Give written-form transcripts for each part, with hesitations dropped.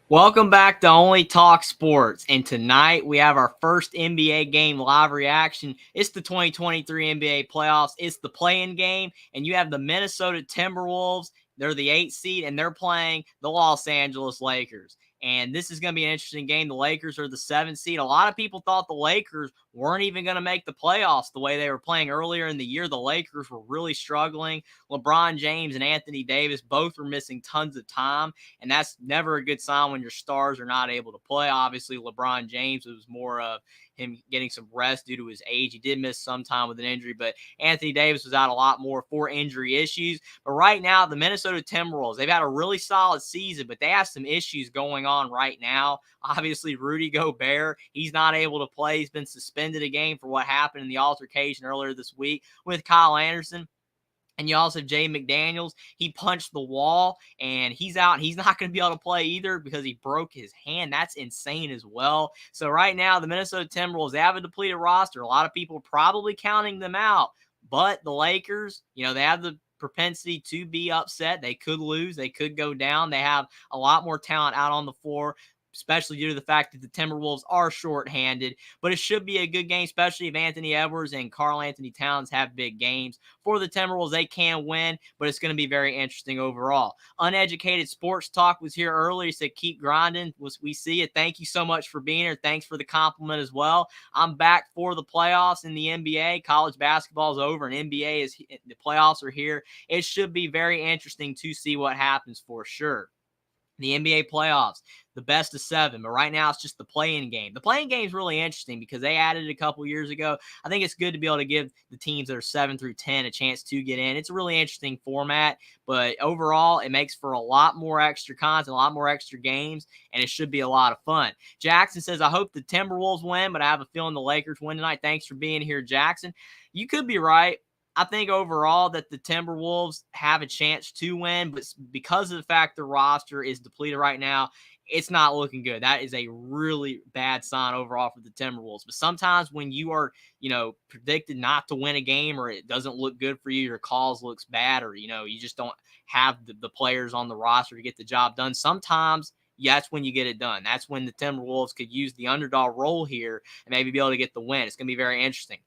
Welcome back to Only Talk Sports. And tonight we have our first NBA game live reaction. It's the 2023 NBA playoffs. It's the play-in game, and you have the Minnesota Timberwolves. They're the 8th seed, and they're playing the Los Angeles Lakers. And this is going to be an interesting game. The Lakers are the 7th seed. A lot of people thought the Lakers weren't even going to make the playoffs the way they were playing earlier in the year. The Lakers were really struggling. LeBron James and Anthony Davis both were missing tons of time. And that's never a good sign when your stars are not able to play. Obviously, LeBron James, it was more of him getting some rest due to his age. He did miss some time with an injury, but Anthony Davis was out a lot more for injury issues. But right now, the Minnesota Timberwolves, they've had a really solid season, but they have some issues going on right now. Obviously, Rudy Gobert, he's not able to play. He's been suspended a game for what happened in the altercation earlier this week with Kyle Anderson. And you also have Jay McDaniels. He punched the wall, and he's out. He's not going to be able to play either because he broke his hand. That's insane as well. So right now, the Minnesota Timberwolves, they have a depleted roster. A lot of people are probably counting them out. But the Lakers, they have the propensity to be upset. They could lose. They could go down. They have a lot more talent out on the floor, especially due to the fact that the Timberwolves are shorthanded. But it should be a good game, especially if Anthony Edwards and Karl Anthony Towns have big games. For the Timberwolves, they can win, but it's going to be very interesting overall. Uneducated Sports Talk was here earlier. He said, keep grinding. We see it. Thank you so much for being here. Thanks for the compliment as well. I'm back for the playoffs in the NBA. College basketball is over, and the playoffs are here. It should be very interesting to see what happens for sure. The NBA playoffs, the best of 7, but right now it's just the play-in game. The play-in game is really interesting because they added it a couple years ago. I think it's good to be able to give the teams that are 7 through 10 a chance to get in. It's a really interesting format, but overall it makes for a lot more extra content, a lot more extra games, and it should be a lot of fun. Jackson says, I hope the Timberwolves win, but I have a feeling the Lakers win tonight. Thanks for being here, Jackson. You could be right. I think overall that the Timberwolves have a chance to win, but because of the fact the roster is depleted right now, it's not looking good. That is a really bad sign overall for the Timberwolves. But sometimes when you are, predicted not to win a game, or it doesn't look good for you, your calls looks bad, or, you just don't have the players on the roster to get the job done. Sometimes that's when you get it done. That's when the Timberwolves could use the underdog role here and maybe be able to get the win. It's going to be very interesting.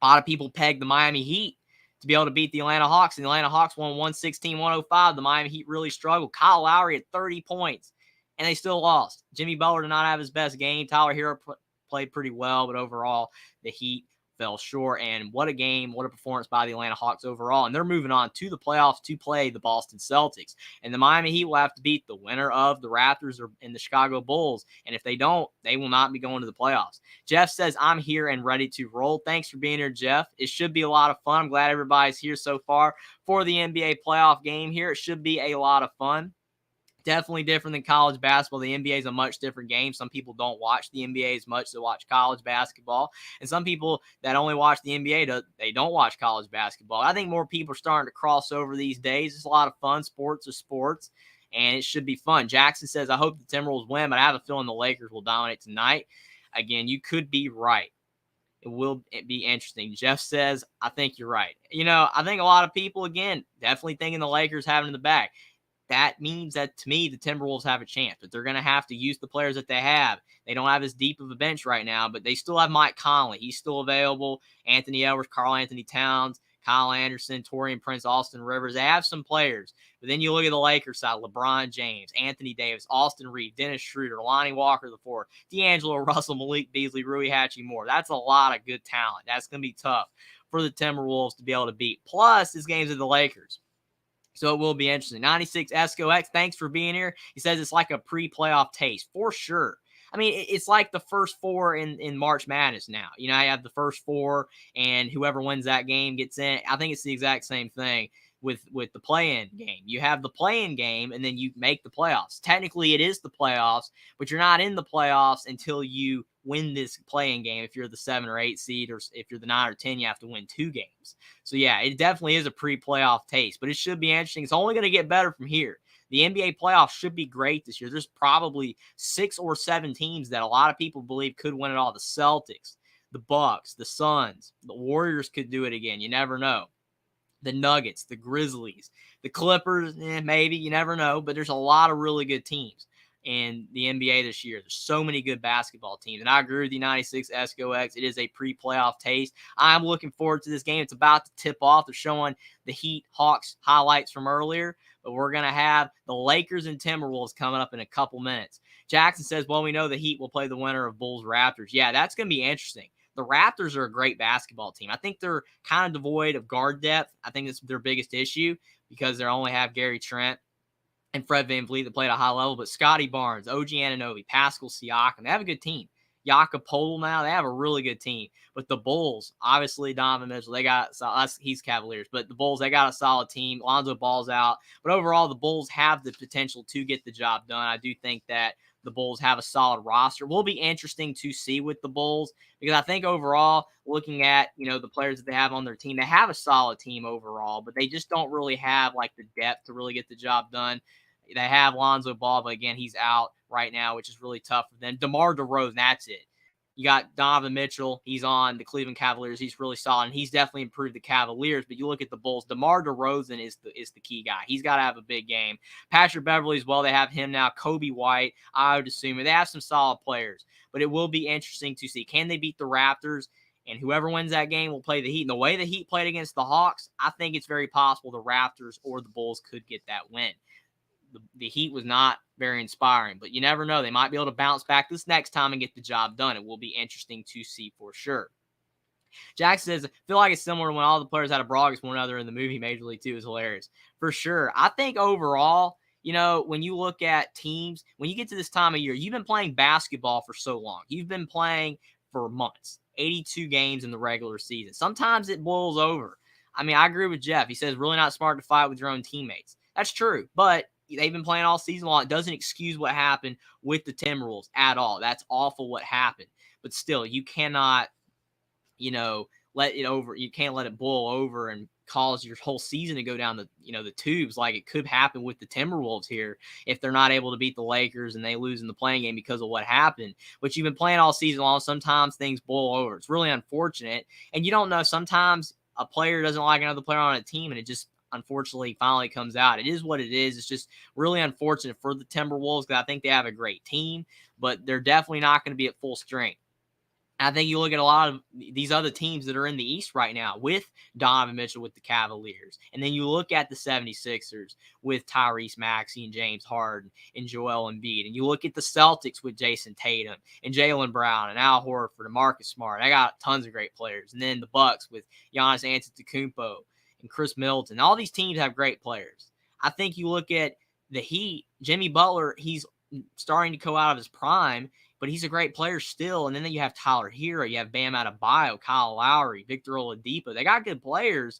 A lot of people peg the Miami Heat to be able to beat the Atlanta Hawks, and the Atlanta Hawks won 116-105. The Miami Heat really struggled. Kyle Lowry had 30 points, and they still lost. Jimmy Butler did not have his best game. Tyler Hero played pretty well, but overall, the Heat fell short. And what a game, what a performance by the Atlanta Hawks overall. And they're moving on to the playoffs to play the Boston Celtics. And the Miami Heat will have to beat the winner of the Raptors and the Chicago Bulls. And if they don't, they will not be going to the playoffs. Jeff says, I'm here and ready to roll. Thanks for being here, Jeff. It should be a lot of fun. I'm glad everybody's here so far for the NBA playoff game here. It should be a lot of fun. Definitely different than college basketball. The NBA is a much different game. Some people don't watch the NBA as much as they watch college basketball. And some people that only watch the NBA, they don't watch college basketball. I think more people are starting to cross over these days. It's a lot of fun. Sports are sports, and it should be fun. Jackson says, I hope the Timberwolves win, but I have a feeling the Lakers will dominate tonight. Again, you could be right. It will be interesting. Jeff says, I think you're right. I think a lot of people, again, definitely thinking the Lakers have it in the bag. That means that, to me, the Timberwolves have a chance, but they're going to have to use the players that they have. They don't have as deep of a bench right now, but they still have Mike Conley. He's still available. Anthony Edwards, Karl Anthony Towns, Kyle Anderson, Taurean Prince, Austin Rivers. They have some players, but then you look at the Lakers side, LeBron James, Anthony Davis, Austin Reeves, Dennis Schroeder, Lonnie Walker IV, D'Angelo Russell, Malik Beasley, Rui Hachimura. That's a lot of good talent. That's going to be tough for the Timberwolves to be able to beat. Plus, this game's at the Lakers. So it will be interesting. 96 Esco X, thanks for being here. He says it's like a pre-playoff taste, for sure. I mean, it's like the first 4 in March Madness now. I have the first 4, and whoever wins that game gets in. I think it's the exact same thing with the play-in game. You have the play-in game, and then you make the playoffs. Technically, it is the playoffs, but you're not in the playoffs until you win this play-in game. If you're the 7 or 8 seed, or if you're the 9 or 10, you have to win 2 games. So, yeah, it definitely is a pre-playoff taste, but it should be interesting. It's only going to get better from here. The NBA playoffs should be great this year. There's probably 6 or 7 teams that a lot of people believe could win it all. The Celtics, the Bucks, the Suns, the Warriors could do it again. You never know. The Nuggets, the Grizzlies, the Clippers, maybe. You never know. But there's a lot of really good teams in the NBA this year. There's so many good basketball teams. And I agree with the 96 ESCO X. It is a pre-playoff taste. I'm looking forward to this game. It's about to tip off. They're showing the Heat Hawks highlights from earlier. But we're going to have the Lakers and Timberwolves coming up in a couple minutes. Jackson says, well, we know the Heat will play the winner of Bulls Raptors. Yeah, that's going to be interesting. The Raptors are a great basketball team. I think they're kind of devoid of guard depth. I think that's their biggest issue because they only have Gary Trent and Fred VanVleet that played at a high level. But Scotty Barnes, OG Anunoby, Pascal Siakam, they have a good team. Jakob Poeltl now, they have a really good team. But the Bulls, obviously Donovan Mitchell, he's Cavaliers. But the Bulls, they got a solid team. Lonzo Ball's out. But overall, the Bulls have the potential to get the job done. I do think that the Bulls have a solid roster. Will be interesting to see with the Bulls because I think overall, looking at, the players that they have on their team, they have a solid team overall, but they just don't really have like the depth to really get the job done. They have Lonzo Ball, but again, he's out right now, which is really tough for them. DeMar DeRozan, that's it. You got Donovan Mitchell. He's on the Cleveland Cavaliers. He's really solid, and he's definitely improved the Cavaliers. But you look at the Bulls, DeMar DeRozan is the key guy. He's got to have a big game. Patrick Beverley as well. They have him now. Kobe White, I would assume. They have some solid players. But it will be interesting to see. Can they beat the Raptors? And whoever wins that game will play the Heat. And the way the Heat played against the Hawks, I think it's very possible the Raptors or the Bulls could get that win. The Heat was not very inspiring, but you never know. They might be able to bounce back this next time and get the job done. It will be interesting to see for sure. Jackson says, I feel like it's similar to when all the players had a brawl against one another in the movie Major League 2. Is hilarious. For sure. I think overall, when you look at teams, when you get to this time of year, you've been playing basketball for so long. You've been playing for months, 82 games in the regular season. Sometimes it boils over. I mean, I agree with Jeff. He says, really not smart to fight with your own teammates. That's true, but they've been playing all season long. It doesn't excuse what happened with the Timberwolves at all. That's awful what happened. But still, you cannot, let it over. You can't let it boil over and cause your whole season to go down the tubes like it could happen with the Timberwolves here if they're not able to beat the Lakers and they lose in the playing game because of what happened. But you've been playing all season long. Sometimes things boil over. It's really unfortunate. And you don't know. Sometimes a player doesn't like another player on a team and it just unfortunately finally comes out. It is what it is. It's just really unfortunate for the Timberwolves because I think they have a great team, but they're definitely not going to be at full strength. I think you look at a lot of these other teams that are in the East right now with Donovan Mitchell with the Cavaliers. And then you look at the 76ers with Tyrese Maxey and James Harden and Joel Embiid. And you look at the Celtics with Jason Tatum and Jaylen Brown and Al Horford and Marcus Smart. I got tons of great players. And then the Bucks with Giannis Antetokounmpo and Chris Middleton. All these teams have great players. I think you look at the Heat, Jimmy Butler, he's starting to go out of his prime, but he's a great player still. And then you have Tyler Hero, you have Bam Adebayo, Kyle Lowry, Victor Oladipo. They got good players,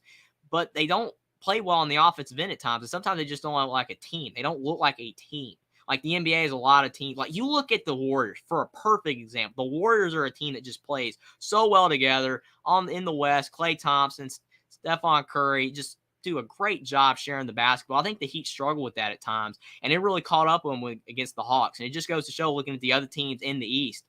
but they don't play well on the offensive end at times. And sometimes they just don't look like a team. They don't look like a team. Like the NBA has a lot of teams. Like you look at the Warriors for a perfect example. The Warriors are a team that just plays so well together in the West. Klay Thompson, Stephon Curry just do a great job sharing the basketball. I think the Heat struggle with that at times, and it really caught up with them against the Hawks. And it just goes to show, looking at the other teams in the East,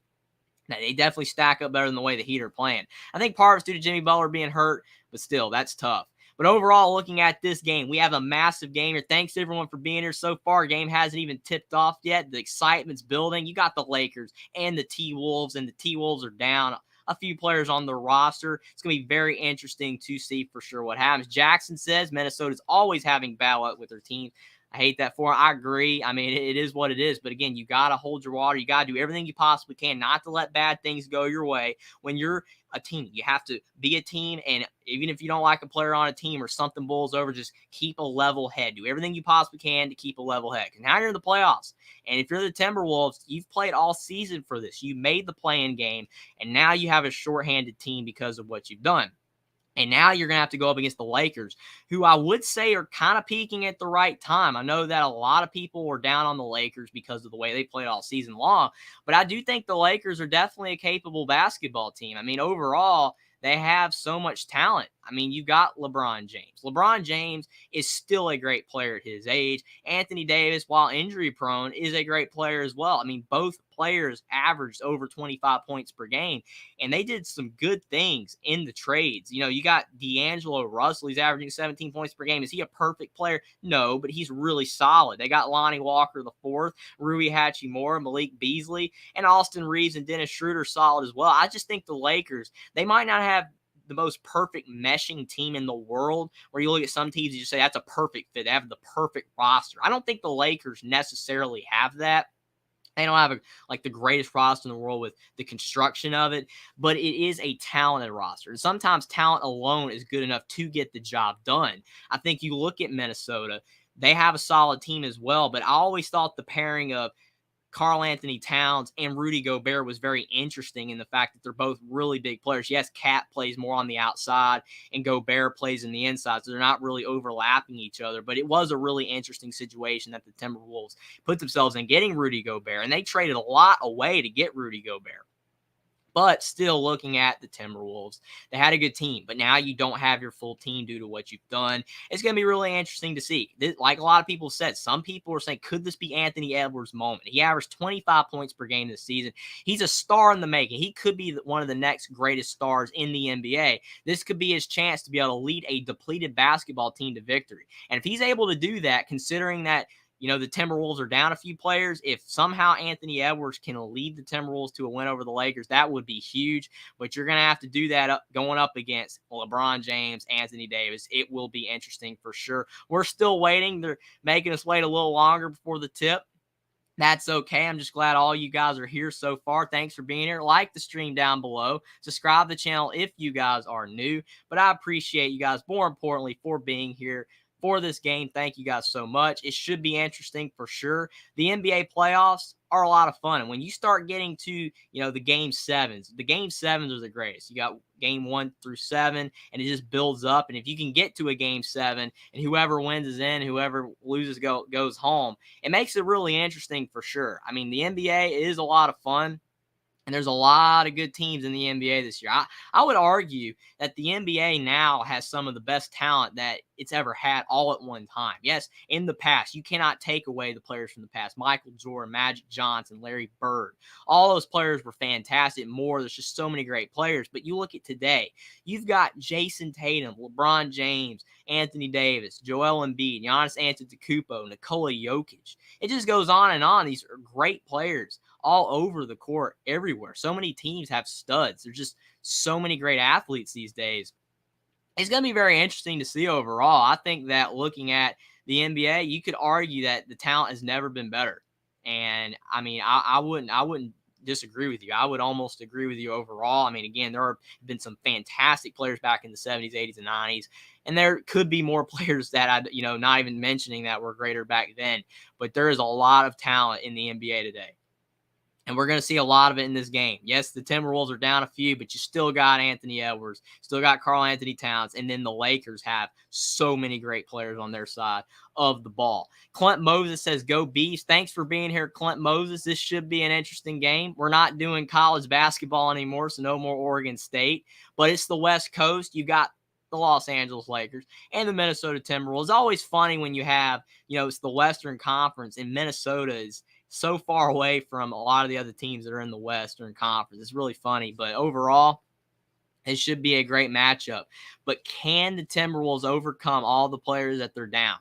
that they definitely stack up better than the way the Heat are playing. I think part of it's due to Jimmy Butler being hurt, but still, that's tough. But overall, looking at this game, we have a massive game here. Thanks to everyone for being here so far. Game hasn't even tipped off yet. The excitement's building. You got the Lakers and the T-Wolves, and the T-Wolves are down a few players on the roster. It's going to be very interesting to see for sure what happens. Jackson says Minnesota's always having bad luck with their team. I hate that for him. I agree. I mean, it is what it is. But again, you got to hold your water. You got to do everything you possibly can not to let bad things go your way. When you're a team, you have to be a team. And even if you don't like a player on a team or something boils over, just keep a level head. Do everything you possibly can to keep a level head. Because now you're in the playoffs. And if you're the Timberwolves, you've played all season for this. You made the play-in game. And now you have a shorthanded team because of what you've done. And now you're going to have to go up against the Lakers, who I would say are kind of peaking at the right time. I know that a lot of people were down on the Lakers because of the way they played all season long, but I do think the Lakers are definitely a capable basketball team. I mean, overall, they have so much talent. I mean, you got LeBron James. LeBron James is still a great player at his age. Anthony Davis, while injury prone, is a great player as well. I mean, both players averaged over 25 points per game, and they did some good things in the trades. You know, you got D'Angelo Russell. He's averaging 17 points per game. Is he a perfect player? No, but he's really solid. They got Lonnie Walker the fourth, Rui Hachimura, Malik Beasley, and Austin Reeves and Dennis Schroeder solid as well. I just think the Lakers, they might not have the most perfect meshing team in the world, where you look at some teams and you say that's a perfect fit. They have the perfect roster. I don't think the Lakers necessarily have that. They don't have like the greatest roster in the world with the construction of it, but it is a talented roster. And sometimes talent alone is good enough to get the job done. I think you look at Minnesota, they have a solid team as well, but I always thought the pairing of Karl Anthony Towns and Rudy Gobert was very interesting in the fact that they're both really big players. Yes, Cat plays more on the outside and Gobert plays in the inside, so they're not really overlapping each other. But it was a really interesting situation that the Timberwolves put themselves in getting Rudy Gobert, and they traded a lot away to get Rudy Gobert. But still, looking at the Timberwolves, they had a good team, but now you don't have your full team due to what you've done. It's going to be really interesting to see. Like a lot of people said, some people are saying, could this be Anthony Edwards' moment? He averaged 25 points per game this season. He's a star in the making. He could be one of the next greatest stars in the NBA. This could be his chance to be able to lead a depleted basketball team to victory. And if he's able to do that, considering that the Timberwolves are down a few players, if somehow Anthony Edwards can lead the Timberwolves to a win over the Lakers, that would be huge. But you're going to have to do that going up against LeBron James, Anthony Davis. It will be interesting for sure. We're still waiting. They're making us wait a little longer before the tip. That's okay. I'm just glad all you guys are here so far. Thanks for being here. Like the stream down below. Subscribe to the channel if you guys are new. But I appreciate you guys, more importantly, for being here for this game. Thank you guys so much. It should be interesting for sure. The NBA playoffs are a lot of fun. And when you start getting to, the game sevens are the greatest. You got game 1 through 7, and it just builds up. And if you can get to a game 7 and whoever wins is in, whoever loses goes home, it makes it really interesting for sure. I mean, the NBA is a lot of fun. And there's a lot of good teams in the NBA this year. I would argue that the NBA now has some of the best talent that it's ever had all at one time. Yes, in the past, you cannot take away the players from the past. Michael Jordan, Magic Johnson, Larry Bird. All those players were fantastic. There's just so many great players. But you look at today, you've got Jason Tatum, LeBron James, Anthony Davis, Joel Embiid, Giannis Antetokounmpo, Nikola Jokic. It just goes on and on. These are great players all over the court, everywhere. So many teams have studs. There's just so many great athletes these days. It's going to be very interesting to see overall. I think that looking at the NBA, you could argue that the talent has never been better. And I mean, I wouldn't disagree with you. I would almost agree with you overall. I mean, again, there have been some fantastic players back in the 70s, 80s, and 90s. And there could be more players that not even mentioning that were greater back then. But there is a lot of talent in the NBA today. And we're going to see a lot of it in this game. Yes, the Timberwolves are down a few, but you still got Anthony Edwards, still got Karl Anthony Towns, and then the Lakers have so many great players on their side of the ball. Clint Moses says, go Bees. Thanks for being here, Clint Moses. This should be an interesting game. We're not doing college basketball anymore, so no more Oregon State. But it's the West Coast. You got the Los Angeles Lakers and the Minnesota Timberwolves. It's always funny when you have, it's the Western Conference, and Minnesota is so far away from a lot of the other teams that are in the Western Conference. It's really funny, but overall, it should be a great matchup. But can the Timberwolves overcome all the players that they're down?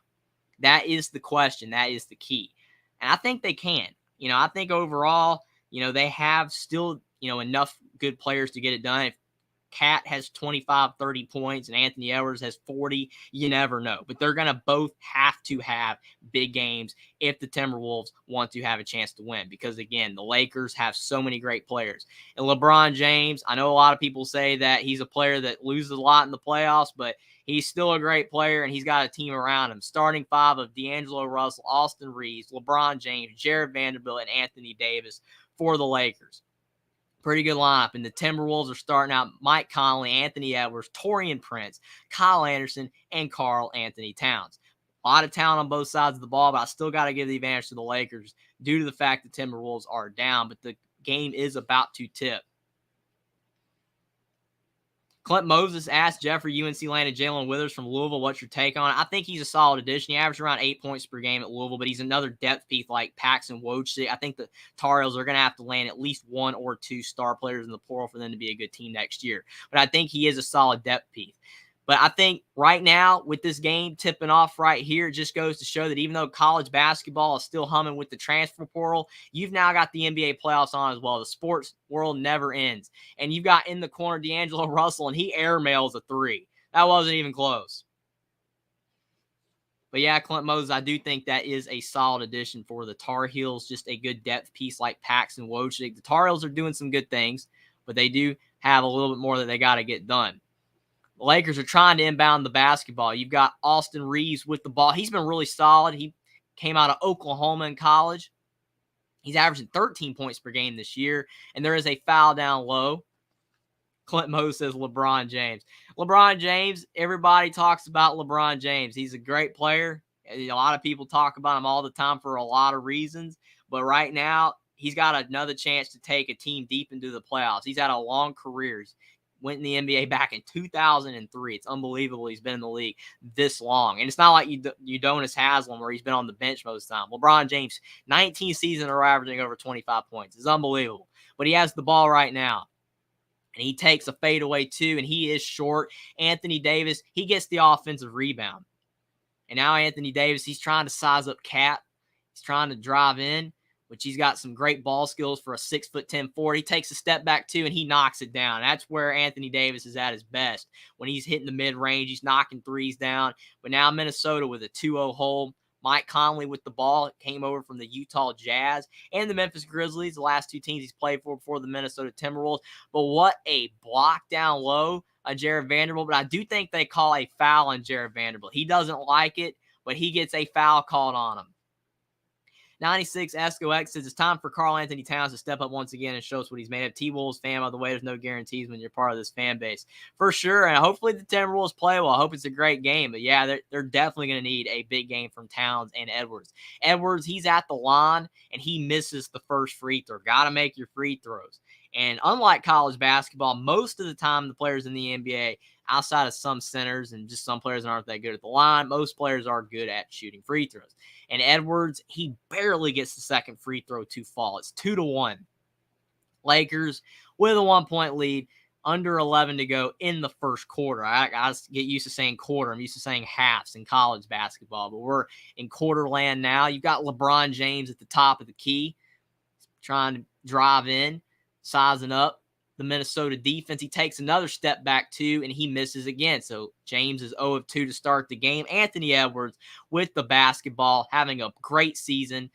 That is the question. That is the key. And I think they can. I think overall, they have still, enough good players to get it done. If Cat has 25, 30 points, and Anthony Edwards has 40. You never know. But they're going to both have to have big games if the Timberwolves want to have a chance to win. Because, again, the Lakers have so many great players. And LeBron James, I know a lot of people say that he's a player that loses a lot in the playoffs, but he's still a great player, and he's got a team around him. Starting five of D'Angelo Russell, Austin Reeves, LeBron James, Jared Vanderbilt, and Anthony Davis for the Lakers. Pretty good lineup. And the Timberwolves are starting out Mike Conley, Anthony Edwards, Taurean Prince, Kyle Anderson, and Karl Anthony Towns. A lot of talent on both sides of the ball, but I still got to give the advantage to the Lakers due to the fact the Timberwolves are down, but the game is about to tip. Clint Moses asked Jeffrey UNC landed Jalen Withers from Louisville. What's your take on it? I think he's a solid addition. He averaged around 8 points per game at Louisville, but he's another depth piece like Paxton Wojcik. I think the Tar Heels are going to have to land at least one or two star players in the portal for them to be a good team next year. But I think he is a solid depth piece. But I think right now, with this game tipping off right here, it just goes to show that even though college basketball is still humming with the transfer portal, you've now got the NBA playoffs on as well. The sports world never ends. And you've got in the corner D'Angelo Russell, and he airmails a three. That wasn't even close. But yeah, Clint Moses, I do think that is a solid addition for the Tar Heels. Just a good depth piece like Paxton Wojcik. The Tar Heels are doing some good things, but they do have a little bit more that they got to get done. The Lakers are trying to inbound the basketball. You've got Austin Reeves with the ball. He's been really solid. He came out of Oklahoma in college. He's averaging 13 points per game this year, and there is a foul down low. Clint Moses says LeBron James. LeBron James, everybody talks about LeBron James. He's a great player. A lot of people talk about him all the time for a lot of reasons, but right now he's got another chance to take a team deep into the playoffs. He's had a long career. Went in the NBA back in 2003. It's unbelievable he's been in the league this long. And it's not like Udonis Haslem where he's been on the bench most of the time. LeBron James, 19 seasons are averaging over 25 points. It's unbelievable. But he has the ball right now. And he takes a fadeaway too, and he is short. Anthony Davis, he gets the offensive rebound. And now Anthony Davis, he's trying to size up Cat. He's trying to drive in, which he's got some great ball skills for a 6'10" forward. He takes a step back too, and he knocks it down. That's where Anthony Davis is at his best. When he's hitting the mid-range, he's knocking threes down. But now Minnesota with a 2-0 hold. Mike Conley with the ball came over from the Utah Jazz and the Memphis Grizzlies, the last two teams he's played for before the Minnesota Timberwolves. But what a block down low on Jared Vanderbilt. But I do think they call a foul on Jared Vanderbilt. He doesn't like it, but he gets a foul called on him. 96 Esco X says it's time for Karl Anthony Towns to step up once again and show us what he's made of. T-Wolves fan, by the way, there's no guarantees when you're part of this fan base. For sure, and hopefully the Timberwolves play well. I hope it's a great game. But yeah, they're definitely going to need a big game from Towns and Edwards. Edwards, he's at the line, and he misses the first free throw. Got to make your free throws. And unlike college basketball, most of the time the players in the NBA, outside of some centers and just some players that aren't that good at the line, most players are good at shooting free throws. And Edwards, he barely gets the second free throw to fall. It's 2-1. Lakers with a 1-point lead, under 11 to go in the first quarter. I get used to saying quarter. I'm used to saying halves in college basketball, but we're in quarter land now. You've got LeBron James at the top of the key, trying to drive in, sizing up the Minnesota defense. He takes another step back too, and he misses again. So James is 0 of 2 to start the game. Anthony Edwards with the basketball, having a great season.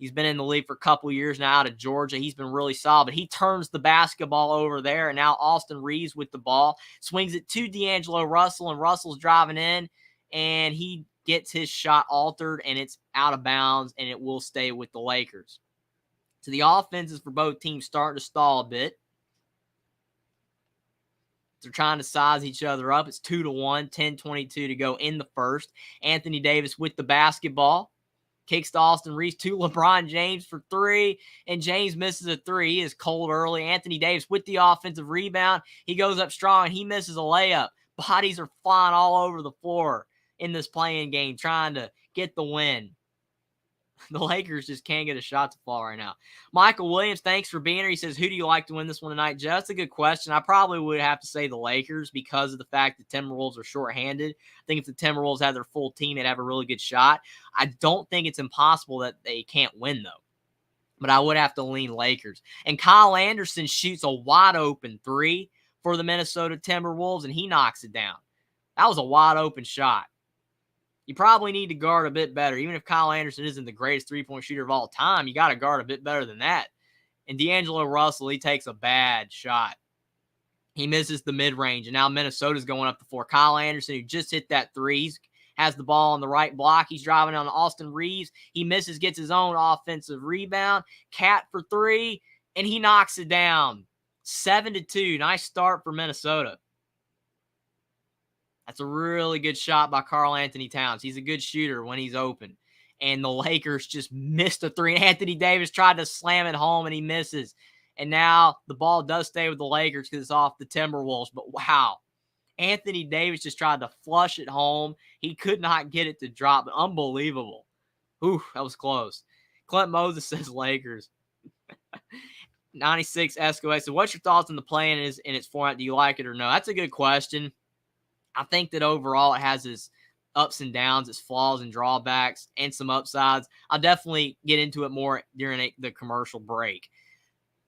He's been in the league for a couple years now out of Georgia. He's been really solid, but he turns the basketball over there, and now Austin Reeves with the ball, swings it to D'Angelo Russell, and Russell's driving in, and he gets his shot altered, and it's out of bounds, and it will stay with the Lakers. So the offenses for both teams starting to stall a bit. They're trying to size each other up. It's 2-1, 10:22 to go in the first. Anthony Davis with the basketball. Kicks to Austin Reeves to LeBron James for three, and James misses a three. He is cold early. Anthony Davis with the offensive rebound. He goes up strong, and he misses a layup. Bodies are flying all over the floor in this playing game trying to get the win. The Lakers just can't get a shot to fall right now. Michael Williams, thanks for being here. He says, who do you like to win this one tonight, Jeff? That's a good question. I probably would have to say the Lakers because of the fact that Timberwolves are shorthanded. I think if the Timberwolves had their full team, they'd have a really good shot. I don't think it's impossible that they can't win, though. But I would have to lean Lakers. And Kyle Anderson shoots a wide-open three for the Minnesota Timberwolves, and he knocks it down. That was a wide-open shot. You probably need to guard a bit better. Even if Kyle Anderson isn't the greatest three-point shooter of all time, you got to guard a bit better than that. And D'Angelo Russell, he takes a bad shot. He misses the mid-range, and now Minnesota's going up the floor. Kyle Anderson, who just hit that three, has the ball on the right block. He's driving on Austin Reeves. He misses, gets his own offensive rebound. Cat for three, and he knocks it down. 7-2. Nice start for Minnesota. That's a really good shot by Karl Anthony Towns. He's a good shooter when he's open. And the Lakers just missed a three. And Anthony Davis tried to slam it home, and he misses. And now the ball does stay with the Lakers because it's off the Timberwolves. But wow, Anthony Davis just tried to flush it home. He could not get it to drop. But unbelievable. Ooh, that was close. Clint Moses says Lakers. 96 Esco. So what's your thoughts on the play-in in its format? Do you like it or no? That's a good question. I think that overall it has its ups and downs, its flaws and drawbacks, and some upsides. I'll definitely get into it more during the commercial break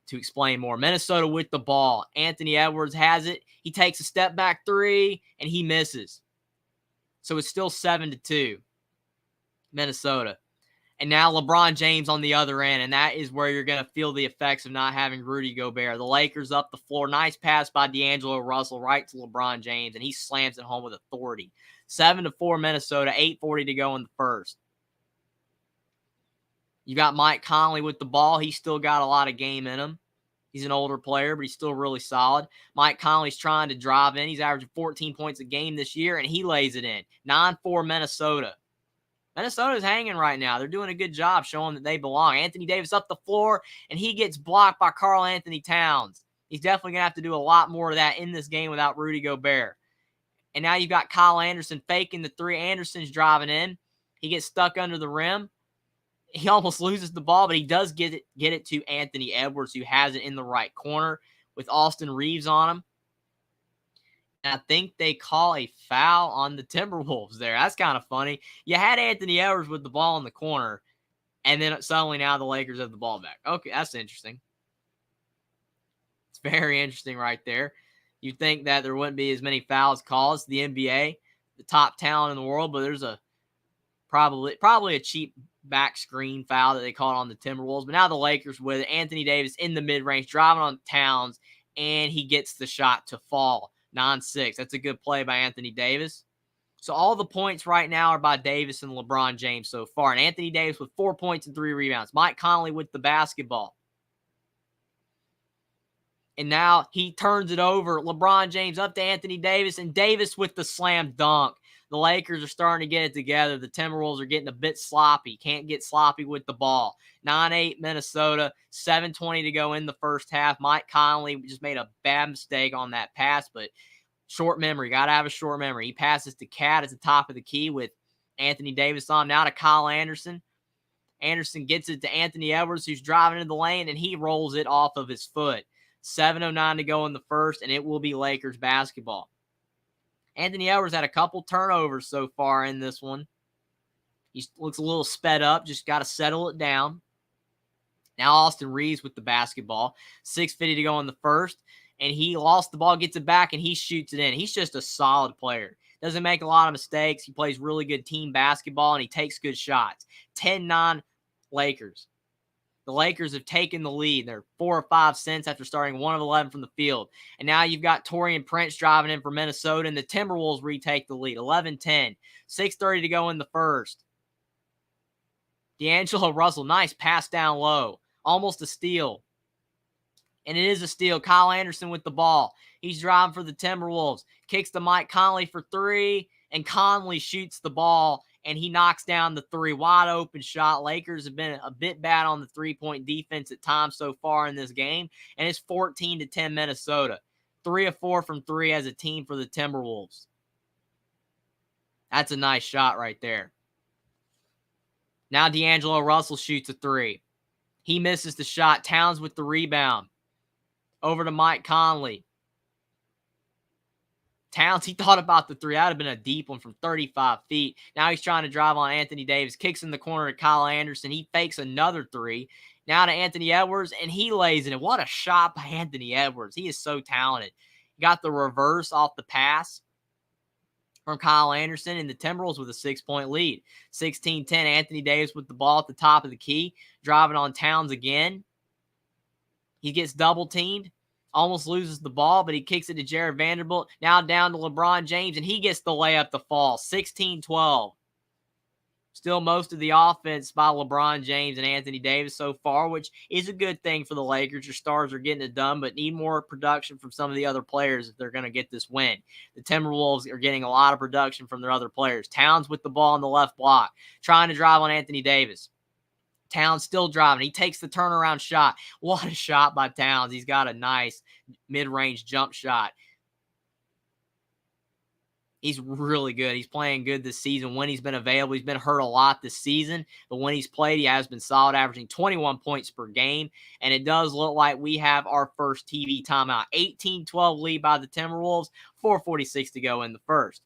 to explain more. Minnesota with the ball. Anthony Edwards has it. He takes a step back three, and he misses. So it's still 7-2, Minnesota. And now LeBron James on the other end, and that is where you're going to feel the effects of not having Rudy Gobert. The Lakers up the floor. Nice pass by D'Angelo Russell right to LeBron James, and he slams it home with authority. 7-4 Minnesota, 8:40 to go in the first. You got Mike Conley with the ball. He's still got a lot of game in him. He's an older player, but he's still really solid. Mike Conley's trying to drive in. He's averaging 14 points a game this year, and he lays it in. 9-4 Minnesota. Minnesota's hanging right now. They're doing a good job showing that they belong. Anthony Davis up the floor, and he gets blocked by Karl Anthony Towns. He's definitely going to have to do a lot more of that in this game without Rudy Gobert. And now you've got Kyle Anderson faking the three. Anderson's driving in. He gets stuck under the rim. He almost loses the ball, but he does get it to Anthony Edwards, who has it in the right corner with Austin Reeves on him. And I think they call a foul on the Timberwolves there. That's kind of funny. You had Anthony Edwards with the ball in the corner, and then suddenly now the Lakers have the ball back. Okay, that's interesting. It's very interesting right there. You'd think that there wouldn't be as many fouls called. It's the NBA, the top talent in the world, but there's probably a cheap back screen foul that they called on the Timberwolves. But now the Lakers with it. Anthony Davis in the mid-range, driving on Towns, and he gets the shot to fall. 9-6. That's a good play by Anthony Davis. So all the points right now are by Davis and LeBron James so far. And Anthony Davis with 4 points and 3 rebounds. Mike Conley with the basketball. And now he turns it over. LeBron James up to Anthony Davis, and Davis with the slam dunk. The Lakers are starting to get it together. The Timberwolves are getting a bit sloppy. Can't get sloppy with the ball. 9-8 Minnesota. 7:20 to go in the first half. Mike Conley just made a bad mistake on that pass, but short memory. Got to have a short memory. He passes to Cat at the top of the key with Anthony Davis on. Now to Kyle Anderson. Anderson gets it to Anthony Edwards, who's driving into the lane, and he rolls it off of his foot. 7:09 to go in the first, and it will be Lakers basketball. Anthony Edwards had a couple turnovers so far in this one. He looks a little sped up, just got to settle it down. Now Austin Reeves with the basketball. 6:50 to go in the first, and he lost the ball, gets it back, and he shoots it in. He's just a solid player. Doesn't make a lot of mistakes. He plays really good team basketball, and he takes good shots. 10-9 Lakers. The Lakers have taken the lead. They're 4 or 5 cents after starting 1 of 11 from the field. And now you've got Taurean Prince driving in for Minnesota, and the Timberwolves retake the lead. 11-10. 6:30 to go in the first. D'Angelo Russell, nice pass down low. Almost a steal. And it is a steal. Kyle Anderson with the ball. He's driving for the Timberwolves. Kicks to Mike Conley for 3, and Conley shoots the ball, and he knocks down the 3. Wide open shot. Lakers have been a bit bad on the three-point defense at times so far in this game, and it's 14-10 Minnesota. 3 of 4 from 3 as a team for the Timberwolves. That's a nice shot right there. Now D'Angelo Russell shoots a 3. He misses the shot. Towns with the rebound. Over to Mike Conley. Towns, he thought about the 3. That would have been a deep one from 35 feet. Now he's trying to drive on Anthony Davis. Kicks in the corner to Kyle Anderson. He fakes another 3. Now to Anthony Edwards, and he lays it in. What a shot by Anthony Edwards. He is so talented. He got the reverse off the pass from Kyle Anderson, and the Timberwolves with a 6-point lead. 16-10, Anthony Davis with the ball at the top of the key. Driving on Towns again. He gets double-teamed. Almost loses the ball, but he kicks it to Jared Vanderbilt. Now down to LeBron James, and he gets the layup to fall. 16-12. Still most of the offense by LeBron James and Anthony Davis so far, which is a good thing for the Lakers. Your stars are getting it done, but need more production from some of the other players if they're going to get this win. The Timberwolves are getting a lot of production from their other players. Towns with the ball on the left block, trying to drive on Anthony Davis. Towns still driving. He takes the turnaround shot. What a shot by Towns. He's got a nice mid-range jump shot. He's really good. He's playing good this season when he's been available. He's been hurt a lot this season, but when he's played, he has been solid, averaging 21 points per game. And it does look like we have our first TV timeout. 18-12 lead by the Timberwolves, 4:46 to go in the first.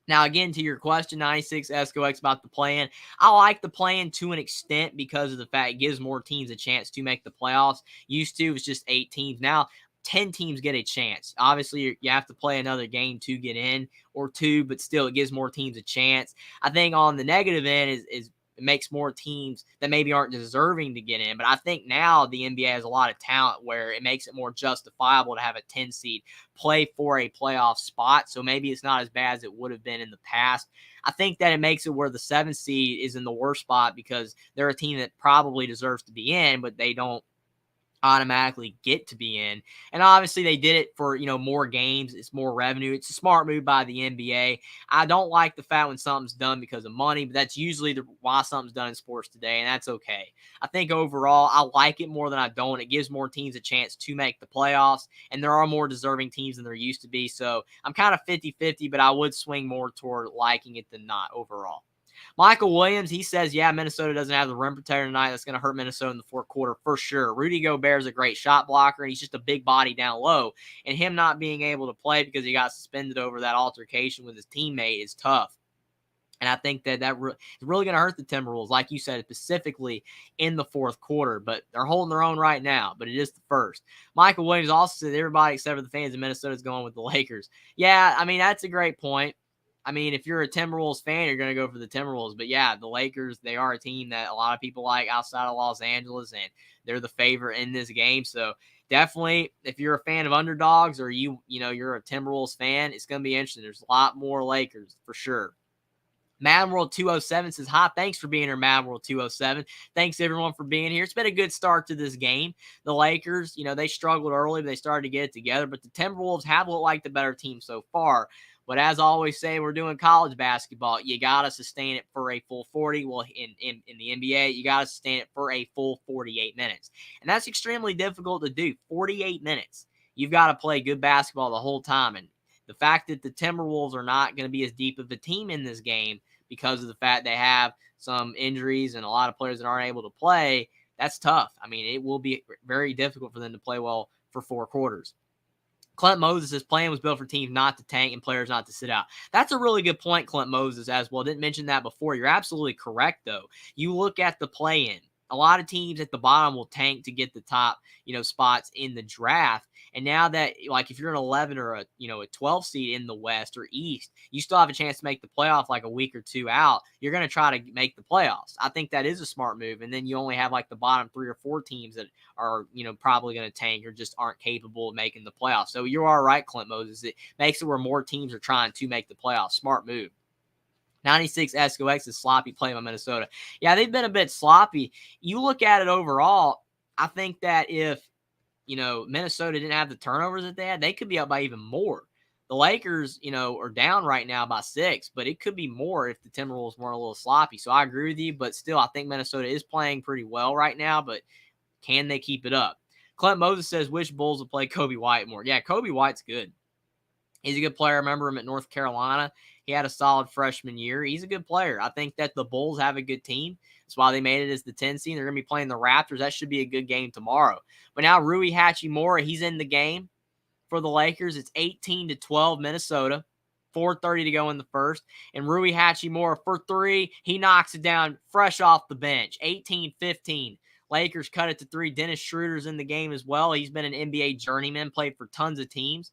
Now, again, to your question, 96 SCOX about the play-in. I like the play-in to an extent because of the fact it gives more teams a chance to make the playoffs. Used to, it was just 8 teams. Now, 10 teams get a chance. Obviously, you have to play another game to get in or two, but still, it gives more teams a chance. I think on the negative end is it makes more teams that maybe aren't deserving to get in. But I think now the NBA has a lot of talent where it makes it more justifiable to have a 10 seed play for a playoff spot. So maybe it's not as bad as it would have been in the past. I think that it makes it where the 7 seed is in the worst spot because they're a team that probably deserves to be in, but they don't automatically get to be in. And obviously they did it for, more games. It's more revenue. It's a smart move by the NBA. I don't like the fact when something's done because of money, but that's usually why something's done in sports today, and that's okay. I think overall I like it more than I don't. It gives more teams a chance to make the playoffs, and there are more deserving teams than there used to be. So I'm kind of 50-50, but I would swing more toward liking it than not overall. Michael Williams, he says, yeah, Minnesota doesn't have the rim protector tonight. That's going to hurt Minnesota in the fourth quarter for sure. Rudy Gobert is a great shot blocker, and he's just a big body down low. And him not being able to play because he got suspended over that altercation with his teammate is tough. And I think that is really going to hurt the Timberwolves, like you said, specifically in the fourth quarter. But they're holding their own right now, but it is the first. Michael Williams also said everybody except for the fans of Minnesota is going with the Lakers. Yeah, I mean, that's a great point. I mean, if you're a Timberwolves fan, you're going to go for the Timberwolves. But, yeah, the Lakers, they are a team that a lot of people like outside of Los Angeles, and they're the favorite in this game. So, definitely, if you're a fan of underdogs or you're a Timberwolves fan, it's going to be interesting. There's a lot more Lakers for sure. Mad World 207 says, hi, thanks for being here, Mad World 207. Thanks, everyone, for being here. It's been a good start to this game. The Lakers, they struggled early, but they started to get it together. But the Timberwolves have looked like the better team so far. But as I always say, we're doing college basketball. You got to sustain it for a full 40. Well, in the NBA, you got to sustain it for a full 48 minutes. And that's extremely difficult to do, 48 minutes. You've got to play good basketball the whole time. And the fact that the Timberwolves are not going to be as deep of a team in this game because of the fact they have some injuries and a lot of players that aren't able to play, that's tough. I mean, it will be very difficult for them to play well for 4 quarters. Clint Moses' plan was built for teams not to tank and players not to sit out. That's a really good point, Clint Moses, as well. Didn't mention that before. You're absolutely correct, though. You look at the play-in. A lot of teams at the bottom will tank to get the top, spots in the draft. And now that, like, if you're an 11 or a 12 seed in the West or East, you still have a chance to make the playoff like a week or two out. You're going to try to make the playoffs. I think that is a smart move. And then you only have like the bottom 3 or 4 teams that are, probably going to tank or just aren't capable of making the playoffs. So you are right, Clint Moses. It makes it where more teams are trying to make the playoffs. Smart move. 96 SCOX is sloppy play by Minnesota. Yeah, they've been a bit sloppy. You look at it overall, I think that if, Minnesota didn't have the turnovers that they had, they could be up by even more. The Lakers, are down right now by 6, but it could be more if the Timberwolves weren't a little sloppy. So I agree with you, but still, I think Minnesota is playing pretty well right now, but can they keep it up? Clint Moses says, which Bulls will play Kobe White more? Yeah, Kobe White's good. He's a good player. I remember him at North Carolina. He had a solid freshman year. He's a good player. I think that the Bulls have a good team. That's why they made it as the 10 seed. They're going to be playing the Raptors. That should be a good game tomorrow. But now Rui Hachimura, he's in the game for the Lakers. It's 18-12 Minnesota. 4:30 to go in the first. And Rui Hachimura for 3, he knocks it down fresh off the bench. 18-15. Lakers cut it to 3. Dennis Schroeder's in the game as well. He's been an NBA journeyman, played for tons of teams.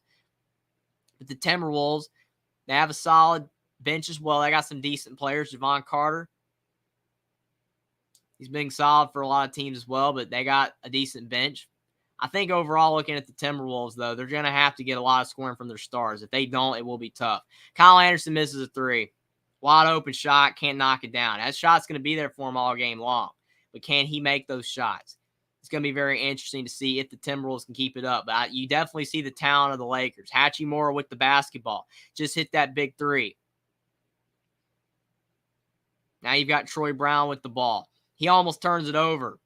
But the Timberwolves, they have a solid bench as well. They got some decent players. Javon Carter, he's been solid for a lot of teams as well, but they got a decent bench. I think overall, looking at the Timberwolves, though, they're going to have to get a lot of scoring from their stars. If they don't, it will be tough. Kyle Anderson misses a 3. Wide open shot, can't knock it down. That shot's going to be there for him all game long. But can he make those shots? It's going to be very interesting to see if the Timberwolves can keep it up. But you definitely see the talent of the Lakers. Hachimura with the basketball. Just hit that big 3. Now you've got Troy Brown with the ball. He almost turns it over.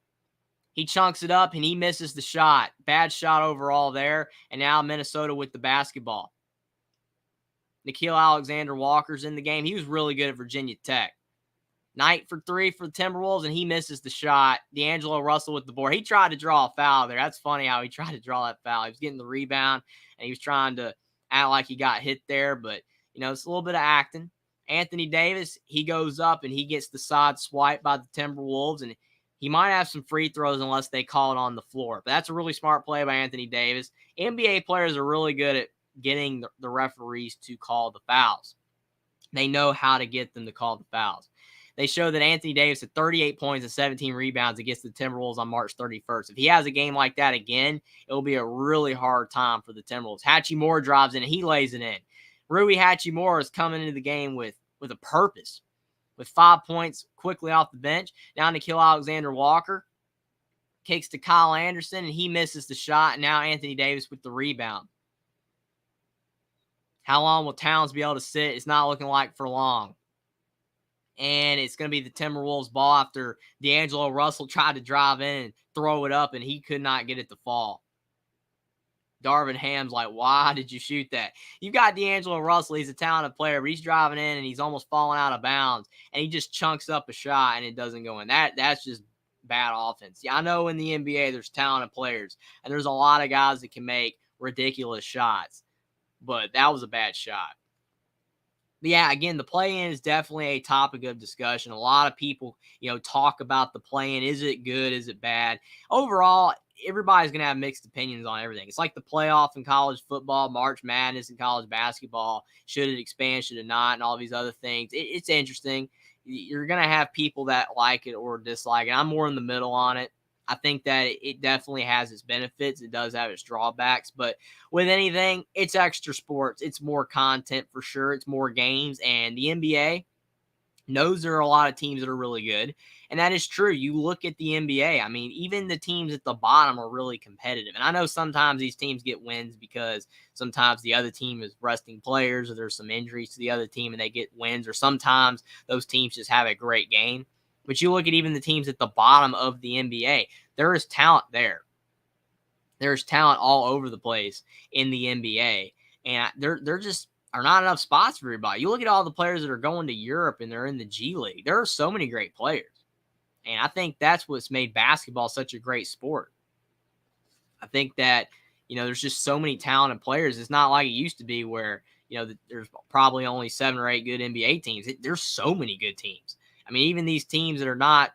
He chunks it up and he misses the shot. Bad shot overall there. And now Minnesota with the basketball. Nickeil Alexander-Walker's in the game. He was really good at Virginia Tech. Knight for three for the Timberwolves, and he misses the shot. D'Angelo Russell with the board. He tried to draw a foul there. That's funny how he tried to draw that foul. He was getting the rebound, and he was trying to act like he got hit there. But, it's a little bit of acting. Anthony Davis, he goes up, and he gets the side swipe by the Timberwolves, and he might have some free throws unless they call it on the floor. But that's a really smart play by Anthony Davis. NBA players are really good at getting the referees to call the fouls. They know how to get them to call the fouls. They show that Anthony Davis had 38 points and 17 rebounds against the Timberwolves on March 31st. If he has a game like that again, it'll be a really hard time for the Timberwolves. Hachimura drives in and he lays it in. Rui Hachimura is coming into the game with a purpose, with 5 points quickly off the bench. Now Nickeil Alexander-Walker kicks to Kyle Anderson, and he misses the shot. And now Anthony Davis with the rebound. How long will Towns be able to sit? It's not looking like for long. And it's going to be the Timberwolves ball after D'Angelo Russell tried to drive in and throw it up, and he could not get it to fall. Darvin Ham's like, why did you shoot that? You've got D'Angelo Russell. He's a talented player, but he's driving in, and he's almost falling out of bounds, and he just chunks up a shot, and it doesn't go in. That's just bad offense. Yeah, I know in the NBA there's talented players, and there's a lot of guys that can make ridiculous shots, but that was a bad shot. But yeah, again, the play-in is definitely a topic of discussion. A lot of people, talk about the play-in. Is it good? Is it bad? Overall, everybody's going to have mixed opinions on everything. It's like the playoff in college football, March Madness in college basketball. Should it expand? Should it not? And all these other things. It's interesting. You're going to have people that like it or dislike it. I'm more in the middle on it. I think that it definitely has its benefits. It does have its drawbacks. But with anything, it's extra sports. It's more content for sure. It's more games. And the NBA knows there are a lot of teams that are really good. And that is true. You look at the NBA. I mean, even the teams at the bottom are really competitive. And I know sometimes these teams get wins because sometimes the other team is resting players or there's some injuries to the other team and they get wins. Or sometimes those teams just have a great game. But you look at even the teams at the bottom of the NBA, there is talent there. There's talent all over the place in the NBA. And there just are not enough spots for everybody. You look at all the players that are going to Europe and they're in the G League. There are so many great players. And I think that's what's made basketball such a great sport. I think that, there's just so many talented players. It's not like it used to be where, there's probably only 7 or 8 good NBA teams. There's so many good teams. I mean, even these teams that are not,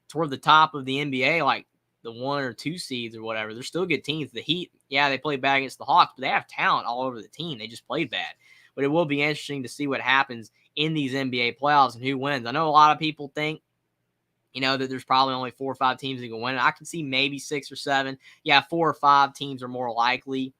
toward the top of the NBA, like the 1 or 2 seeds or whatever, they're still good teams. The Heat, yeah, they played bad against the Hawks, but they have talent all over the team. They just played bad. But it will be interesting to see what happens in these NBA playoffs and who wins. I know a lot of people think, that there's probably only 4 or 5 teams that can win. I can see maybe 6 or 7. Yeah, 4 or 5 teams are more likely.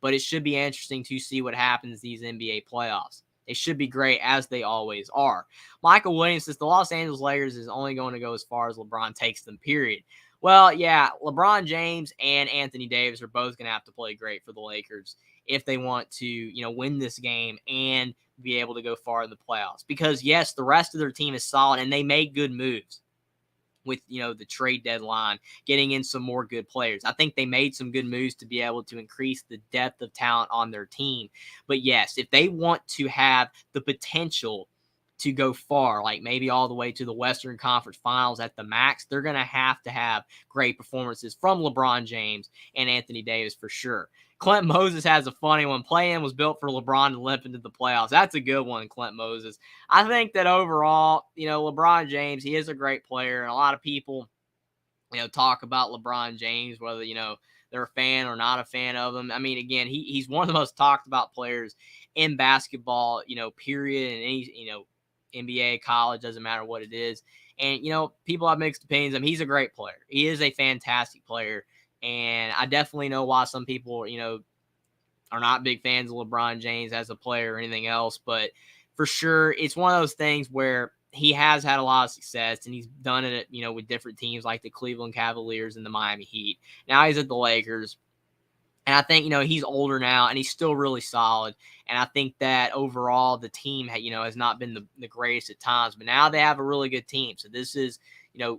But it should be interesting to see what happens these NBA playoffs. They should be great, as they always are. Michael Williams says the Los Angeles Lakers is only going to go as far as LeBron takes them, period. Well, yeah, LeBron James and Anthony Davis are both going to have to play great for the Lakers if they want to, win this game and be able to go far in the playoffs. Because, yes, the rest of their team is solid, and they make good moves with, the trade deadline, getting in some more good players. I think they made some good moves to be able to increase the depth of talent on their team. But yes, if they want to have the potential to go far, like maybe all the way to the Western Conference Finals at the max, they're going to have great performances from LeBron James and Anthony Davis for sure. Clint Moses has a funny one. Play-in was built for LeBron to limp into the playoffs. That's a good one, Clint Moses. I think that overall, LeBron James, he is a great player. And a lot of people, talk about LeBron James, whether, they're a fan or not a fan of him. I mean, again, he's one of the most talked about players in basketball, period. And any, NBA, college, doesn't matter what it is. And, people have mixed opinions. I mean, he's a great player. He is a fantastic player. And I definitely know why some people, are not big fans of LeBron James as a player or anything else. But for sure, it's one of those things where he has had a lot of success and he's done it, with different teams like the Cleveland Cavaliers and the Miami Heat. Now he's at the Lakers. And I think, he's older now and he's still really solid. And I think that overall the team, has not been the greatest at times. But now they have a really good team. So this is,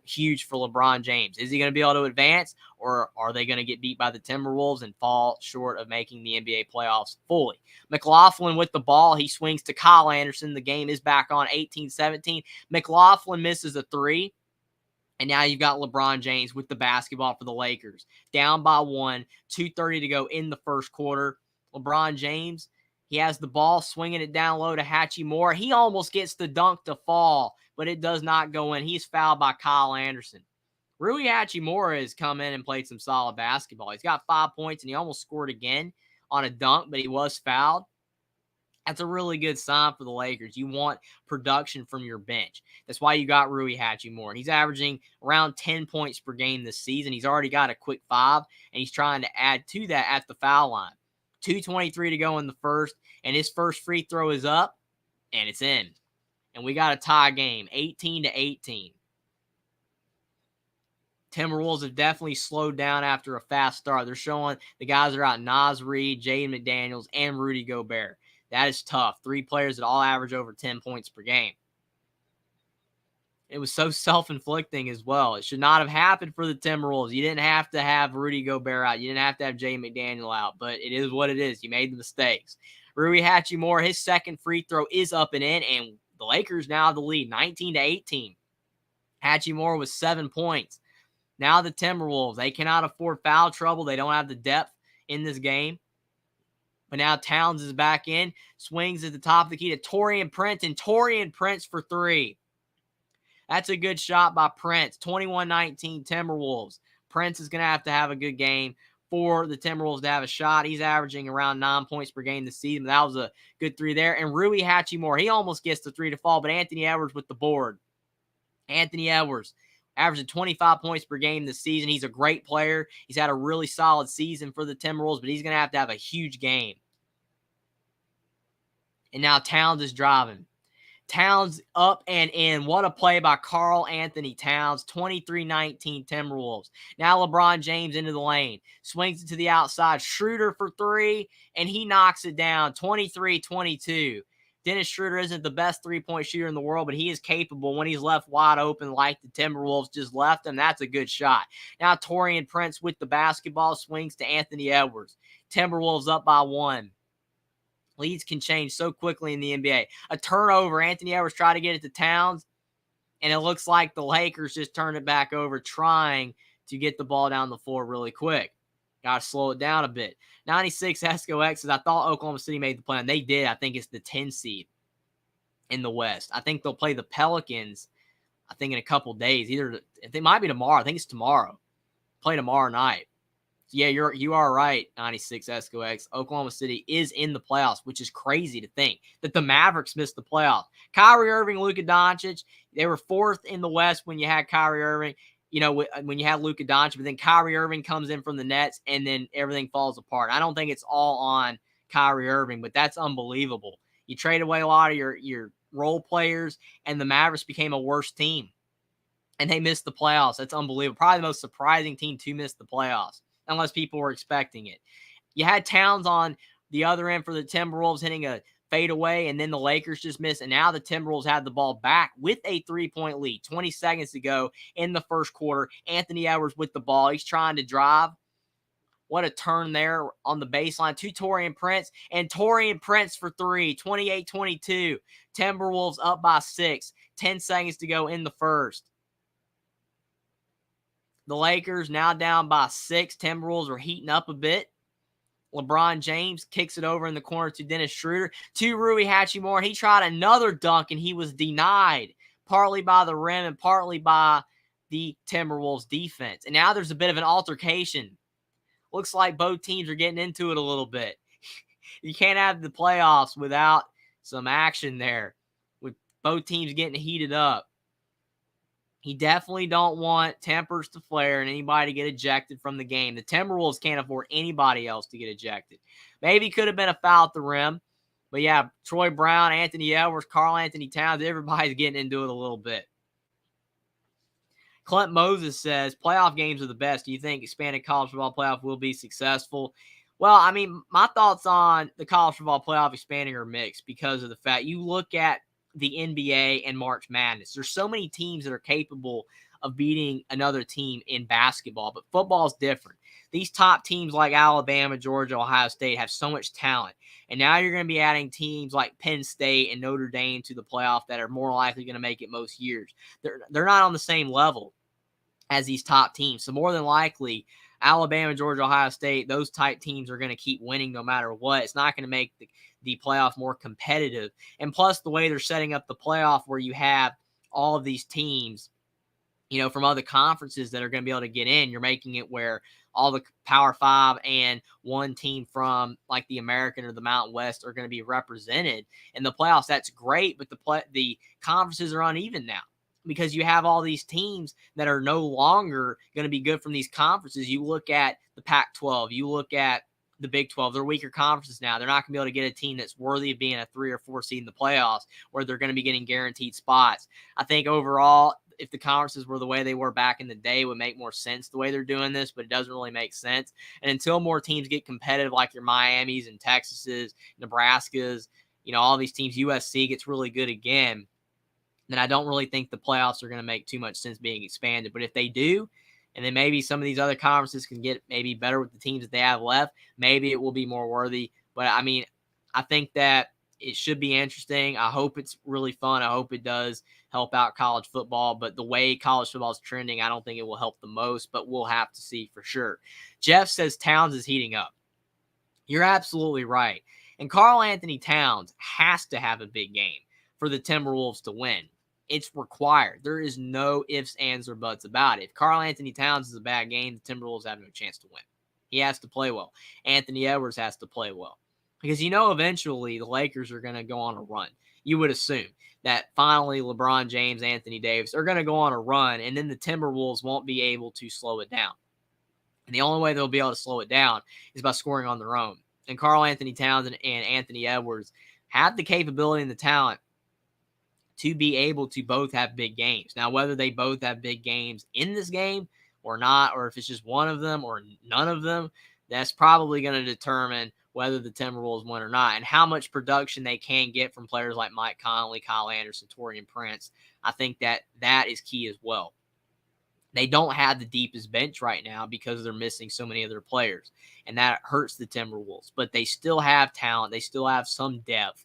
huge for LeBron James. Is he going to be able to advance, or are they going to get beat by the Timberwolves and fall short of making the NBA playoffs fully? McLaughlin with the ball. He swings to Kyle Anderson. The game is back on 18-17. McLaughlin misses a three. And now you've got LeBron James with the basketball for the Lakers. Down by 1, 2:30 to go in the first quarter. LeBron James, he has the ball, swinging it down low to Hachimura. He almost gets the dunk to fall, but it does not go in. He's fouled by Kyle Anderson. Rui Hachimura has come in and played some solid basketball. He's got 5 points, and he almost scored again on a dunk, but he was fouled. That's a really good sign for the Lakers. You want production from your bench. That's why you got Rui Hachimura. He's averaging around 10 points per game this season. He's already got a quick 5, and he's trying to add to that at the foul line. 2:23 to go in the first, and his first free throw is up, and it's in. And we got a tie game, 18-18. Timberwolves have definitely slowed down after a fast start. They're showing the guys that are out, Naz Reid, Jaden McDaniels, and Rudy Gobert. That is tough. 3 players that all average over 10 points per game. It was so self-inflicting as well. It should not have happened for the Timberwolves. You didn't have to have Rudy Gobert out. You didn't have to have Jaden McDaniel out, but it is what it is. You made the mistakes. Rui Hachimura, his second free throw is up and in, and the Lakers now have the lead, 19-18. Hachimura with 7 points. Now the Timberwolves, they cannot afford foul trouble. They don't have the depth in this game. But now Towns is back in, swings at the top of the key to Taurean Prince, and Taurean Prince for 3. That's a good shot by Prince. 21-19 Timberwolves. Prince is going to have a good game for the Timberwolves to have a shot. He's averaging around 9 points per game this season. That was a good 3 there. And Rui Hachimura, he almost gets the 3 to fall, but Anthony Edwards with the board. Anthony Edwards averaging 25 points per game this season. He's a great player. He's had a really solid season for the Timberwolves, but he's going to have a huge game. And now Towns is driving. Towns up and in. What a play by Karl Anthony Towns. 23-19 Timberwolves. Now LeBron James into the lane. Swings it to the outside. Schroeder for 3, and he knocks it down. 23-22. Dennis Schroeder isn't the best three-point shooter in the world, but he is capable when he's left wide open like the Timberwolves just left him. That's a good shot. Now Taurean Prince with the basketball swings to Anthony Edwards. Timberwolves up by 1. Leads can change so quickly in the NBA. A turnover. Anthony Edwards tried to get it to Towns, and it looks like the Lakers just turned it back over, trying to get the ball down the floor really quick. Got to slow it down a bit. 96 Esco X's. I thought Oklahoma City made the play, and they did. I think it's the 10 seed in the West. I think they'll play the Pelicans, I think, in a couple days. It might be tomorrow. I think it's tomorrow. Play tomorrow night. Yeah, you are right, 96 Esco X. Oklahoma City is in the playoffs, which is crazy to think that the Mavericks missed the playoffs. Kyrie Irving, Luka Doncic, they were 4th in the West when you had Kyrie Irving, when you had Luka Doncic, but then Kyrie Irving comes in from the Nets, and then everything falls apart. I don't think it's all on Kyrie Irving, but that's unbelievable. You trade away a lot of your role players, and the Mavericks became a worse team, and they missed the playoffs. That's unbelievable. Probably the most surprising team to miss the playoffs, unless people were expecting it. You had Towns on the other end for the Timberwolves hitting a fadeaway, and then the Lakers just missed, and now the Timberwolves had the ball back with a 3-point lead. 20 seconds to go in the first quarter. Anthony Edwards with the ball. He's trying to drive. What a turn there on the baseline to Taurean Prince, and Taurean Prince for 3. 28-22. Timberwolves up by 6. 10 seconds to go in the first. The Lakers now down by 6. Timberwolves are heating up a bit. LeBron James kicks it over in the corner to Dennis Schroeder. To Rui Hachimura. He tried another dunk, and he was denied, partly by the rim and partly by the Timberwolves defense. And now there's a bit of an altercation. Looks like both teams are getting into it a little bit. You can't have the playoffs without some action there, with both teams getting heated up. He definitely don't want tempers to flare and anybody to get ejected from the game. The Timberwolves can't afford anybody else to get ejected. Maybe could have been a foul at the rim. But yeah, Troy Brown, Anthony Edwards, Karl Anthony Towns, everybody's getting into it a little bit. Clint Moses says, playoff games are the best. Do you think expanded college football playoff will be successful? Well, I mean, my thoughts on the college football playoff expanding are mixed because of the fact you look at the NBA and March Madness. There's so many teams that are capable of beating another team in basketball. But football is different. These top teams like Alabama, Georgia, Ohio State have so much talent. And now you're going to be adding teams like Penn State and Notre Dame to the playoff that are more likely going to make it most years. They're not on the same level as these top teams. So more than likely, Alabama, Georgia, Ohio State, those type teams are going to keep winning no matter what. It's not going to make the playoff more competitive. And plus the way they're setting up the playoff where you have all of these teams, from other conferences that are going to be able to get in, you're making it where all the Power Five and one team from like the American or the Mountain West are going to be represented in the playoffs. That's great, but the conferences are uneven now because you have all these teams that are no longer going to be good from these conferences. You look at the Pac-12, you look at the Big 12, they're weaker conferences now. They're not going to be able to get a team that's worthy of being a 3 or 4 seed in the playoffs where they're going to be getting guaranteed spots. I think overall, if the conferences were the way they were back in the day, it would make more sense the way they're doing this, but it doesn't really make sense. And until more teams get competitive like your Miamis and Texases, Nebraskas, all these teams, USC gets really good again, then I don't really think the playoffs are going to make too much sense being expanded. But if they do, and then maybe some of these other conferences can get maybe better with the teams that they have left, maybe it will be more worthy. But, I think that it should be interesting. I hope it's really fun. I hope it does help out college football. But the way college football is trending, I don't think it will help the most. But we'll have to see for sure. Jeff says Towns is heating up. You're absolutely right. And Karl Anthony Towns has to have a big game for the Timberwolves to win. It's required. There is no ifs, ands, or buts about it. If Karl Anthony Towns is a bad game, the Timberwolves have no chance to win. He has to play well. Anthony Edwards has to play well. Because eventually the Lakers are going to go on a run. You would assume that finally LeBron James, Anthony Davis are going to go on a run, and then the Timberwolves won't be able to slow it down. And the only way they'll be able to slow it down is by scoring on their own. And Karl Anthony Towns and Anthony Edwards have the capability and the talent to be able to both have big games. Now, whether they both have big games in this game or not, or if it's just one of them or none of them, that's probably going to determine whether the Timberwolves win or not, and how much production they can get from players like Mike Conley, Kyle Anderson, Taurean Prince. I think that is key as well. They don't have the deepest bench right now because they're missing so many of their players, and that hurts the Timberwolves. But they still have talent. They still have some depth.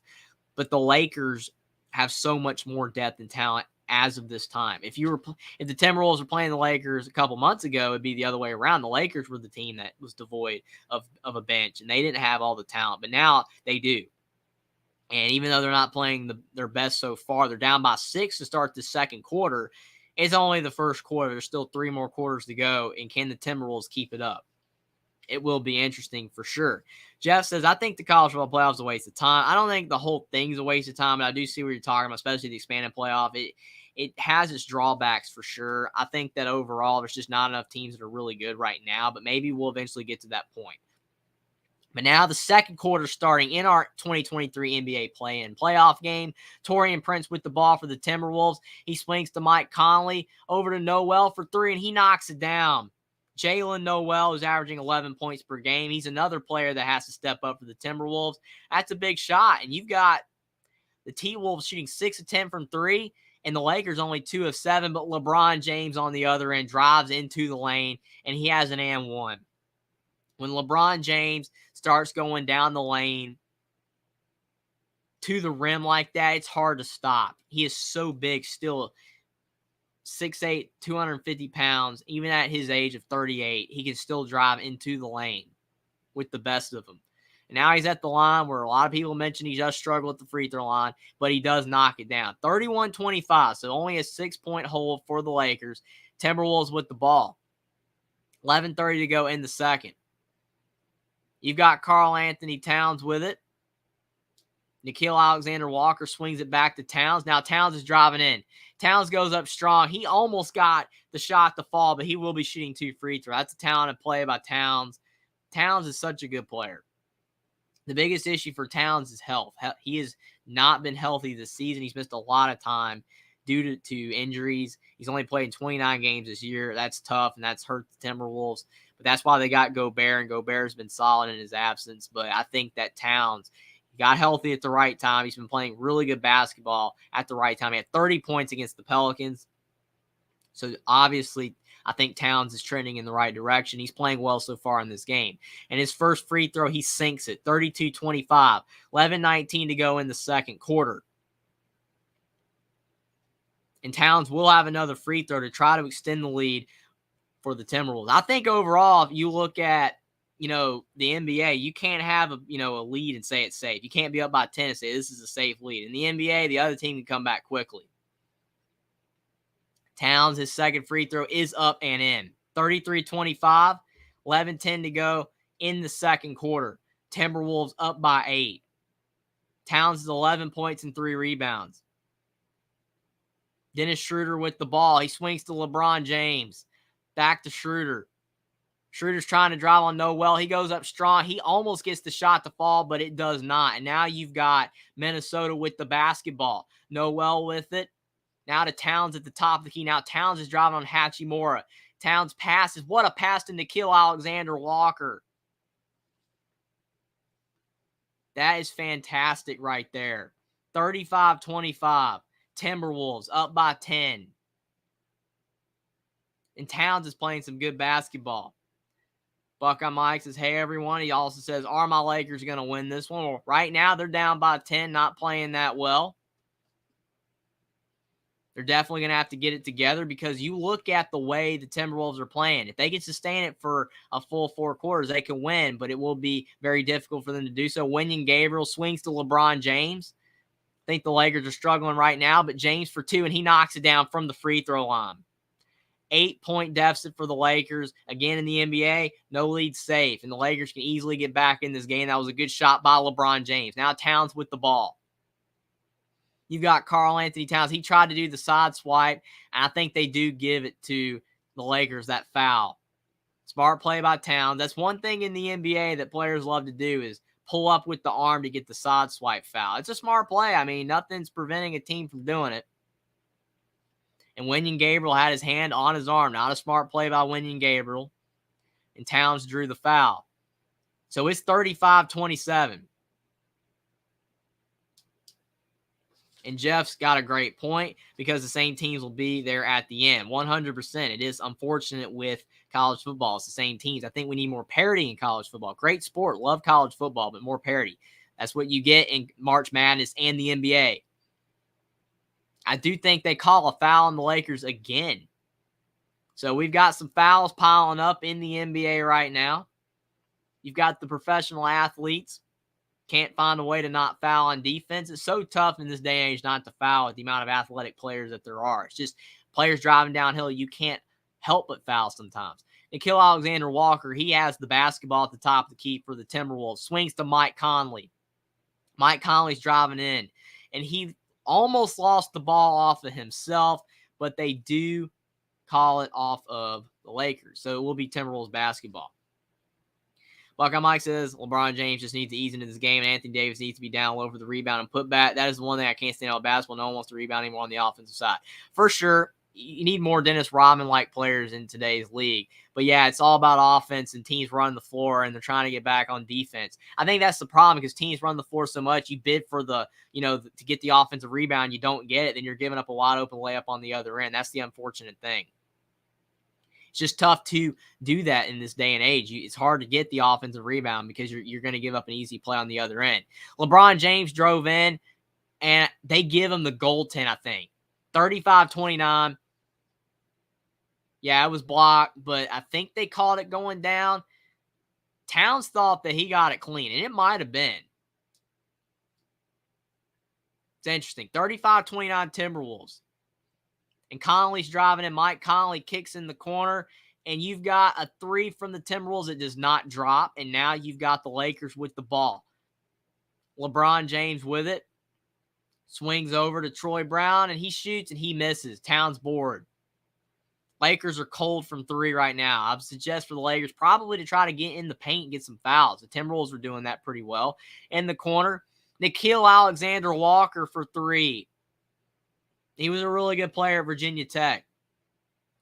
But the Lakers have so much more depth and talent as of this time. If the Timberwolves were playing the Lakers a couple months ago, it'd be the other way around. The Lakers were the team that was devoid of a bench, and they didn't have all the talent, but now they do. And even though they're not playing their best so far, they're down by 6 to start the second quarter. It's only the first quarter. There's still 3 more quarters to go, and can the Timberwolves keep it up? It will be interesting for sure. Jeff says, I think the college football playoff is a waste of time. I don't think the whole thing's a waste of time, but I do see what you're talking about, especially the expanded playoff. It has its drawbacks for sure. I think that overall there's just not enough teams that are really good right now, but maybe we'll eventually get to that point. But now the second quarter starting in our 2023 NBA play-in playoff game. Taurean Prince with the ball for the Timberwolves. He swings to Mike Conley over to Noel for 3, and he knocks it down. Jalen Noel is averaging 11 points per game. He's another player that has to step up for the Timberwolves. That's a big shot. And you've got the T-Wolves shooting 6 of 10 from 3, and the Lakers only 2 of 7, but LeBron James on the other end drives into the lane, and he has an and one. When LeBron James starts going down the lane to the rim like that, it's hard to stop. He is so big still. 6'8", 250 pounds, even at his age of 38, he can still drive into the lane with the best of them. And now he's at the line where a lot of people mention he just struggled at the free throw line, but he does knock it down. 31-25, so only a 6-point hold for the Lakers. Timberwolves with the ball. 11:30 to go in the second. You've got Karl Anthony Towns with it. Nickeil Alexander-Walker swings it back to Towns. Now Towns is driving in. Towns goes up strong. He almost got the shot to fall, but he will be shooting 2 free throws. That's a talented play by Towns. Towns is such a good player. The biggest issue for Towns is health. He has not been healthy this season. He's missed a lot of time due to injuries. He's only played 29 games this year. That's tough, and that's hurt the Timberwolves. But that's why they got Gobert, and Gobert's been solid in his absence. But I think that Towns got healthy at the right time. He's been playing really good basketball at the right time. He had 30 points against the Pelicans. So obviously, I think Towns is trending in the right direction. He's playing well so far in this game. And his first free throw, he sinks it, 32-25, 11:19 to go in the second quarter. And Towns will have another free throw to try to extend the lead for the Timberwolves. I think overall, if you look at, the NBA, you can't have a lead and say it's safe. You can't be up by 10 and say this is a safe lead. In the NBA, the other team can come back quickly. Towns, his second free throw is up and in. 33-25, 11:10 to go in the second quarter. Timberwolves up by 8. Towns is 11 points and 3 rebounds. Dennis Schroeder with the ball. He swings to LeBron James. Back to Schroeder. Schroeder's trying to drive on Noel. He goes up strong. He almost gets the shot to fall, but it does not. And now you've got Minnesota with the basketball. Noel with it. Now to Towns at the top of the key. Now Towns is driving on Hachimura. Towns passes. What a pass to Nickeil Alexander-Walker. That is fantastic right there. 35-25. Timberwolves up by 10. And Towns is playing some good basketball. Buckeye Mike says, hey, everyone. He also says, are my Lakers going to win this one? Well, right now, they're down by 10, not playing that well. They're definitely going to have to get it together because you look at the way the Timberwolves are playing. If they can sustain it for a full 4 quarters, they can win, but it will be very difficult for them to do so. Wenyen Gabriel swings to LeBron James. I think the Lakers are struggling right now, but James for 2, and he knocks it down from the free throw line. 8-point deficit for the Lakers. Again, in the NBA, no lead safe, and the Lakers can easily get back in this game. That was a good shot by LeBron James. Now Towns with the ball. You've got Karl-Anthony Towns. He tried to do the side swipe, and I think they do give it to the Lakers, that foul. Smart play by Towns. That's one thing in the NBA that players love to do is pull up with the arm to get the side swipe foul. It's a smart play. I mean, nothing's preventing a team from doing it. And Wenyen Gabriel had his hand on his arm. Not a smart play by Wenyen Gabriel. And Towns drew the foul. So it's 35-27. And Jeff's got a great point because the same teams will be there at the end. 100%. It is unfortunate with college football. It's the same teams. I think we need more parity in college football. Great sport. Love college football, but more parity. That's what you get in March Madness and the NBA. I do think they call a foul on the Lakers again. So we've got some fouls piling up in the NBA right now. You've got the professional athletes. Can't find a way to not foul on defense. It's so tough in this day and age not to foul with the amount of athletic players that there are. It's just players driving downhill. You can't help but foul sometimes. Nickeil Alexander-Walker, he has the basketball at the top of the key for the Timberwolves. Swings to Mike Conley. Mike Conley's driving in. And he almost lost the ball off of himself, but they do call it off of the Lakers. So it will be Timberwolves basketball. Buckeye Mike says LeBron James just needs to ease into this game, and Anthony Davis needs to be down low for the rebound and put back. That is the one thing I can't stand about basketball. No one wants to rebound anymore on the offensive side. For sure, you need more Dennis Rodman-like players in today's league. But, yeah, it's all about offense and teams running the floor, and they're trying to get back on defense. I think that's the problem because teams run the floor so much. You bid for to get the offensive rebound. You don't get it. Then you're giving up a wide open layup on the other end. That's the unfortunate thing. It's just tough to do that in this day and age. It's hard to get the offensive rebound because you're going to give up an easy play on the other end. LeBron James drove in, and they give him the goaltend, I think. 35-29. Yeah, it was blocked, but I think they called it going down. Towns thought that he got it clean, and it might have been. It's interesting. 35-29 Timberwolves. And Conley's driving in. Mike Conley kicks in the corner. And you've got a 3 from the Timberwolves that does not drop. And now you've got the Lakers with the ball. LeBron James with it. Swings over to Troy Brown. And he shoots and he misses. Towns bored. Lakers are cold from 3 right now. I would suggest for the Lakers probably to try to get in the paint and get some fouls. The Timberwolves are doing that pretty well. In the corner, Nickeil Alexander-Walker for 3. He was a really good player at Virginia Tech.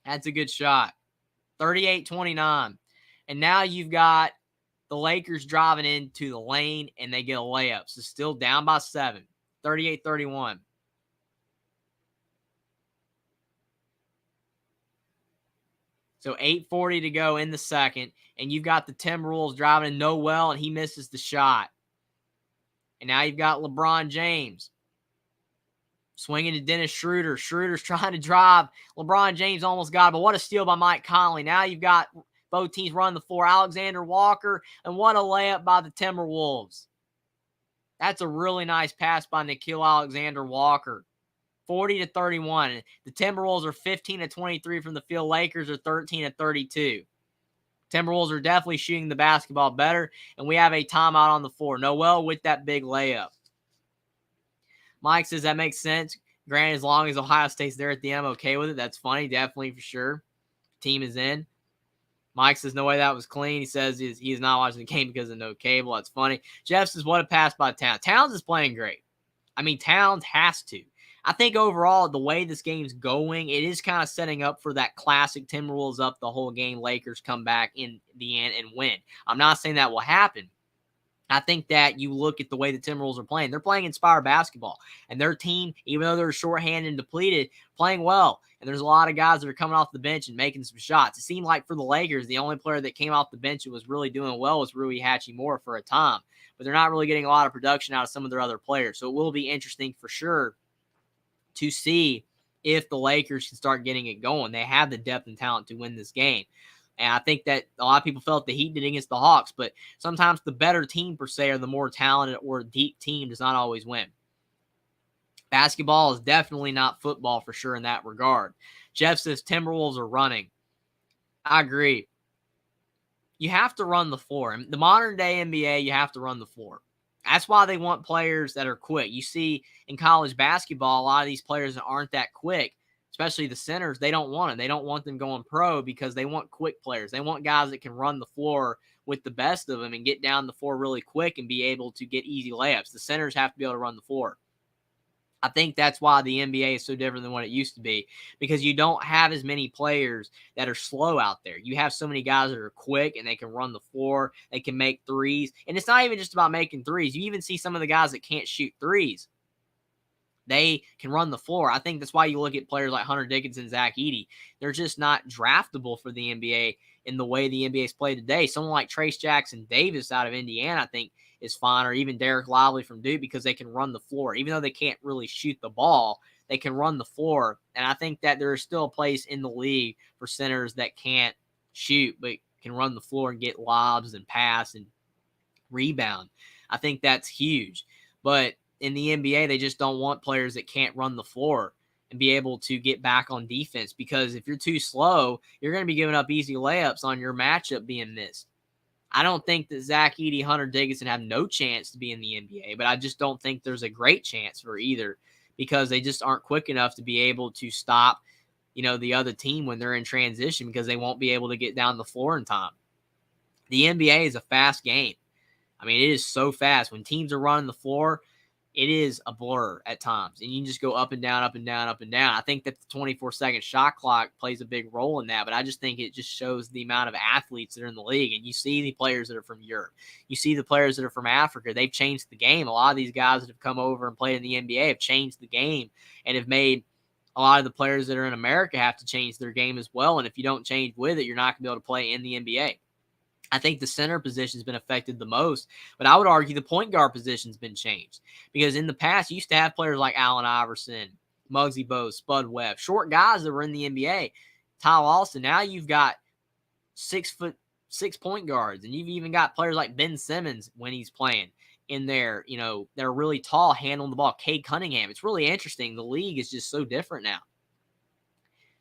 That's a good shot. 38-29. And now you've got the Lakers driving into the lane, and they get a layup. So still down by 7. 38-31. So 8:40 to go in the second, and you've got the Timberwolves driving in Noel, and he misses the shot. And now you've got LeBron James swinging to Dennis Schroeder. Schroeder's trying to drive. LeBron James almost got it, but what a steal by Mike Conley. Now you've got both teams running the floor. Alexander Walker, and what a layup by the Timberwolves. That's a really nice pass by Nickeil Alexander-Walker. 40-31. The Timberwolves are 15-23 from the field. Lakers are 13-32. Timberwolves are definitely shooting the basketball better, and we have a timeout on the floor. Noel with that big layup. Mike says that makes sense. Granted, as long as Ohio State's there at the end, I'm okay with it. That's funny, definitely for sure. Team is in. Mike says, no way that was clean. He says he's not watching the game because of no cable. That's funny. Jeff says, what a pass by Towns. Towns is playing great. I mean, Towns has to. I think overall, the way this game's going, it is kind of setting up for that classic Timberwolves up the whole game. Lakers come back in the end and win. I'm not saying that will happen. I think that you look at the way the Timberwolves are playing. They're playing inspired basketball. And their team, even though they're shorthanded and depleted, playing well. And there's a lot of guys that are coming off the bench and making some shots. It seemed like for the Lakers, the only player that came off the bench and was really doing well was Rui Hachimura for a time. But they're not really getting a lot of production out of some of their other players. So it will be interesting for sure to see if the Lakers can start getting it going. They have the depth and talent to win this game. And I think that a lot of people felt the Heat did against the Hawks, but sometimes the better team per se or the more talented or deep team does not always win. Basketball is definitely not football for sure in that regard. Jeff says Timberwolves are running. I agree. You have to run the floor. In the modern day NBA, you have to run the floor. That's why they want players that are quick. You see in college basketball, a lot of these players that aren't that quick, especially the centers, they don't want them. They don't want them going pro because they want quick players. They want guys that can run the floor with the best of them and get down the floor really quick and be able to get easy layups. The centers have to be able to run the floor. I think that's why the NBA is so different than what it used to be, because you don't have as many players that are slow out there. You have so many guys that are quick and they can run the floor. They can make threes. And it's not even just about making threes. You even see some of the guys that can't shoot threes. They can run the floor. I think that's why you look at players like Hunter Dickinson, Zach Edey. They're just not draftable for the NBA in the way the NBA is played today. Someone like Trace Jackson Davis out of Indiana, I think, is fine, or even Derek Lively from Duke, because they can run the floor. Even though they can't really shoot the ball, they can run the floor. And I think that there is still a place in the league for centers that can't shoot but can run the floor and get lobs and pass and rebound. I think that's huge. But in the NBA, they just don't want players that can't run the floor and be able to get back on defense, because if you're too slow, you're going to be giving up easy layups on your matchup being missed. I don't think that Zach Edey, Hunter Dickinson have no chance to be in the NBA, but I just don't think there's a great chance for either, because they just aren't quick enough to be able to stop, the other team when they're in transition, because they won't be able to get down the floor in time. The NBA is a fast game. I mean, it is so fast. When teams are running the floor, it is a blur at times, and you can just go up and down, up and down, up and down. I think that the 24-second shot clock plays a big role in that, but I just think it just shows the amount of athletes that are in the league. And you see the players that are from Europe. You see the players that are from Africa. They've changed the game. A lot of these guys that have come over and played in the NBA have changed the game and have made a lot of the players that are in America have to change their game as well. And if you don't change with it, you're not going to be able to play in the NBA. I think the center position has been affected the most, but I would argue the point guard position has been changed, because in the past, you used to have players like Allen Iverson, Muggsy Bogues, Spud Webb, short guys that were in the NBA. Ty Lawson. Now you've got 6'6" point guards, and you've even got players like Ben Simmons when he's playing in there. They're really tall, handling the ball. Cade Cunningham. It's really interesting. The league is just so different now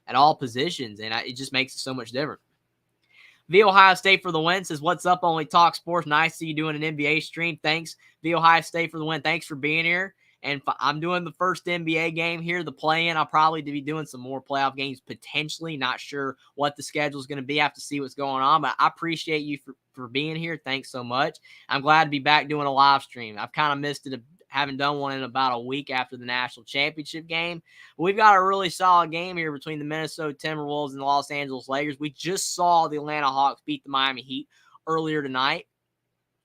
at all positions, and it just makes it so much different. V Ohio State for the win says, what's up, Only Talk Sports? Nice to see you doing an NBA stream. Thanks, V Ohio State for the win. Thanks for being here. And I'm doing the first NBA game here, the play-in. I'll probably be doing some more playoff games potentially. Not sure what the schedule is going to be. I have to see what's going on. But I appreciate you for being here. Thanks so much. I'm glad to be back doing a live stream. I've kind of missed it. Haven't done one in about a week after the national championship game. But we've got a really solid game here between the Minnesota Timberwolves and the Los Angeles Lakers. We just saw the Atlanta Hawks beat the Miami Heat earlier tonight.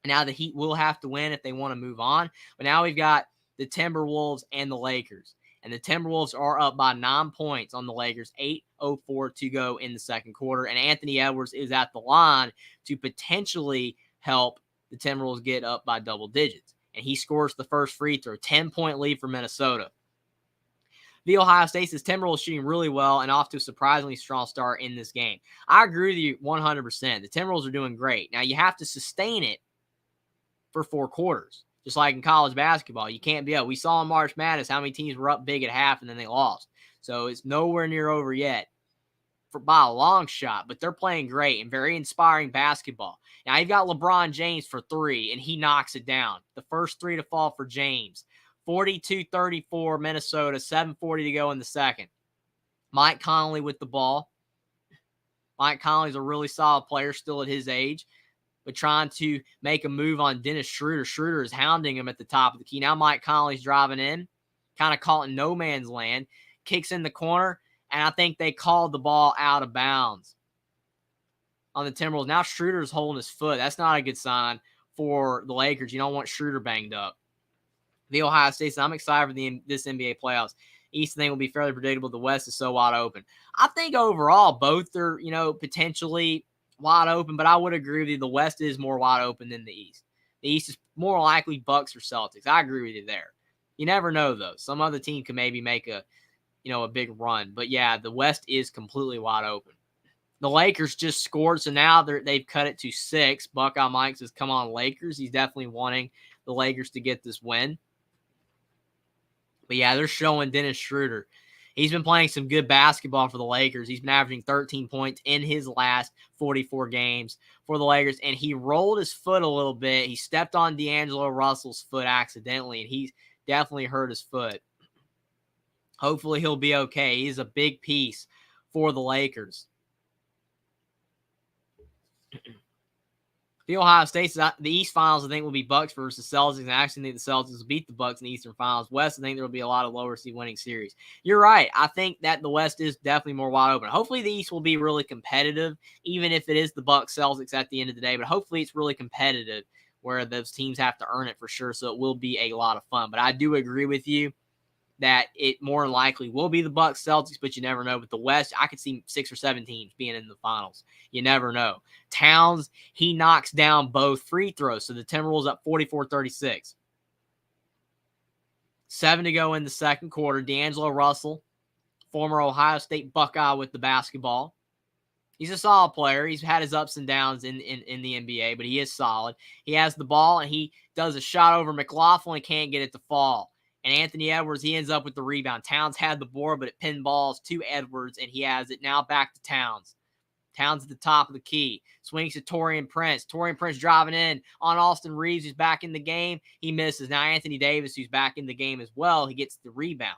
Now the Heat will have to win if they want to move on. But now we've got the Timberwolves and the Lakers. And the Timberwolves are up by 9 points on the Lakers, 5:04 to go in the second quarter. And Anthony Edwards is at the line to potentially help the Timberwolves get up by double digits. And he scores the first free throw, 10-point lead for Minnesota. The Ohio State is Timberwolves shooting really well and off to a surprisingly strong start in this game. I agree with you 100%. The Timberwolves are doing great. Now, you have to sustain it for 4 quarters, just like in college basketball. You can't be up. We saw in March Madness how many teams were up big at half and then they lost. So it's nowhere near over yet by a long shot, but they're playing great and very inspiring basketball. Now, you've got LeBron James for 3, and he knocks it down. The first 3 to fall for James. 42-34 Minnesota, 7:40 to go in the second. Mike Conley with the ball. Mike Conley's a really solid player still at his age, but trying to make a move on Dennis Schroeder. Schroeder is hounding him at the top of the key. Now Mike Conley's driving in, kind of caught in no man's land, kicks in the corner, and I think they called the ball out of bounds on the Timberwolves. Now Schroeder's holding his foot. That's not a good sign for the Lakers. You don't want Schroeder banged up. The Ohio State, I'm excited for this NBA playoffs. East, I think, will be fairly predictable. The West is so wide open. I think overall, both are, potentially wide open, but I would agree with you. The West is more wide open than the East. The East is more likely Bucks or Celtics. I agree with you there. You never know, though. Some other team can maybe make a big run. But, yeah, the West is completely wide open. The Lakers just scored, so now they've cut it to 6. Buckeye Mike says, come on, Lakers. He's definitely wanting the Lakers to get this win. But, yeah, they're showing Dennis Schroeder. He's been playing some good basketball for the Lakers. He's been averaging 13 points in his last 44 games for the Lakers, and he rolled his foot a little bit. He stepped on D'Angelo Russell's foot accidentally, and he's definitely hurt his foot. Hopefully he'll be okay. He's a big piece for the Lakers. The Ohio State, the East Finals, I think, will be Bucks versus Celtics. And I actually think the Celtics will beat the Bucks in the Eastern Finals. West, I think there will be a lot of lower seed winning series. You're right. I think that the West is definitely more wide open. Hopefully the East will be really competitive, even if it is the Bucks Celtics at the end of the day. But hopefully it's really competitive where those teams have to earn it for sure. So it will be a lot of fun. But I do agree with you that it more likely will be the Bucks Celtics, but you never know. But the West, I could see 6 or 7 teams being in the finals. You never know. Towns, he knocks down both free throws. So the Timberwolves up 44-36. 7 to go in the second quarter. D'Angelo Russell, former Ohio State Buckeye with the basketball. He's a solid player. He's had his ups and downs in the NBA, but he is solid. He has the ball, and he does a shot over McLaughlin and can't get it to fall. And Anthony Edwards, he ends up with the rebound. Towns had the board, but it pinballs to Edwards, and he has it now back to Towns. Towns at the top of the key. Swings to Taurean Prince. Taurean Prince driving in on Austin Reeves, who's back in the game. He misses. Now Anthony Davis, who's back in the game as well, he gets the rebound.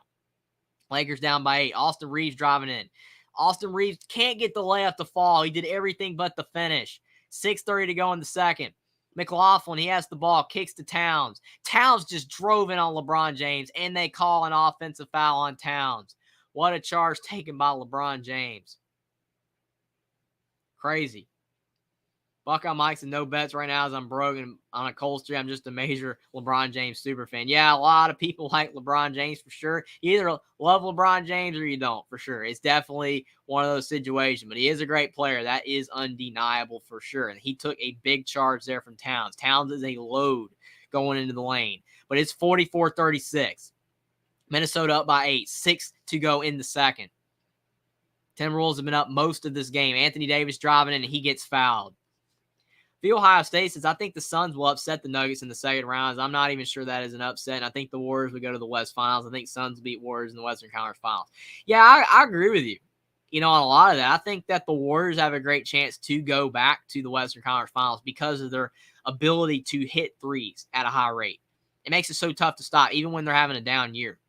Lakers down by 8. Austin Reeves driving in. Austin Reeves can't get the layup to fall. He did everything but the finish. 6:30 to go in the second. McLaughlin, he has the ball, kicks to Towns. Towns just drove in on LeBron James, and they call an offensive foul on Towns. What a charge taken by LeBron James. Crazy. Buckeye Mike's and no bets right now as I'm broken on a cold streak. I'm just a major LeBron James super fan. Yeah, a lot of people like LeBron James for sure. You either love LeBron James or you don't for sure. It's definitely one of those situations, but he is a great player. That is undeniable for sure. And he took a big charge there from Towns. Towns is a load going into the lane, but it's 44-36. Minnesota up by 8, 6 to go in the second. Timberwolves have been up most of this game. Anthony Davis driving in and he gets fouled. The Ohio State says, I think the Suns will upset the Nuggets in the second round. I'm not even sure that is an upset. And I think the Warriors will go to the West Finals. I think Suns will beat Warriors in the Western Conference Finals. Yeah, I agree with you. On a lot of that. I think that the Warriors have a great chance to go back to the Western Conference Finals because of their ability to hit threes at a high rate. It makes it so tough to stop, even when they're having a down year.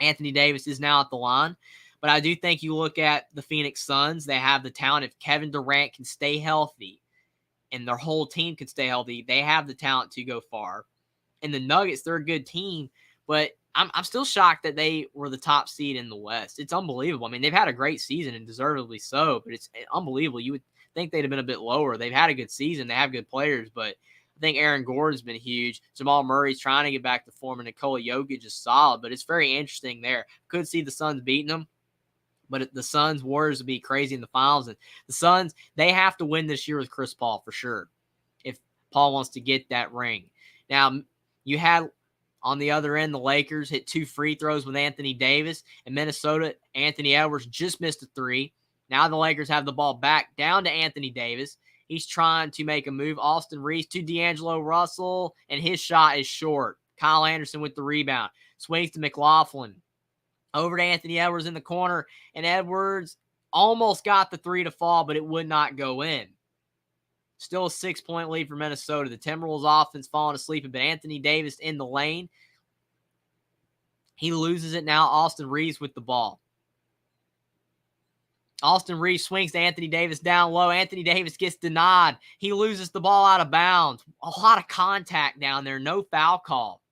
Anthony Davis is now at the line. But I do think you look at the Phoenix Suns, they have the talent. If Kevin Durant can stay healthy and their whole team can stay healthy, they have the talent to go far. And the Nuggets, they're a good team, but I'm still shocked that they were the top seed in the West. It's unbelievable. I mean, they've had a great season and deservedly so, but it's unbelievable. You would think they'd have been a bit lower. They've had a good season. They have good players, but I think Aaron Gordon's been huge. Jamal Murray's trying to get back to form, and Nikola Jokic is solid, but it's very interesting there. Could see the Suns beating them. But the Suns, Warriors would be crazy in the finals. And the Suns, they have to win this year with Chris Paul for sure if Paul wants to get that ring. Now, you had on the other end, the Lakers hit 2 free throws with Anthony Davis. And Minnesota, Anthony Edwards just missed a 3. Now the Lakers have the ball back down to Anthony Davis. He's trying to make a move. Austin Reeves to D'Angelo Russell, and his shot is short. Kyle Anderson with the rebound. Swings to McLaughlin. Over to Anthony Edwards in the corner, and Edwards almost got the 3 to fall, but it would not go in. Still a 6-point lead for Minnesota. The Timberwolves offense falling asleep, but Anthony Davis in the lane. He loses it now. Austin Reeves with the ball. Austin Reeves swings to Anthony Davis down low. Anthony Davis gets denied. He loses the ball out of bounds. A lot of contact down there. No foul call.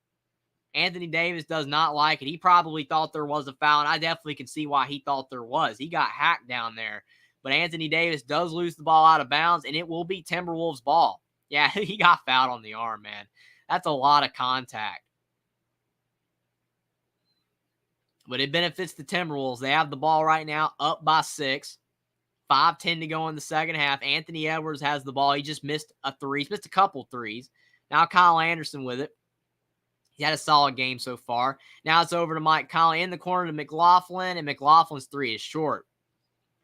Anthony Davis does not like it. He probably thought there was a foul, and I definitely can see why he thought there was. He got hacked down there. But Anthony Davis does lose the ball out of bounds, and it will be Timberwolves' ball. Yeah, he got fouled on the arm, man. That's a lot of contact. But it benefits the Timberwolves. They have the ball right now up by 6. 5:10 to go in the second half. Anthony Edwards has the ball. He just missed a 3. He's missed a couple threes. Now Kyle Anderson with it. He had a solid game so far. Now it's over to Mike Conley in the corner to McLaughlin, and McLaughlin's 3 is short.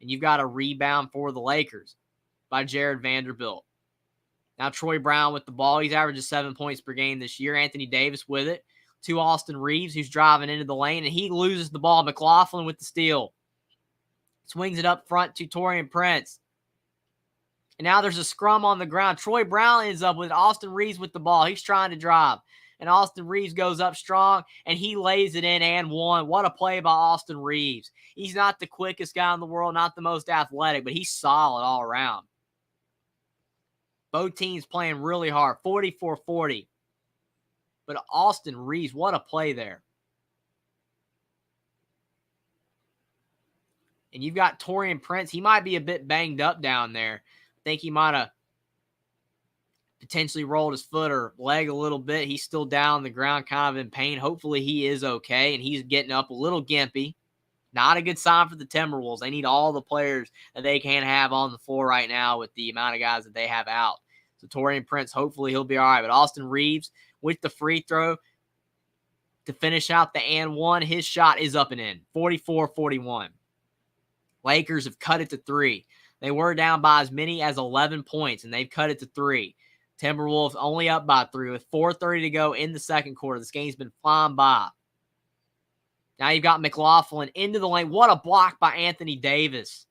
And you've got a rebound for the Lakers by Jared Vanderbilt. Now Troy Brown with the ball. He's averaging 7 points per game this year. Anthony Davis with it to Austin Reeves, who's driving into the lane, and he loses the ball. McLaughlin with the steal. Swings it up front to Taurean Prince. And now there's a scrum on the ground. Troy Brown ends up with Austin Reeves with the ball. He's trying to drive. And Austin Reeves goes up strong, and he lays it in and one. What a play by Austin Reeves. He's not the quickest guy in the world, not the most athletic, but he's solid all around. Both teams playing really hard, 44-40. But Austin Reeves, what a play there. And you've got Taurean Prince. He might be a bit banged up down there. I think he might have potentially rolled his foot or leg a little bit. He's still down on the ground, kind of in pain. Hopefully he is okay, and he's getting up a little gimpy. Not a good sign for the Timberwolves. They need all the players that they can have on the floor right now with the amount of guys that they have out. So Taurean Prince, hopefully he'll be all right. But Austin Reeves with the free throw to finish out the and one. His shot is up and in, 44-41. Lakers have cut it to 3. They were down by as many as 11 points, and they've cut it to 3. Timberwolves only up by 3 with 4:30 to go in the second quarter. This game's been flying by. Now you've got McLaughlin into the lane. What a block by Anthony Davis.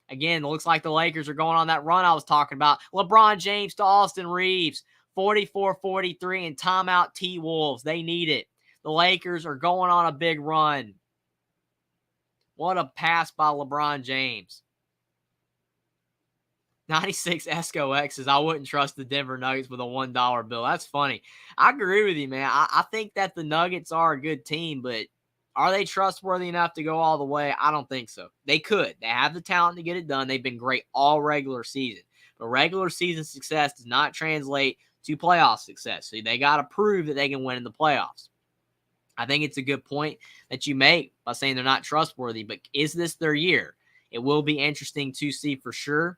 Again, it looks like the Lakers are going on that run I was talking about. LeBron James to Austin Reeves. 44-43 and timeout T-Wolves. They need it. The Lakers are going on a big run. What a pass by LeBron James. 96 Esco X's. I wouldn't trust the Denver Nuggets with a $1 bill. That's funny. I agree with you, man. I think that the Nuggets are a good team, but are they trustworthy enough to go all the way? I don't think so. They could. They have the talent to get it done. They've been great all regular season. But regular season success does not translate to playoff success. So they got to prove that they can win in the playoffs. I think it's a good point that you make by saying they're not trustworthy, but is this their year? It will be interesting to see for sure.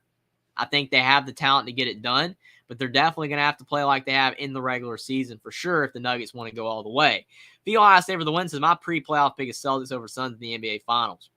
I think they have the talent to get it done, but they're definitely going to have to play like they have in the regular season for sure if the Nuggets want to go all the way. The Ohio State for the win says my pre-playoff pick is Celtics over Suns in the NBA Finals.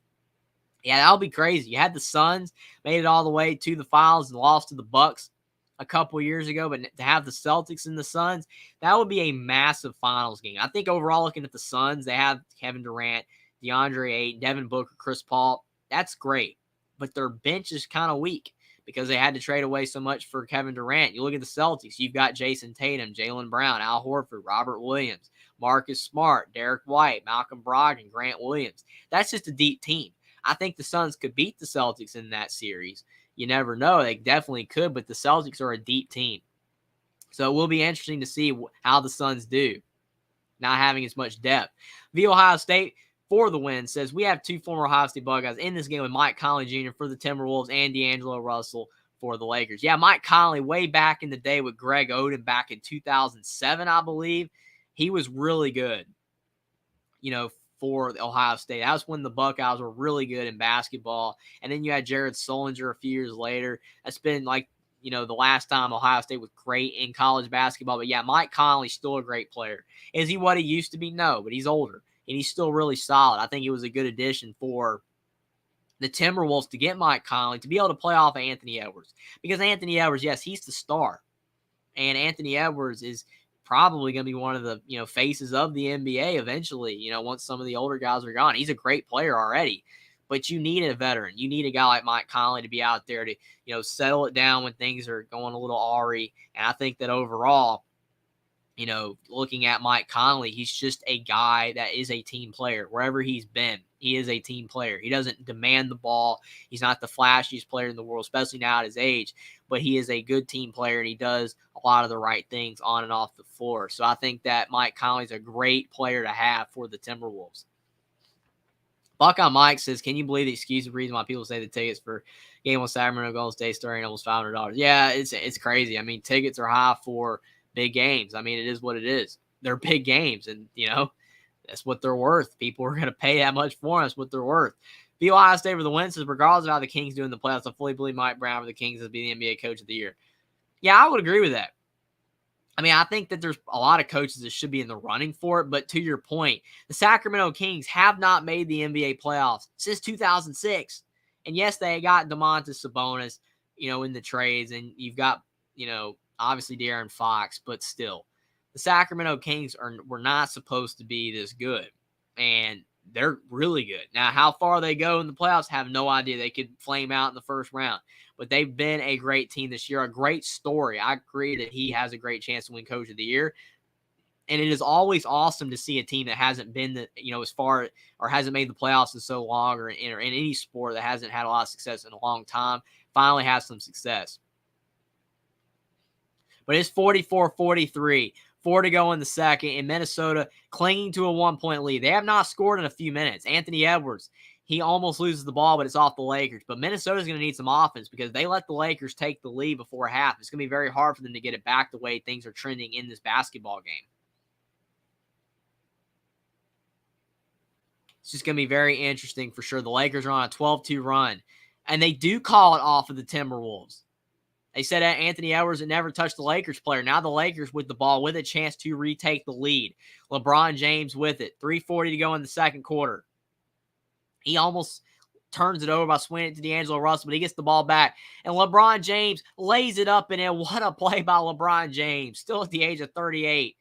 Yeah, that'll be crazy. You had the Suns, made it all the way to the finals and lost to the Bucks a couple years ago, but to have the Celtics and the Suns, that would be a massive finals game. I think overall, looking at the Suns, they have Kevin Durant, DeAndre Ayton, Devin Booker, Chris Paul. That's great, but their bench is kind of weak because they had to trade away so much for Kevin Durant. You look at the Celtics, you've got Jason Tatum, Jaylen Brown, Al Horford, Robert Williams, Marcus Smart, Derek White, Malcolm Brogdon, Grant Williams. That's just a deep team. I think the Suns could beat the Celtics in that series. You never know. They definitely could, but the Celtics are a deep team. So it will be interesting to see how the Suns do, not having as much depth. The Ohio State for the win says we have 2 former Ohio State Buckeyes in this game with Mike Conley Jr. for the Timberwolves and D'Angelo Russell for the Lakers. Yeah, Mike Conley way back in the day with Greg Oden back in 2007, I believe. He was really good. You know, for Ohio State. That was when the Buckeyes were really good in basketball. And then you had Jared Sullinger a few years later. That's been like, the last time Ohio State was great in college basketball. But yeah, Mike Conley's still a great player. Is he what he used to be? No, but he's older and he's still really solid. I think it was a good addition for the Timberwolves to get Mike Conley, to be able to play off of Anthony Edwards. Because Anthony Edwards, yes, he's the star. And Anthony Edwards is probably going to be one of the, faces of the NBA eventually, once some of the older guys are gone. He's a great player already. But you need a veteran. You need a guy like Mike Conley to be out there to, settle it down when things are going a little awry. And I think that overall, looking at Mike Conley, he's just a guy that is a team player. Wherever he's been, he is a team player. He doesn't demand the ball. He's not the flashiest player in the world, especially now at his age. But he is a good team player, and he does a lot of the right things on and off the floor. So I think that Mike Conley's a great player to have for the Timberwolves. Buckeye Mike says, can you believe the excuse reason why people say the tickets for game on Sacramento Golden State starting almost $500? Yeah, it's crazy. I mean, tickets are high for big games. I mean, it is what it is. They're big games, and, that's what they're worth. People are going to pay that much for them. That's what they're worth. The Ohio State for the win says, regardless of how the Kings do in the playoffs, I fully believe Mike Brown for the Kings will be the NBA Coach of the Year. Yeah, I would agree with that. I mean, I think that there's a lot of coaches that should be in the running for it, but to your point, the Sacramento Kings have not made the NBA playoffs since 2006. And yes, they got Domantas Sabonis, in the trades, and you've got, obviously De'Aaron Fox, but still, the Sacramento Kings were not supposed to be this good, and they're really good. Now, how far they go in the playoffs, have no idea. They could flame out in the first round. But they've been a great team this year, a great story. I agree that he has a great chance to win Coach of the Year. And it is always awesome to see a team that hasn't been, as far or hasn't made the playoffs in so long or in any sport that hasn't had a lot of success in a long time, finally has some success. But it's 44-43. 4 to go in the second, and Minnesota clinging to a 1-point lead. They have not scored in a few minutes. Anthony Edwards, he almost loses the ball, but it's off the Lakers. But Minnesota's going to need some offense because they let the Lakers take the lead before half. It's going to be very hard for them to get it back the way things are trending in this basketball game. It's just going to be very interesting for sure. The Lakers are on a 12-2 run, and they do call it off of the Timberwolves. They said that Anthony Edwards had never touched the Lakers player. Now the Lakers with the ball with a chance to retake the lead. LeBron James with it. 3:40 to go in the second quarter. He almost turns it over by swinging it to D'Angelo Russell, but he gets the ball back. And LeBron James lays it up and in. What a play by LeBron James. Still at the age of 38.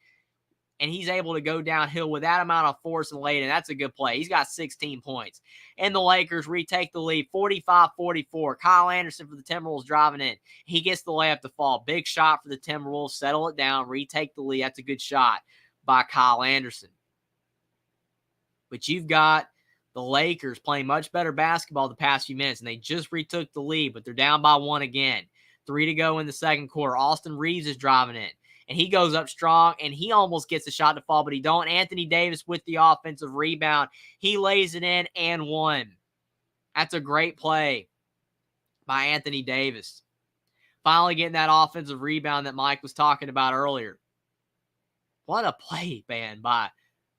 And he's able to go downhill with that amount of force and lay it in. That's a good play. He's got 16 points. And the Lakers retake the lead, 45-44. Kyle Anderson for the Timberwolves driving in. He gets the layup to fall. Big shot for the Timberwolves. Settle it down, retake the lead. That's a good shot by Kyle Anderson. But you've got the Lakers playing much better basketball the past few minutes, and they just retook the lead, but they're down by 1 again. 3 to go in the second quarter. Austin Reeves is driving in. And he goes up strong, and he almost gets a shot to fall, but he don't. Anthony Davis with the offensive rebound. He lays it in and one. That's a great play by Anthony Davis. Finally getting that offensive rebound that Mike was talking about earlier. What a play, man, by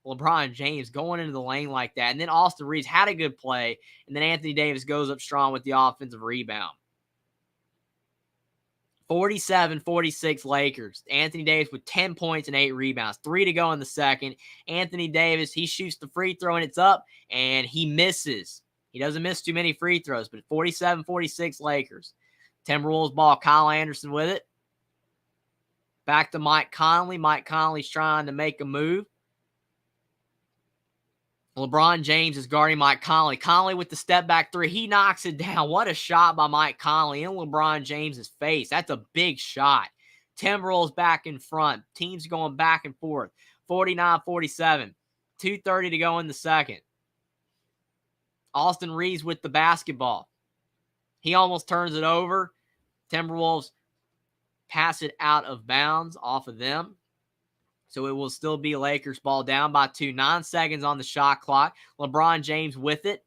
LeBron James going into the lane like that. And then Austin Reeves had a good play, and then Anthony Davis goes up strong with the offensive rebound. 47-46 Lakers. Anthony Davis with 10 points and 8 rebounds. 3 to go in the second. Anthony Davis, he shoots the free throw and it's up, and he misses. He doesn't miss too many free throws, but 47-46 Lakers. Timberwolves ball. Kyle Anderson with it. Back to Mike Conley. Mike Conley's trying to make a move. LeBron James is guarding Mike Conley. Conley with the step back three. He knocks it down. What a shot by Mike Conley in LeBron James's face. That's a big shot. Timberwolves back in front. Teams going back and forth. 49-47. 2:30 to go in the second. Austin Reeves with the basketball. He almost turns it over. Timberwolves pass it out of bounds off of them. So it will still be Lakers ball down by 2. 9 seconds on the shot clock. LeBron James with it.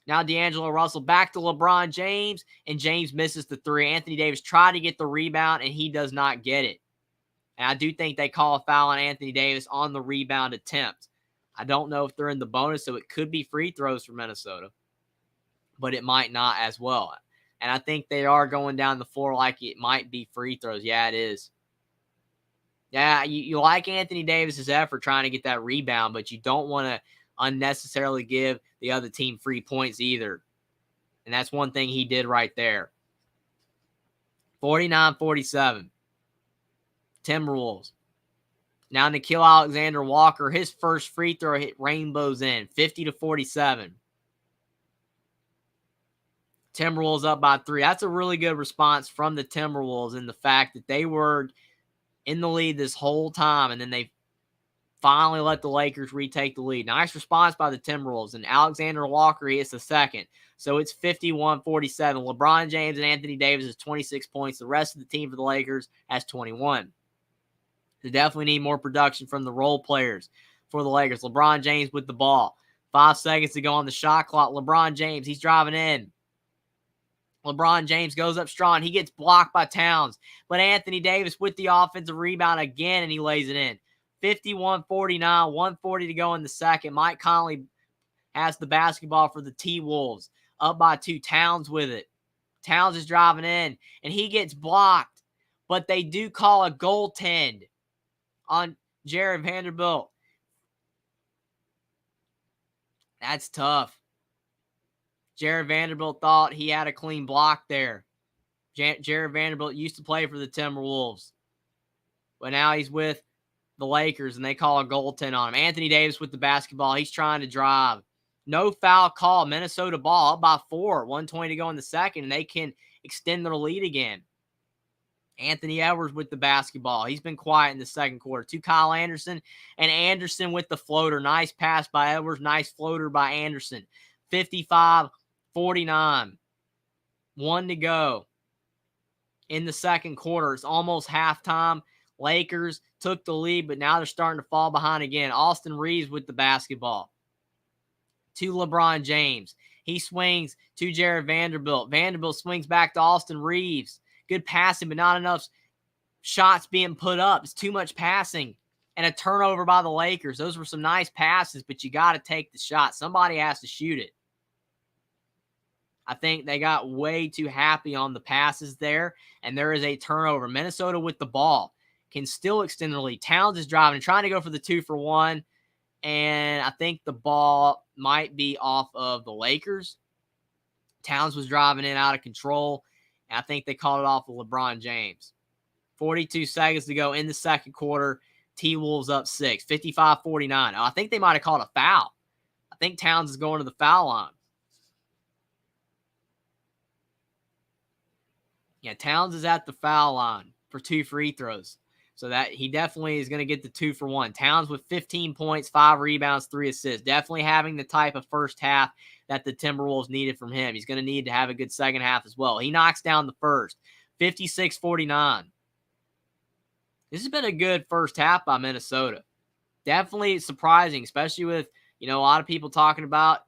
Now D'Angelo Russell back to LeBron James, and James misses the 3. Anthony Davis tried to get the rebound, and he does not get it. And I do think they call a foul on Anthony Davis on the rebound attempt. I don't know if they're in the bonus, so it could be free throws for Minnesota, but it might not as well. And I think they are going down the floor like it might be free throws. Yeah, it is. Yeah, you like Anthony Davis's effort trying to get that rebound, but you don't want to unnecessarily give the other team free points either. And that's one thing he did right there. 49-47. Timberwolves. Now Nickeil Alexander-Walker, his first free throw hit rainbows in. 50-47. Timberwolves up by 3. That's a really good response from the Timberwolves in the fact that they were in the lead this whole time, and then they finally let the Lakers retake the lead. Nice response by the Timberwolves. And Alexander Walker hits the second. So it's 51-47. LeBron James and Anthony Davis has 26 points. The rest of the team for the Lakers has 21. They definitely need more production from the role players for the Lakers. LeBron James with the ball. 5 seconds to go on the shot clock. LeBron James, he's driving in. LeBron James goes up strong. He gets blocked by Towns. But Anthony Davis with the offensive rebound again, and he lays it in. 51-49, 140 to go in the second. Mike Conley has the basketball for the T-Wolves. Up by 2. Towns with it. Towns is driving in, and he gets blocked. But they do call a goaltend on Jared Vanderbilt. That's tough. Jared Vanderbilt thought he had a clean block there. Jared Vanderbilt used to play for the Timberwolves, but now he's with the Lakers, and they call a goaltend on him. Anthony Davis with the basketball. He's trying to drive. No foul call. Minnesota ball up by 4. 120 to go in the second, and they can extend their lead again. Anthony Edwards with the basketball. He's been quiet in the second quarter. To Kyle Anderson, and Anderson with the floater. Nice pass by Edwards. Nice floater by Anderson. 55-49. 1 to go in the second quarter. It's almost halftime. Lakers took the lead, but now they're starting to fall behind again. Austin Reeves with the basketball. To LeBron James. He swings to Jared Vanderbilt. Vanderbilt swings back to Austin Reeves. Good passing, but not enough shots being put up. It's too much passing. And a turnover by the Lakers. Those were some nice passes, but you got to take the shot. Somebody has to shoot it. I think they got way too happy on the passes there, and there is a turnover. Minnesota with the ball can still extend the lead. Towns is driving, trying to go for the 2-for-1, and I think the ball might be off of the Lakers. Towns was driving in out of control, and I think they called it off of LeBron James. 42 seconds to go in the second quarter. T-Wolves up 6, 55-49. I think they might have called a foul. I think Towns is going to the foul line. Yeah, Towns is at the foul line for 2 free throws. So that he definitely is going to get the 2-for-1. Towns with 15 points, 5 rebounds, 3 assists. Definitely having the type of first half that the Timberwolves needed from him. He's going to need to have a good second half as well. He knocks down the first. 56-49. This has been a good first half by Minnesota. Definitely surprising, especially with, a lot of people talking about,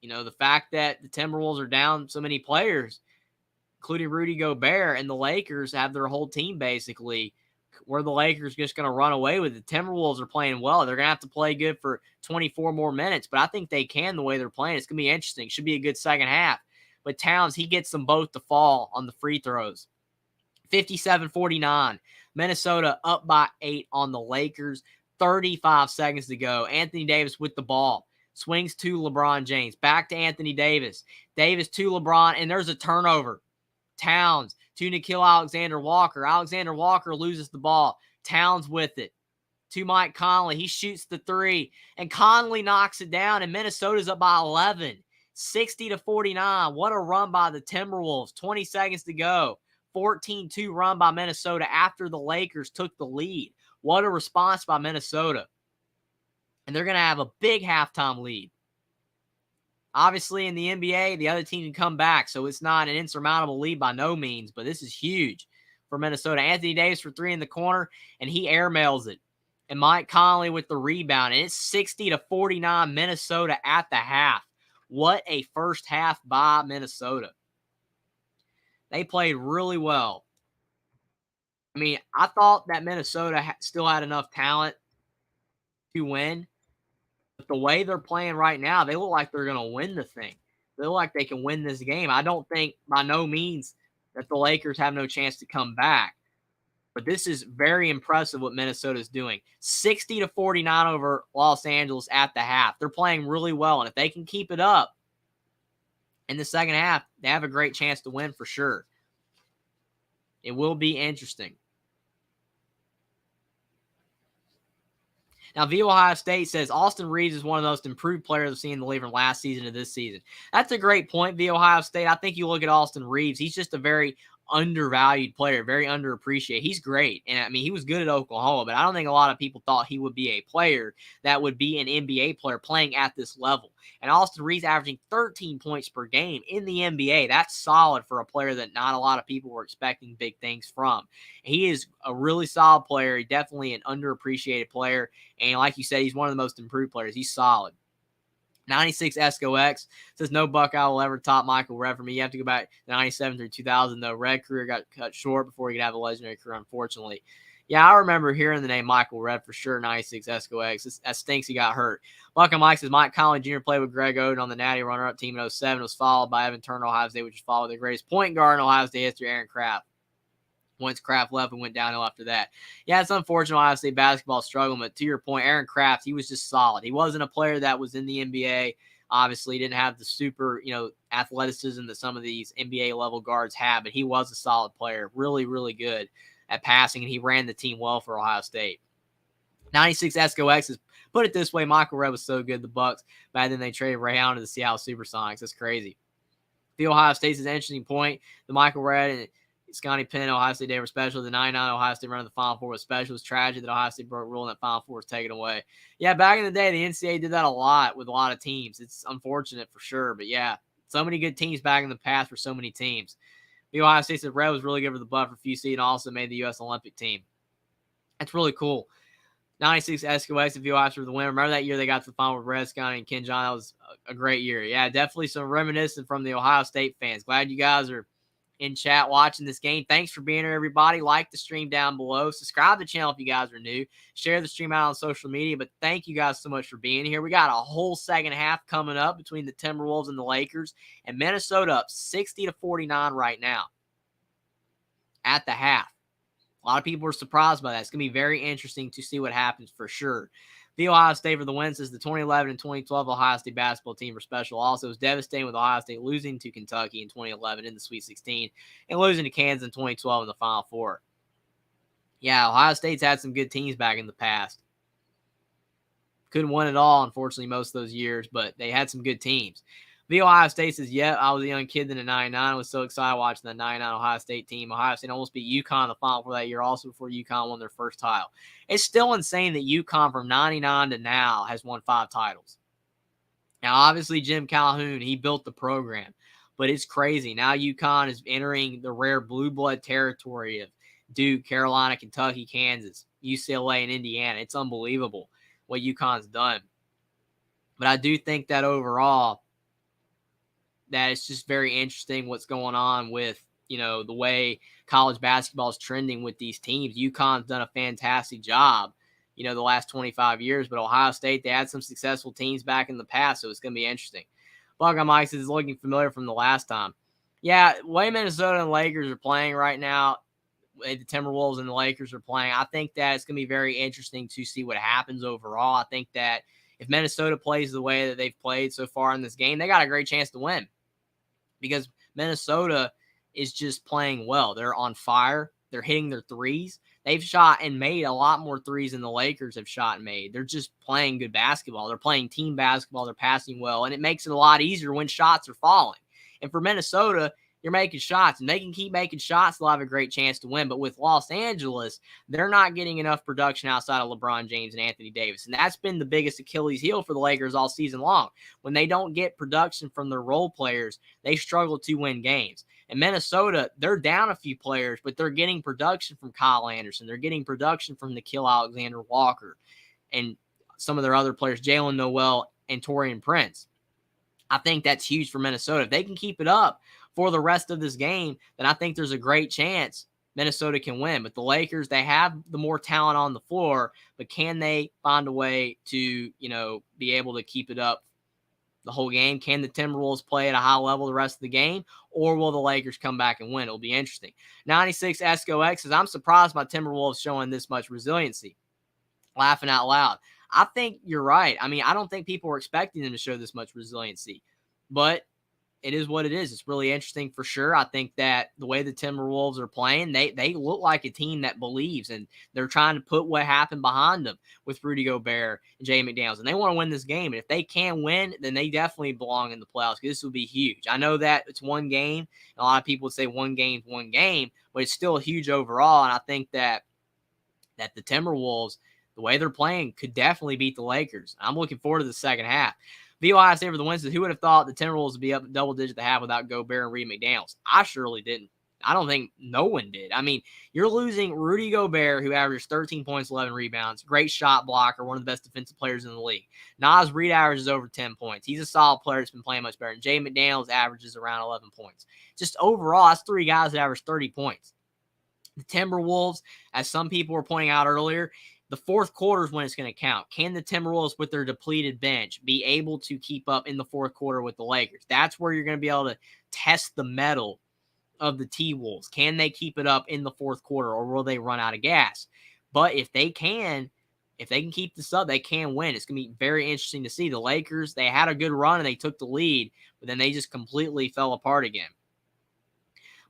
the fact that the Timberwolves are down so many players, including Rudy Gobert, and the Lakers have their whole team basically, where the Lakers just going to run away with it. The Timberwolves are playing well. They're going to have to play good for 24 more minutes, but I think they can the way they're playing. It's going to be interesting. Should be a good second half. But Towns, he gets them both to fall on the free throws. 57-49. Minnesota up by 8 on the Lakers. 35 seconds to go. Anthony Davis with the ball. Swings to LeBron James. Back to Anthony Davis. Davis to LeBron, and there's a turnover. Towns to Nickeil Alexander-Walker. Alexander-Walker loses the ball. Towns with it. To Mike Conley. He shoots the 3, and Conley knocks it down, and Minnesota's up by 11. 60-49. What a run by the Timberwolves. 20 seconds to go. 14-2 run by Minnesota after the Lakers took the lead. What a response by Minnesota. And they're going to have a big halftime lead. Obviously, in the NBA, the other team can come back, so it's not an insurmountable lead by no means, but this is huge for Minnesota. Anthony Davis for 3 in the corner, and he airmails it. And Mike Conley with the rebound, and it's 60-49 Minnesota at the half. What a first half by Minnesota. They played really well. I mean, I thought that Minnesota still had enough talent to win, But the way they're playing right now, they look like they're going to win the thing. They look like they can win this game. I don't think by no means that the Lakers have no chance to come back. But this is very impressive what Minnesota's doing. 60-49 over Los Angeles at the half. They're playing really well. And if they can keep it up in the second half, they have a great chance to win for sure. It will be interesting. Now, Via Ohio State says Austin Reeves is one of the most improved players I've seen in the league from last season to this season. That's a great point, Via Ohio State. I think you look at Austin Reeves, he's just a very undervalued player, very underappreciated. He's great. And I mean, he was good at Oklahoma, but I don't think a lot of people thought he would be a player that would be an NBA player playing at this level. And Austin Reeves averaging 13 points per game in the NBA. That's solid for a player that not a lot of people were expecting big things from. He is a really solid player. He's definitely an underappreciated player. And like you said, he's one of the most improved players. He's solid. 96 Esco X says no Buckeye will ever top Michael Redd for me. You have to go back to 97 through 2000, though. Redd career got cut short before he could have a legendary career, unfortunately. Yeah, I remember hearing the name Michael Redd for sure, 96 Esco X. That stinks he got hurt. Buckeye Mike says Mike Conley Jr. played with Greg Oden on the Natty runner-up team in 07. Was followed by Evan Turner, Ohio State, which was followed by the greatest point guard in Ohio State history, Aaron Craft. Once Kraft left, and went downhill after that. Yeah, it's unfortunate Ohio State basketball struggling, but to your point, Aaron Craft, he was just solid. He wasn't a player that was in the NBA. Obviously, didn't have the super, athleticism that some of these NBA level guards have, but he was a solid player, really, really good at passing, and he ran the team well for Ohio State. 96 Esco X is, put it this way, Michael Redd was so good, the Bucks, but then they traded Ray Allen to the Seattle Supersonics. That's crazy. The Ohio State's an interesting point. The Michael Redd and Scottie Penn, Ohio State Day were special. The 99 Ohio State run of the Final Four was special. It was tragic that Ohio State broke rule and that Final Four was taken away. Yeah, back in the day, the NCAA did that a lot with a lot of teams. It's unfortunate for sure, but yeah, so many good teams back in the past for so many teams. The Ohio State said Redd was really good for the Buff for FUC and also made the U.S. Olympic team. That's really cool. 96 Esco X, if you asked for the win. Remember that year they got to the final with Red Scotty and Ken John? That was a great year. Yeah, definitely some reminiscent from the Ohio State fans. Glad you guys are in chat watching this game. Thanks for being here, everybody. Like the stream down below. Subscribe to the channel if you guys are new. Share the stream out on social media. But thank you guys so much for being here. We got a whole second half coming up between the Timberwolves and the Lakers. And Minnesota up 60-49 right now at the half. A lot of people are surprised by that. It's going to be very interesting to see what happens for sure. The Ohio State for the win says the 2011 and 2012 Ohio State basketball team were special. Also, it was devastating with Ohio State losing to Kentucky in 2011 in the Sweet 16 and losing to Kansas in 2012 in the Final Four. Yeah, Ohio State's had some good teams back in the past. Couldn't win it all, unfortunately, most of those years, but they had some good teams. The Ohio State says, yeah, I was a young kid in the 99. I was so excited watching the 99 Ohio State team. Ohio State almost beat UConn in the Final Four that year, also before UConn won their first title. It's still insane that UConn from 99 to now has won 5 titles. Now, obviously, Jim Calhoun, he built the program, but it's crazy. Now UConn is entering the rare blue blood territory of Duke, Carolina, Kentucky, Kansas, UCLA, and Indiana. It's unbelievable what UConn's done. But I do think that overall, that it's just very interesting what's going on with, the way college basketball is trending with these teams. UConn's done a fantastic job, the last 25 years, but Ohio State, they had some successful teams back in the past, so it's going to be interesting. Buckeye Mike is looking familiar from the last time. Yeah, the way Minnesota and Lakers are playing right now, the Timberwolves and the Lakers are playing, I think that it's going to be very interesting to see what happens overall. I think that if Minnesota plays the way that they've played so far in this game, they got a great chance to win. Because Minnesota is just playing well. They're on fire. They're hitting their threes. They've shot and made a lot more threes than the Lakers have shot and made. They're just playing good basketball. They're playing team basketball. They're passing well, and it makes it a lot easier when shots are falling. And for Minnesota, you're making shots, and they can keep making shots. They'll have a great chance to win. But with Los Angeles, they're not getting enough production outside of LeBron James and Anthony Davis. And that's been the biggest Achilles heel for the Lakers all season long. When they don't get production from their role players, they struggle to win games. And Minnesota, they're down a few players, but they're getting production from Kyle Anderson. They're getting production from Nickeil Alexander-Walker and some of their other players, Jalen Noel and Taurean Prince. I think that's huge for Minnesota. If they can keep it up for the rest of this game, then I think there's a great chance Minnesota can win. But the Lakers, they have the more talent on the floor, but can they find a way to, be able to keep it up the whole game? Can the Timberwolves play at a high level the rest of the game, or will the Lakers come back and win? It'll be interesting. 96 Esco X says, I'm surprised by Timberwolves showing this much resiliency. Laughing out loud. I think you're right. I mean, I don't think people were expecting them to show this much resiliency, but it is what it is. It's really interesting for sure. I think that the way the Timberwolves are playing, they look like a team that believes, and they're trying to put what happened behind them with Rudy Gobert and Jay McDaniels, and they want to win this game. And if they can win, then they definitely belong in the playoffs, because this will be huge. I know that it's one game, and a lot of people would say one game, but it's still huge overall. And I think that the Timberwolves, the way they're playing, could definitely beat the Lakers. I'm looking forward to the second half. VOI State for the win says, who would have thought the Timberwolves would be up double digit at the half without Gobert and Reed McDaniels? I surely didn't. I don't think no one did. I mean, you're losing Rudy Gobert, who averages 13 points, 11 rebounds, great shot blocker, one of the best defensive players in the league. Naz Reid averages over 10 points. He's a solid player that's been playing much better. And Jay McDaniels averages around 11 points. Just overall, that's three guys that average 30 points. The Timberwolves, as some people were pointing out earlier, the fourth quarter is when it's going to count. Can the Timberwolves, with their depleted bench, be able to keep up in the fourth quarter with the Lakers? That's where you're going to be able to test the mettle of the T-Wolves. Can they keep it up in the fourth quarter, or will they run out of gas? But if they can keep this up, they can win. It's going to be very interesting to see. The Lakers, they had a good run and they took the lead, but then they just completely fell apart again.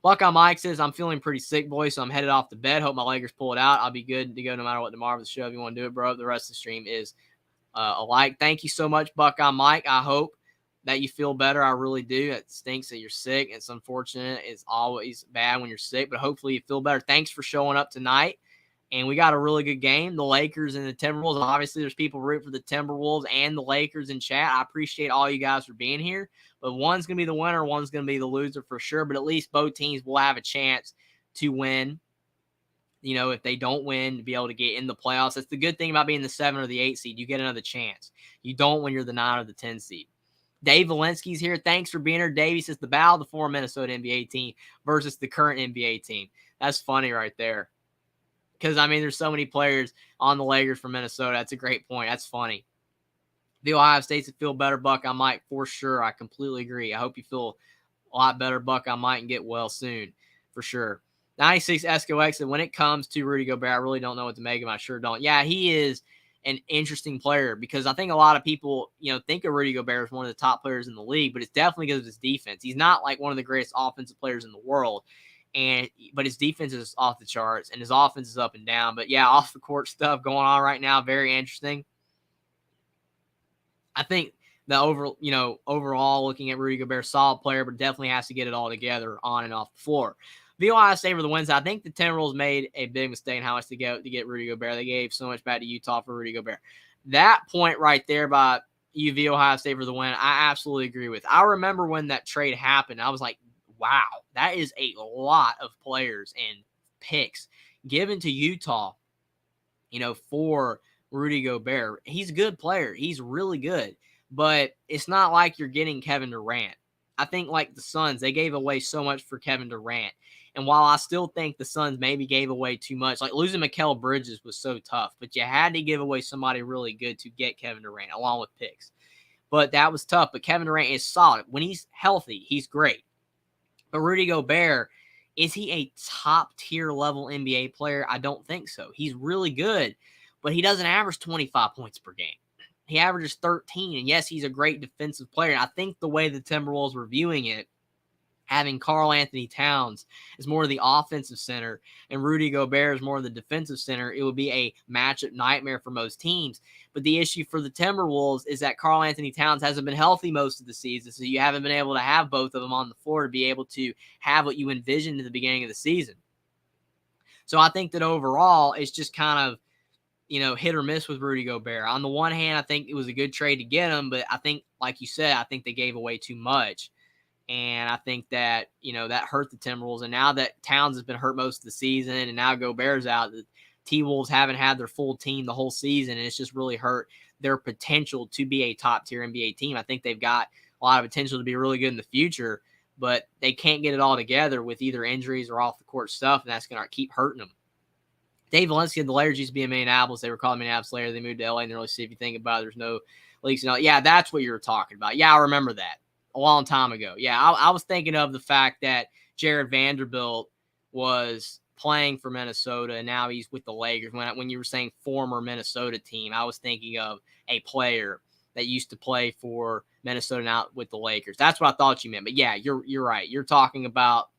Buckeye Mike says, I'm feeling pretty sick, boys, so I'm headed off to bed. Hope my Lakers pull it out. I'll be good to go no matter what tomorrow for the show. If you want to do it, bro, the rest of the stream is alike. Thank you so much, Buckeye Mike. I hope that you feel better. I really do. It stinks that you're sick. It's unfortunate. It's always bad when you're sick, but hopefully you feel better. Thanks for showing up tonight. And we got a really good game. The Lakers and the Timberwolves. Obviously, there's people rooting for the Timberwolves and the Lakers in chat. I appreciate all you guys for being here. But one's going to be the winner, one's going to be the loser for sure. But at least both teams will have a chance to win. If they don't win, to be able to get in the playoffs. That's the good thing about being the 7 or the 8 seed. You get another chance. You don't when you're the 9 or the 10 seed. Dave Valensky's here. Thanks for being here. Davey says the battle of the former Minnesota NBA team versus the current NBA team. That's funny right there. Because, there's so many players on the Lakers from Minnesota. That's a great point. That's funny. The Ohio State's feel better, Buck. I might, for sure. I completely agree. I hope you feel a lot better, Buck. I might, and get well soon, for sure. 96 Esco X said, when it comes to Rudy Gobert, I really don't know what to make of him. I sure don't. Yeah, he is an interesting player, because I think a lot of people, think of Rudy Gobert as one of the top players in the league, but it's definitely because of his defense. He's not like one of the greatest offensive players in the world. But his defense is off the charts, and his offense is up and down. But yeah, off the court stuff going on right now, very interesting. I think the overall looking at Rudy Gobert, solid player, but definitely has to get it all together on and off the floor. VOI State for the wins. I think the Timberwolves made a big mistake in how much to get Rudy Gobert. They gave so much back to Utah for Rudy Gobert. That point right there by UV Ohio State for the win, I absolutely agree with. I remember when that trade happened, I was like, wow, that is a lot of players and picks given to Utah, for Rudy Gobert. He's a good player. He's really good. But it's not like you're getting Kevin Durant. I think like the Suns, they gave away so much for Kevin Durant. And while I still think the Suns maybe gave away too much, like losing Mikal Bridges was so tough, but you had to give away somebody really good to get Kevin Durant along with picks. But that was tough. But Kevin Durant is solid. When he's healthy, he's great. But Rudy Gobert, is he a top-tier level NBA player? I don't think so. He's really good, but he doesn't average 25 points per game. He averages 13, and yes, he's a great defensive player. And I think the way the Timberwolves were viewing it, having Karl Anthony Towns is more of the offensive center and Rudy Gobert is more of the defensive center, it would be a matchup nightmare for most teams. But the issue for the Timberwolves is that Karl Anthony Towns hasn't been healthy most of the season, so you haven't been able to have both of them on the floor to be able to have what you envisioned at the beginning of the season. So I think that overall, it's just kind of, hit or miss with Rudy Gobert. On the one hand, I think it was a good trade to get him, but I think, like you said, I think they gave away too much. And I think that, that hurt the Timberwolves. And now that Towns has been hurt most of the season and now Gobert's out, the T-Wolves haven't had their full team the whole season, and it's just really hurt their potential to be a top-tier NBA team. I think they've got a lot of potential to be really good in the future, but they can't get it all together with either injuries or off the court stuff, and that's going to keep hurting them. Dave Valensky and the Lakers used to be in Minneapolis. They were called Minneapolis later. They moved to LA, and really see if you think about it, there's no leaks and all. Yeah, that's what you were talking about. Yeah, I remember that a long time ago. Yeah, I was thinking of the fact that Jared Vanderbilt was playing for Minnesota, and now he's with the Lakers. When you were saying former Minnesota team, I was thinking of a player that used to play for Minnesota now with the Lakers. That's what I thought you meant. But yeah, you're right. You're talking about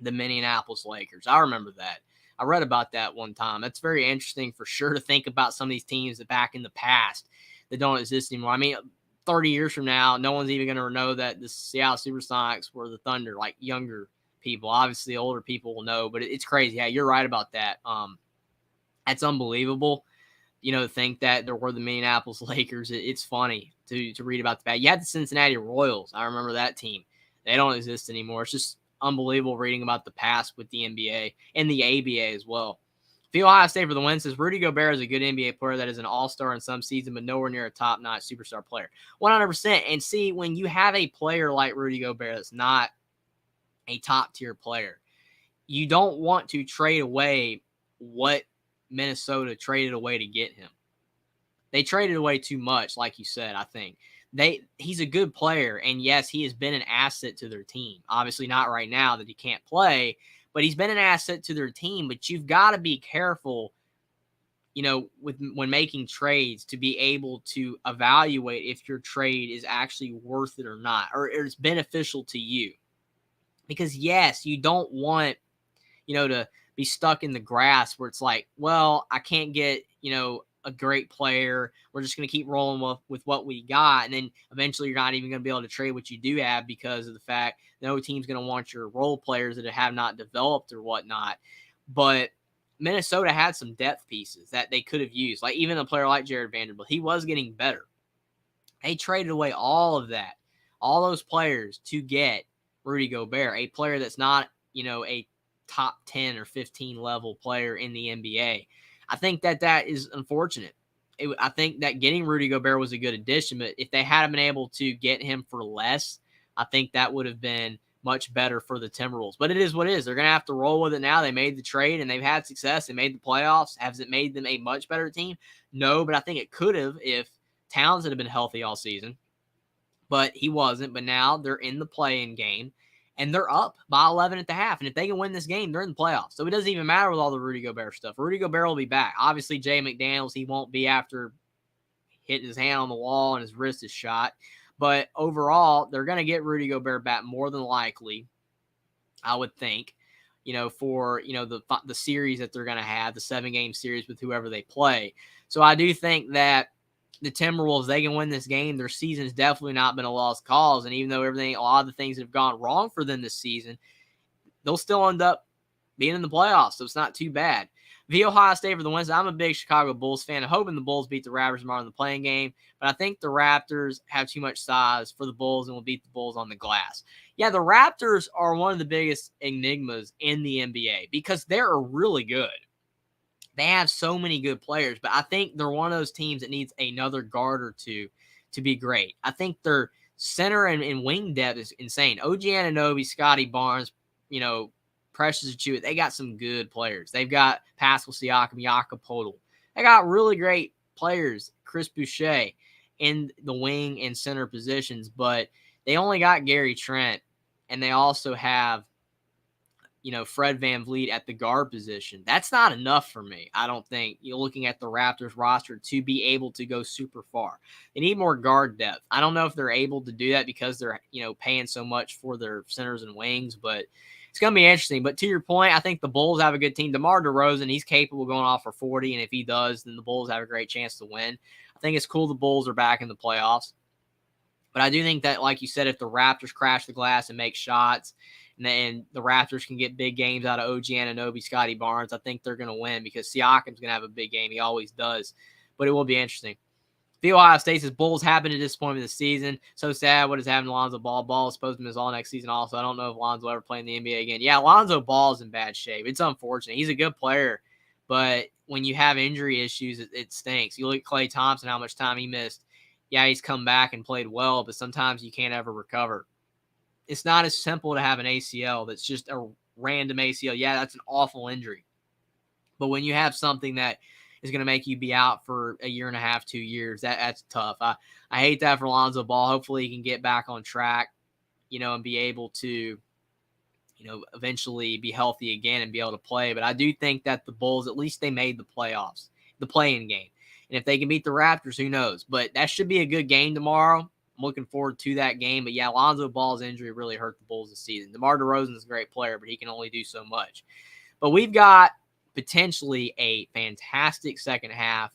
the Minneapolis Lakers. I remember that. I read about that one time. That's very interesting for sure to think about some of these teams that back in the past that don't exist anymore. I mean, 30 years from now, no one's even going to know that the Seattle Supersonics were the Thunder, like younger people. Obviously, older people will know, but it's crazy. Yeah, you're right about that. That's unbelievable. To think that there were the Minneapolis Lakers. It's funny to read about that. You had the Cincinnati Royals. I remember that team. They don't exist anymore. It's just unbelievable reading about the past with the NBA and the ABA as well. Feel Ohio State for the win says Rudy Gobert is a good NBA player that is an all-star in some season, but nowhere near a top-notch superstar player. 100%. And see, when you have a player like Rudy Gobert that's not a top-tier player, you don't want to trade away what Minnesota traded away to get him. They traded away too much, like you said, I think. He's a good player, and yes, he has been an asset to their team. Obviously not right now that he can't play, but he's been an asset to their team. But you've got to be careful, when making trades to be able to evaluate if your trade is actually worth it or not, or it's beneficial to you. Because yes, you don't want, to be stuck in the grass where it's like, well, I can't get, a great player. We're just going to keep rolling with what we got. And then eventually you're not even going to be able to trade what you do have because of the fact no team's going to want your role players that have not developed or whatnot. But Minnesota had some depth pieces that they could have used. Like even a player like Jared Vanderbilt, he was getting better. They traded away all of that, all those players to get Rudy Gobert, a player that's not, a top 10 or 15 level player in the NBA. I think that is unfortunate. I think that getting Rudy Gobert was a good addition, but if they had been able to get him for less, I think that would have been much better for the Timberwolves. But it is what it is. They're going to have to roll with it now. They made the trade, and they've had success. They made the playoffs. Has it made them a much better team? No, but I think it could have if Towns had been healthy all season. But he wasn't. But now they're in the play-in game. And they're up by 11 at the half. And if they can win this game, they're in the playoffs. So it doesn't even matter with all the Rudy Gobert stuff. Rudy Gobert will be back. Obviously, Jay McDaniels, he won't be after hitting his hand on the wall and his wrist is shot. But overall, they're going to get Rudy Gobert back more than likely, I would think, for, the series that they're going to have, the 7-game series with whoever they play. So I do think that the Timberwolves, they can win this game. Their season's definitely not been a lost cause. And even though a lot of the things have gone wrong for them this season, they'll still end up being in the playoffs. So it's not too bad. Via Ohio State for the wins. I'm a big Chicago Bulls fan. I'm hoping the Bulls beat the Raptors tomorrow in the playing game. But I think the Raptors have too much size for the Bulls and will beat the Bulls on the glass. Yeah, the Raptors are one of the biggest enigmas in the NBA because they're really good. They have so many good players, but I think they're one of those teams that needs another guard or two to be great. I think their center and wing depth is insane. OG Anunoby, Scotty Barnes, Precious Achiuwa, they got some good players. They've got Pascal Siakam, Jakob Poeltl. They got really great players, Chris Boucher, in the wing and center positions, but they only got Gary Trent, and they also have Fred VanVleet at the guard position. That's not enough for me. I don't think you're looking at the Raptors roster to be able to go super far. They need more guard depth. I don't know if they're able to do that because they're, paying so much for their centers and wings, but it's going to be interesting. But to your point, I think the Bulls have a good team. DeMar DeRozan, he's capable of going off for 40, and if he does, then the Bulls have a great chance to win. I think it's cool the Bulls are back in the playoffs. But I do think that, like you said, if the Raptors crash the glass and make shots, and the Raptors can get big games out of OG Anunoby, Scotty Barnes, I think they're going to win because Siakam's going to have a big game. He always does. But it will be interesting. The Ohio State says Bulls have been a disappointment this season. So sad what is happening to Lonzo Ball. Ball is supposed to miss all next season also. I don't know if Lonzo will ever play in the NBA again. Yeah, Lonzo Ball is in bad shape. It's unfortunate. He's a good player. But when you have injury issues, it stinks. You look at Klay Thompson, how much time he missed. Yeah, he's come back and played well, but sometimes you can't ever recover. It's not as simple to have an ACL that's just a random ACL. Yeah, that's an awful injury. But when you have something that is going to make you be out for a year and a half, 2 years, that's tough. I hate that for Lonzo Ball. Hopefully he can get back on track, and be able to, eventually be healthy again and be able to play. But I do think that the Bulls, at least they made the playoffs, the play-in game. And if they can beat the Raptors, who knows? But that should be a good game tomorrow. I'm looking forward to that game. But yeah, Lonzo Ball's injury really hurt the Bulls this season. DeMar DeRozan is a great player, but he can only do so much. But we've got potentially a fantastic second half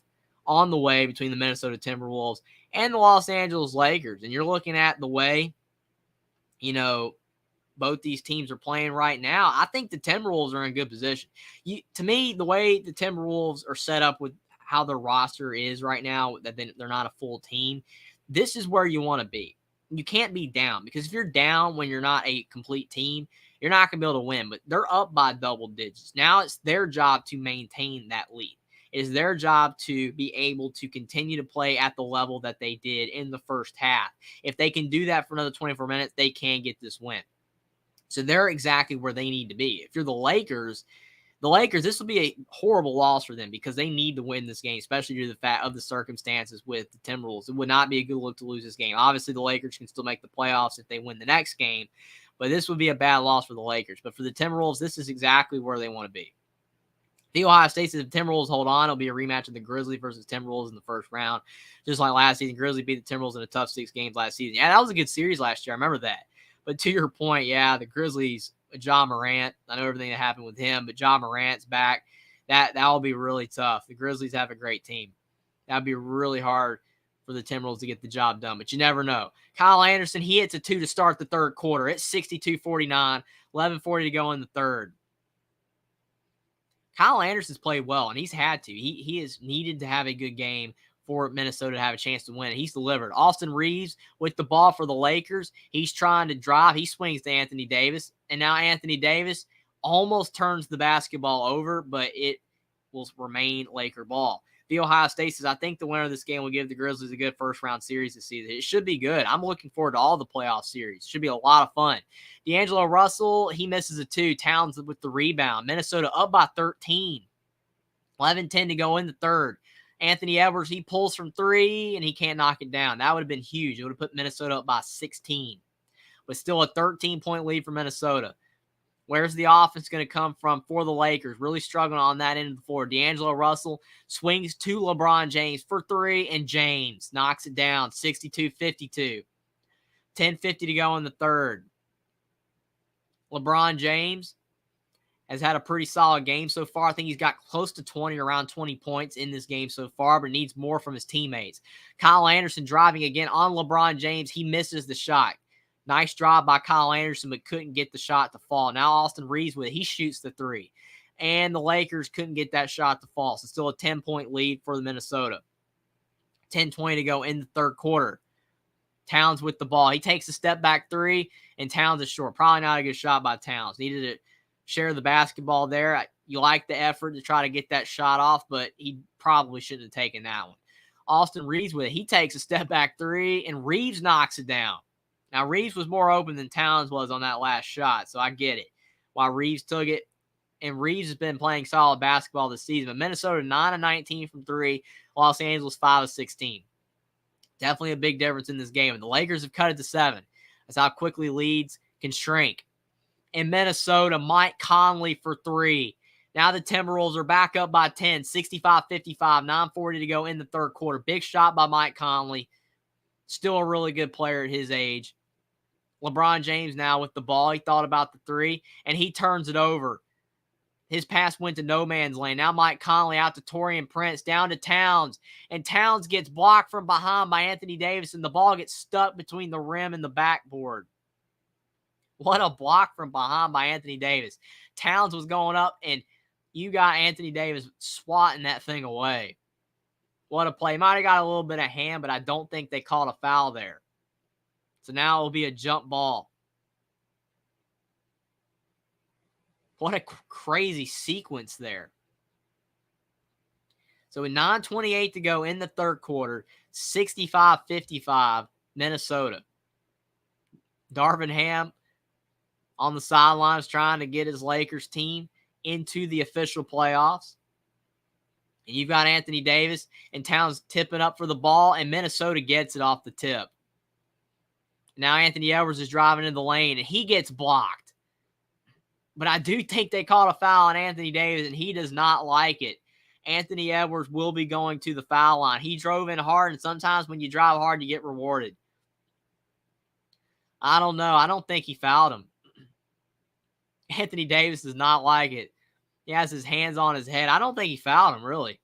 on the way between the Minnesota Timberwolves and the Los Angeles Lakers. And you're looking at the way, both these teams are playing right now. I think the Timberwolves are in good position. To me, the way the Timberwolves are set up with how their roster is right now, that they're not a full team, this is where you want to be. You can't be down, because if you're down when you're not a complete team, you're not going to be able to win. But they're up by double digits. Now it's their job to maintain that lead. It is their job to be able to continue to play at the level that they did in the first half. If they can do that for another 24 minutes, they can get this win. So they're exactly where they need to be. If you're the Lakers, this will be a horrible loss for them, because they need to win this game, especially due to the fact of the circumstances with the Timberwolves. It would not be a good look to lose this game. Obviously, the Lakers can still make the playoffs if they win the next game, but this would be a bad loss for the Lakers. But for the Timberwolves, this is exactly where they want to be. The Ohio State says if Timberwolves hold on, it'll be a rematch of the Grizzlies versus Timberwolves in the first round. Just like last season, Grizzlies beat the Timberwolves in a tough 6 games last season. Yeah, that was a good series last year. I remember that. But to your point, yeah, the Grizzlies, Ja Morant, I know everything that happened with him, but Ja Morant's back. That will be really tough. The Grizzlies have a great team. That would be really hard for the Timberwolves to get the job done, but you never know. Kyle Anderson, he hits a 2 to start the third quarter. It's 62-49, 11:40 to go in the third. Kyle Anderson's played well, and he's had to. He has needed to have a good game for Minnesota to have a chance to win. He's delivered. Austin Reeves with the ball for the Lakers. He's trying to drive. He swings to Anthony Davis, and now Anthony Davis almost turns the basketball over, but it will remain Laker ball. The Ohio State says, I think the winner of this game will give the Grizzlies a good first-round series this season. It should be good. I'm looking forward to all the playoff series. It should be a lot of fun. D'Angelo Russell, he misses a 2. Towns with the rebound. Minnesota up by 13. 11-10 to go in the third. Anthony Edwards, he pulls from 3, and he can't knock it down. That would have been huge. It would have put Minnesota up by 16. But still a 13-point lead for Minnesota. Where's the offense going to come from for the Lakers? Really struggling on that end of the floor. D'Angelo Russell swings to LeBron James for 3, and James knocks it down, 62-52. 10:50 to go in the third. LeBron James has had a pretty solid game so far. I think he's got close to 20, around 20 points in this game so far, but needs more from his teammates. Kyle Anderson driving again on LeBron James. He misses the shot. Nice drive by Kyle Anderson, but couldn't get the shot to fall. Now Austin Reeves with it. He shoots the 3. And the Lakers couldn't get that shot to fall. So still a 10-point lead for the Minnesota. 10:20 to go in the third quarter. Towns with the ball. He takes a step back 3, and Towns is short. Probably not a good shot by Towns. Needed to share the basketball there. You like the effort to try to get that shot off, but he probably shouldn't have taken that one. Austin Reeves with it. He takes a step back 3, and Reeves knocks it down. Now, Reeves was more open than Towns was on that last shot, so I get it. While Reeves took it, and Reeves has been playing solid basketball this season. But Minnesota 9-19 from 3, Los Angeles 5-16. Definitely a big difference in this game. And the Lakers have cut it to 7. That's how quickly leads can shrink. In Minnesota, Mike Conley for 3. Now the Timberwolves are back up by 10, 65-55, 9:40 to go in the third quarter. Big shot by Mike Conley. Still a really good player at his age. LeBron James now with the ball. He thought about the 3, and he turns it over. His pass went to no man's land. Now Mike Conley out to Taurean Prince, down to Towns. And Towns gets blocked from behind by Anthony Davis, and the ball gets stuck between the rim and the backboard. What a block from behind by Anthony Davis. Towns was going up, and you got Anthony Davis swatting that thing away. What a play. Might have got a little bit of hand, but I don't think they called a foul there. So now it will be a jump ball. What a crazy sequence there. So with 9:28 to go in the third quarter, 65-55, Minnesota. Darvin Ham on the sidelines trying to get his Lakers team into the official playoffs. And you've got Anthony Davis and Towns tipping up for the ball, and Minnesota gets it off the tip. Now Anthony Edwards is driving in the lane, and he gets blocked. But I do think they called a foul on Anthony Davis, and he does not like it. Anthony Edwards will be going to the foul line. He drove in hard, and sometimes when you drive hard, you get rewarded. I don't know. I don't think he fouled him. Anthony Davis does not like it. He has his hands on his head. I don't think he fouled him, really.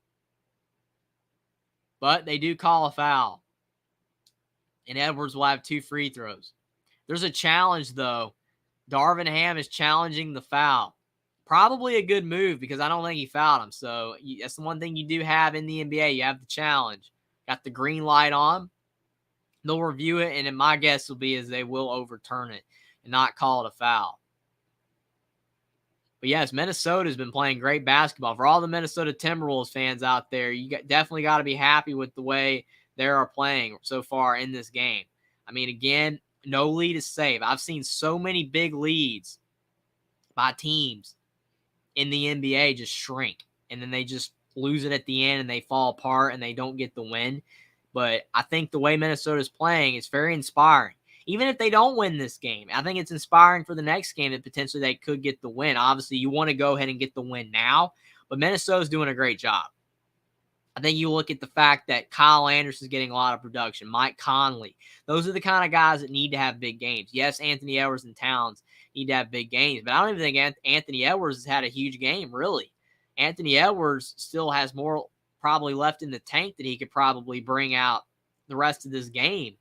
But they do call a foul. And Edwards will have 2 free throws. There's a challenge, though. Darvin Ham is challenging the foul. Probably a good move because I don't think he fouled him. So that's the one thing you do have in the NBA. You have the challenge. Got the green light on. They'll review it, and my guess will be is they will overturn it and not call it a foul. But yes, Minnesota's been playing great basketball. For all the Minnesota Timberwolves fans out there, you definitely got to be happy with the way they are playing so far in this game. I mean, again, no lead is safe. I've seen so many big leads by teams in the NBA just shrink, and then they just lose it at the end, and they fall apart, and they don't get the win. But I think the way Minnesota's playing is very inspiring. Even if they don't win this game, I think it's inspiring for the next game that potentially they could get the win. Obviously, you want to go ahead and get the win now, but Minnesota's doing a great job. I think you look at the fact that Kyle Anderson is getting a lot of production, Mike Conley. Those are the kind of guys that need to have big games. Yes, Anthony Edwards and Towns need to have big games, but I don't even think Anthony Edwards has had a huge game, really. Anthony Edwards still has more probably left in the tank that he could probably bring out the rest of this game.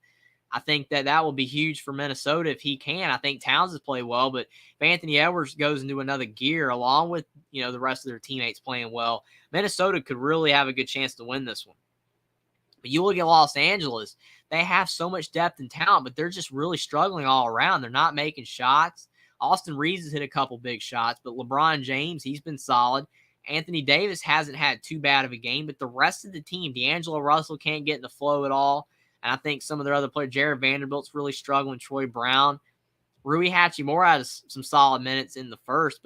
I think that will be huge for Minnesota if he can. I think Towns has played well, but if Anthony Edwards goes into another gear along with, the rest of their teammates playing well, Minnesota could really have a good chance to win this one. But you look at Los Angeles, they have so much depth and talent, but they're just really struggling all around. They're not making shots. Austin Reeves has hit a couple big shots, but LeBron James, he's been solid. Anthony Davis hasn't had too bad of a game, but the rest of the team, D'Angelo Russell can't get in the flow at all. And I think some of their other players, Jared Vanderbilt's really struggling, Troy Brown. Rui Hachimura had some solid minutes in the first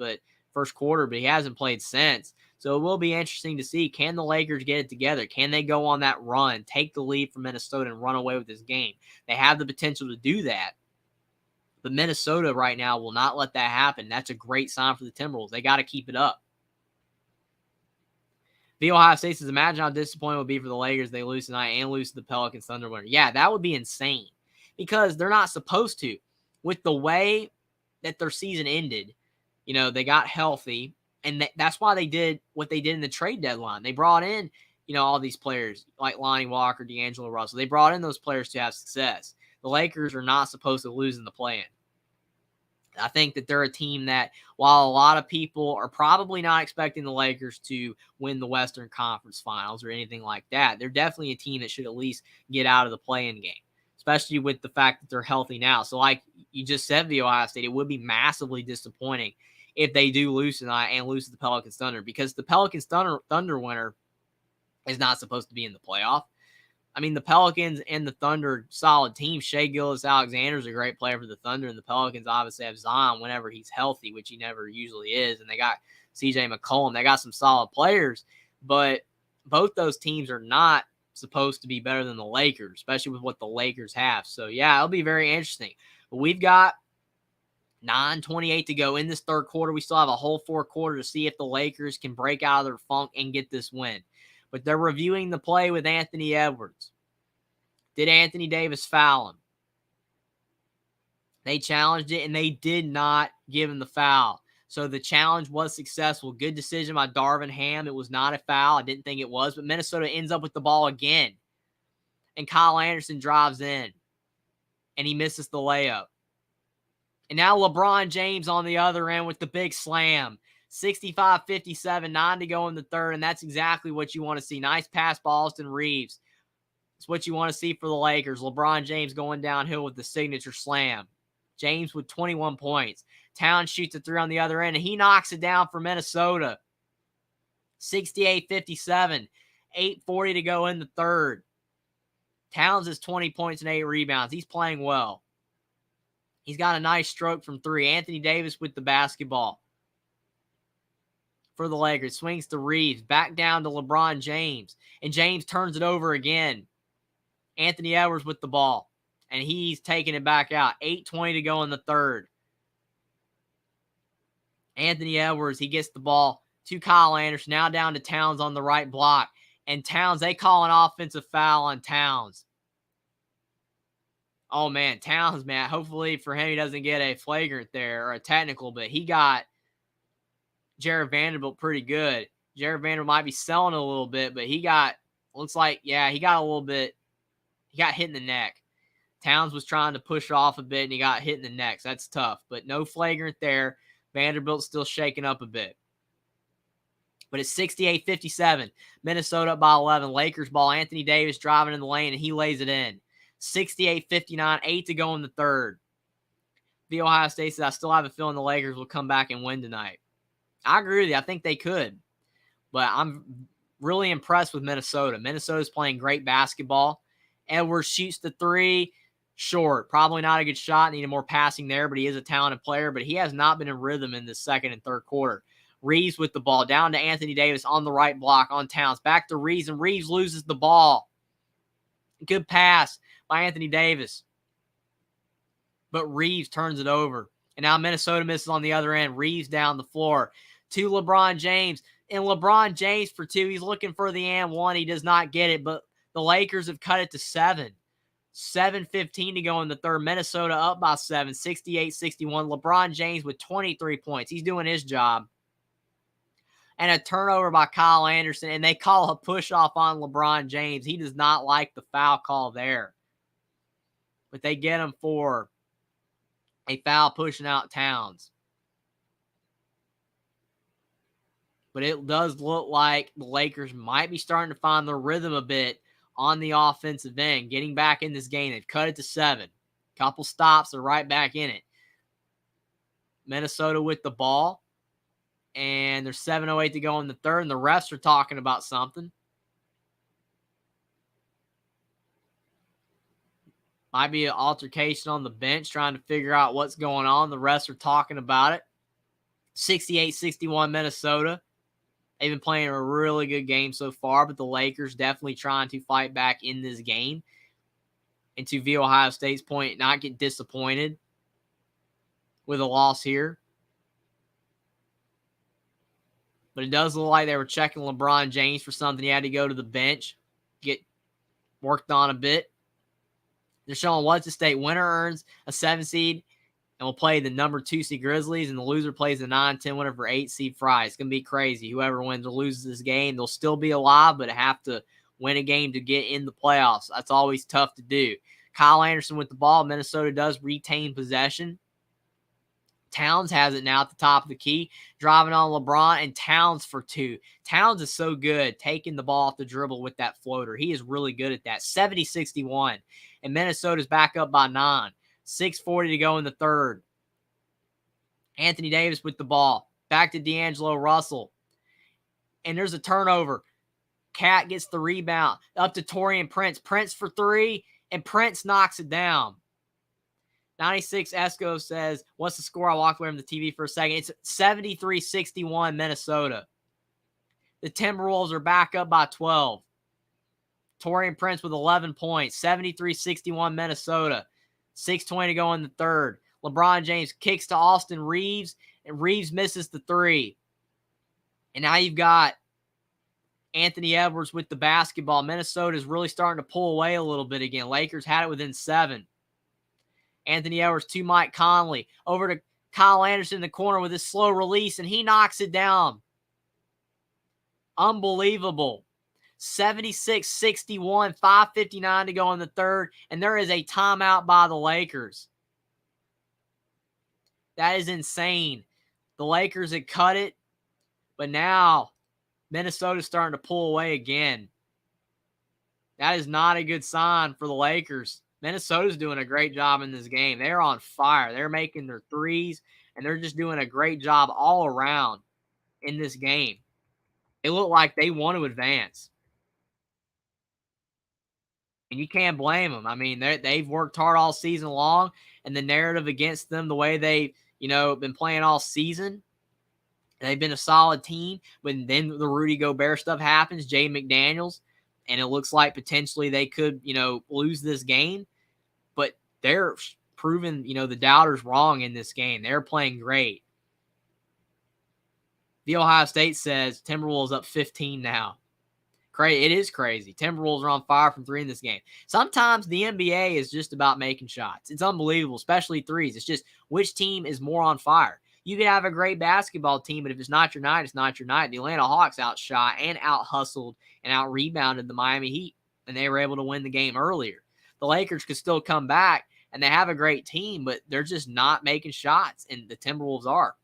quarter, but he hasn't played since. So it will be interesting to see, can the Lakers get it together? Can they go on that run, take the lead from Minnesota, and run away with this game? They have the potential to do that. But Minnesota right now will not let that happen. That's a great sign for the Timberwolves. They got to keep it up. The Ohio State says, imagine how disappointing it would be for the Lakers if they lose tonight and lose to the Pelicans Thunder winner. Yeah, that would be insane because they're not supposed to. With the way that their season ended, they got healthy, and that's why they did what they did in the trade deadline. They brought in, all these players like Lonnie Walker, D'Angelo Russell. They brought in those players to have success. The Lakers are not supposed to lose in the play-in. I think that they're a team that, while a lot of people are probably not expecting the Lakers to win the Western Conference Finals or anything like that, they're definitely a team that should at least get out of the play-in game, especially with the fact that they're healthy now. So like you just said, the Ohio State, it would be massively disappointing if they do lose tonight and lose to the Pelicans Thunder, because the Pelicans Thunder winner is not supposed to be in the playoff. I mean, the Pelicans and the Thunder, solid team. Shai Gilgeous-Alexander is a great player for the Thunder, and the Pelicans obviously have Zion whenever he's healthy, which he never usually is, and they got C.J. McCollum. They got some solid players, but both those teams are not supposed to be better than the Lakers, especially with what the Lakers have. So, yeah, it'll be very interesting. But we've got 9:28 to go in this third quarter. We still have a whole fourth quarter to see if the Lakers can break out of their funk and get this win. But they're reviewing the play with Anthony Edwards. Did Anthony Davis foul him? They challenged it, and they did not give him the foul. So the challenge was successful. Good decision by Darvin Ham. It was not a foul. I didn't think it was, but Minnesota ends up with the ball again. And Kyle Anderson drives in, and he misses the layup. And now LeBron James on the other end with the big slam. 65-57, 9 to go in the third, and that's exactly what you want to see. Nice pass by Austin Reeves. It's what you want to see for the Lakers. LeBron James going downhill with the signature slam. James with 21 points. Towns shoots a three on the other end, and he knocks it down for Minnesota. 68-57, 8:40 to go in the third. Towns has 20 points and 8 rebounds. He's playing well. He's got a nice stroke from three. Anthony Davis with the basketball for the Lakers. Swings to Reeves. Back down to LeBron James. And James turns it over again. Anthony Edwards with the ball. And he's taking it back out. 8:20 to go in the third. Anthony Edwards, he gets the ball to Kyle Anderson. Now down to Towns on the right block. And Towns, they call an offensive foul on Towns. Oh, man, Towns, man. Hopefully for him, he doesn't get a flagrant there or a technical, but he got Jared Vanderbilt pretty good. Jared Vanderbilt might be selling a little bit, but he got, looks like, yeah, he got a little bit, he got hit in the neck. Towns was trying to push off a bit, and he got hit in the neck. So that's tough, but no flagrant there. Vanderbilt's still shaking up a bit. But it's 68-57. Minnesota up by 11. Lakers ball. Anthony Davis driving in the lane, and he lays it in. 68-59. 8 to go in the third. The Ohio State says, I still have a feeling the Lakers will come back and win tonight. I agree with you. I think they could. But I'm really impressed with Minnesota. Minnesota's playing great basketball. Edwards shoots the three. Short. Probably not a good shot. Needed more passing there, but he is a talented player. But he has not been in rhythm in the second and third quarter. Reeves with the ball. Down to Anthony Davis on the right block on Towns. Back to Reeves, and Reeves loses the ball. Good pass by Anthony Davis. But Reeves turns it over. And now Minnesota misses on the other end. Reeves down the floor to LeBron James. And LeBron James for two. He's looking for the and one. He does not get it, but the Lakers have cut it to 7. 7:15 to go in the third. Minnesota up by 7, 68-61. LeBron James with 23 points. He's doing his job. And a turnover by Kyle Anderson, and they call a push-off on LeBron James. He does not like the foul call there. But they get him for a foul pushing out Towns. But it does look like the Lakers might be starting to find their rhythm a bit on the offensive end, getting back in this game. They've cut it to 7. Couple stops, they're right back in it. Minnesota with the ball. And there's 7:08 to go in the third, and the refs are talking about something. Might be an altercation on the bench trying to figure out what's going on. The refs are talking about it. 68-61 Minnesota. They've been playing a really good game so far, but the Lakers definitely trying to fight back in this game. And to the Ohio State's point, not get disappointed with a loss here. But it does look like they were checking LeBron James for something. He had to go to the bench, get worked on a bit. They're showing what's the state. Winner earns a 7 seed and will play the number 2 seed Grizzlies, and the loser plays the 9-10 winner for 8 seed Fry. It's going to be crazy. Whoever wins or loses this game, they'll still be alive, but have to win a game to get in the playoffs. That's always tough to do. Kyle Anderson with the ball. Minnesota does retain possession. Towns has it now at the top of the key, driving on LeBron, and Towns for 2. Towns is so good taking the ball off the dribble with that floater. He is really good at that. 70-61, and Minnesota's back up by 9. 6:40 to go in the third. Anthony Davis with the ball. Back to D'Angelo Russell. And there's a turnover. Cat gets the rebound. Up to Taurean Prince. Prince for 3, and Prince knocks it down. 96 Esco says, what's the score? I walked away from the TV for a second. It's 73-61 Minnesota. The Timberwolves are back up by 12. Taurean Prince with 11 points. 73-61 Minnesota. 6:20 to go in the third. LeBron James kicks to Austin Reeves, and Reeves misses the 3. And now you've got Anthony Edwards with the basketball. Minnesota is really starting to pull away a little bit again. Lakers had it within 7. Anthony Edwards to Mike Conley. Over to Kyle Anderson in the corner with his slow release, and he knocks it down. Unbelievable. 76-61, 5:59 to go in the third, and there is a timeout by the Lakers. That is insane. The Lakers had cut it, but now Minnesota's starting to pull away again. That is not a good sign for the Lakers. Minnesota's doing a great job in this game. They're on fire. They're making their threes, and they're just doing a great job all around in this game. They look like they want to advance. And you can't blame them. I mean, they've worked hard all season long, and the narrative against them, the way they, been playing all season. They've been a solid team, but then the Rudy Gobert stuff happens, Jay McDaniels, and it looks like potentially they could, lose this game. But they're proving, the doubters wrong in this game. They're playing great. The Ohio State says Timberwolves up 15 now. It is crazy. Timberwolves are on fire from three in this game. Sometimes the NBA is just about making shots. It's unbelievable, especially threes. It's just which team is more on fire. You can have a great basketball team, but if it's not your night, it's not your night. The Atlanta Hawks outshot and out-hustled and out-rebounded the Miami Heat, and they were able to win the game earlier. The Lakers could still come back, and they have a great team, but they're just not making shots, and the Timberwolves are.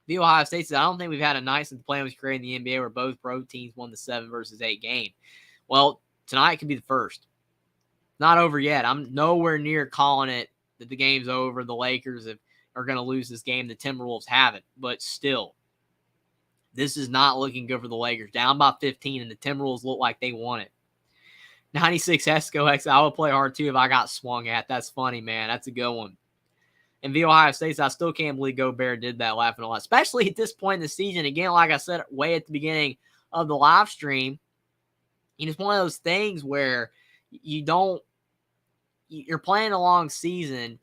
The Ohio State says, I don't think we've had a night since the plan was created in the NBA where both pro teams won the 7-8 game. Well, tonight could be the first. Not over yet. I'm nowhere near calling it that the game's over. The Lakers are going to lose this game. The Timberwolves haven't. But still, this is not looking good for the Lakers. Down by 15, and the Timberwolves look like they won it. 96 Esco X, I would play hard too if I got swung at. That's funny, man. That's a good one. And the Ohio State, I still can't believe Gobert did that, laughing a lot, especially at this point in the season. Again, like I said, way at the beginning of the live stream, it's one of those things where you're playing a long season,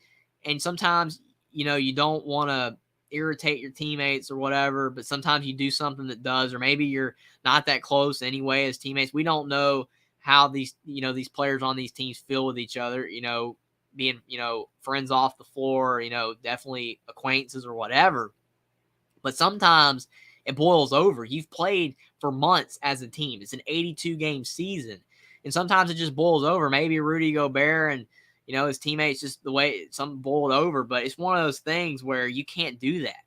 and sometimes, you don't want to irritate your teammates or whatever, but sometimes you do something that does, or maybe you're not that close anyway as teammates. We don't know how these players on these teams feel with each other, being, friends off the floor, definitely acquaintances or whatever. But sometimes it boils over. You've played for months as a team. It's an 82-game season. And sometimes it just boils over. Maybe Rudy Gobert and, his teammates, just the way something boiled over. But it's one of those things where you can't do that.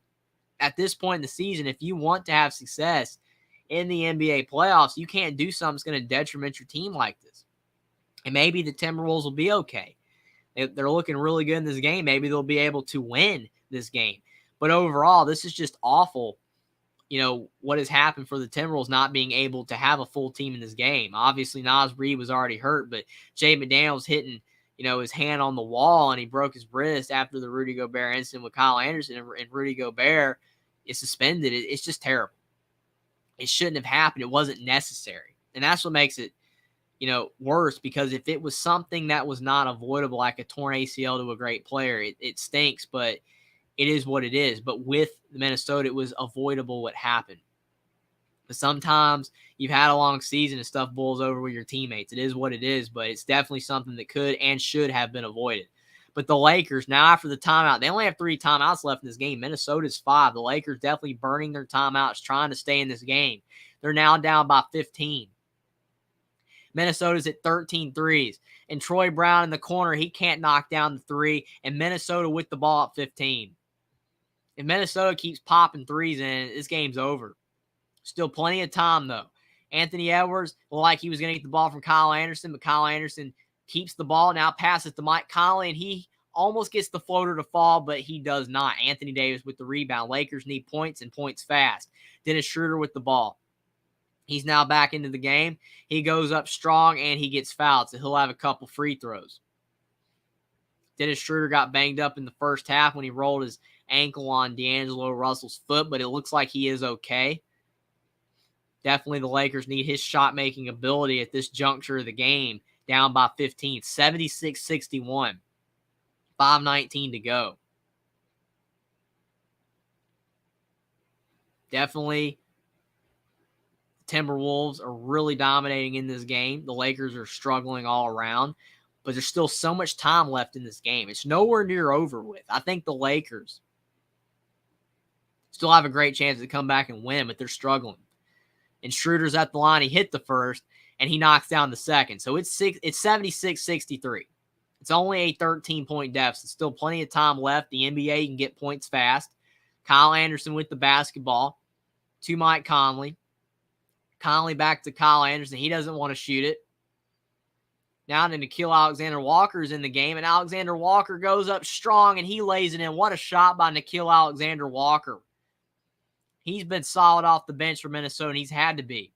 At this point in the season, if you want to have success in the NBA playoffs, you can't do something that's going to detriment your team like this. And maybe the Timberwolves will be okay. They're looking really good in this game. Maybe they'll be able to win this game. But overall, this is just awful, what has happened for the Timberwolves not being able to have a full team in this game. Obviously, Naz Reid was already hurt, but Jay McDaniels hitting, his hand on the wall, and he broke his wrist after the Rudy Gobert incident with Kyle Anderson, and Rudy Gobert is suspended. It's just terrible. It shouldn't have happened. It wasn't necessary. And that's what makes it worse, because if it was something that was not avoidable, like a torn ACL to a great player, it stinks, but it is what it is. But with Minnesota, it was avoidable what happened. But sometimes you've had a long season and stuff boils over with your teammates. It is what it is, but it's definitely something that could and should have been avoided. But the Lakers, now after the timeout, they only have 3 timeouts left in this game. Minnesota's 5. The Lakers definitely burning their timeouts, trying to stay in this game. They're now down by 15. Minnesota's at 13 threes. And Troy Brown in the corner, he can't knock down the 3. And Minnesota with the ball at 15. If Minnesota keeps popping threes in, this game's over. Still plenty of time, though. Anthony Edwards looked like he was going to get the ball from Kyle Anderson, but Kyle Anderson keeps the ball, now passes to Mike Conley, and he almost gets the floater to fall, but he does not. Anthony Davis with the rebound. Lakers need points, and points fast. Dennis Schroeder with the ball. He's now back into the game. He goes up strong, and he gets fouled, so he'll have a couple free throws. Dennis Schroeder got banged up in the first half when he rolled his ankle on D'Angelo Russell's foot, but it looks like he is okay. Definitely the Lakers need his shot-making ability at this juncture of the game, down by 15, 76-61, 5:19 to go. Definitely Timberwolves are really dominating in this game. The Lakers are struggling all around, but there's still so much time left in this game. It's nowhere near over with. I think the Lakers still have a great chance to come back and win, but they're struggling. And Schroeder's at the line. He hit the first, and he knocks down the second. So it's 76-63. It's only a 13-point deficit. Still plenty of time left. The NBA can get points fast. Kyle Anderson with the basketball to Mike Conley. Conley back to Kyle Anderson. He doesn't want to shoot it. Now to Nickeil Alexander-Walker's in the game, and Alexander Walker goes up strong, and he lays it in. What a shot by Nickeil Alexander-Walker. He's been solid off the bench for Minnesota, and he's had to be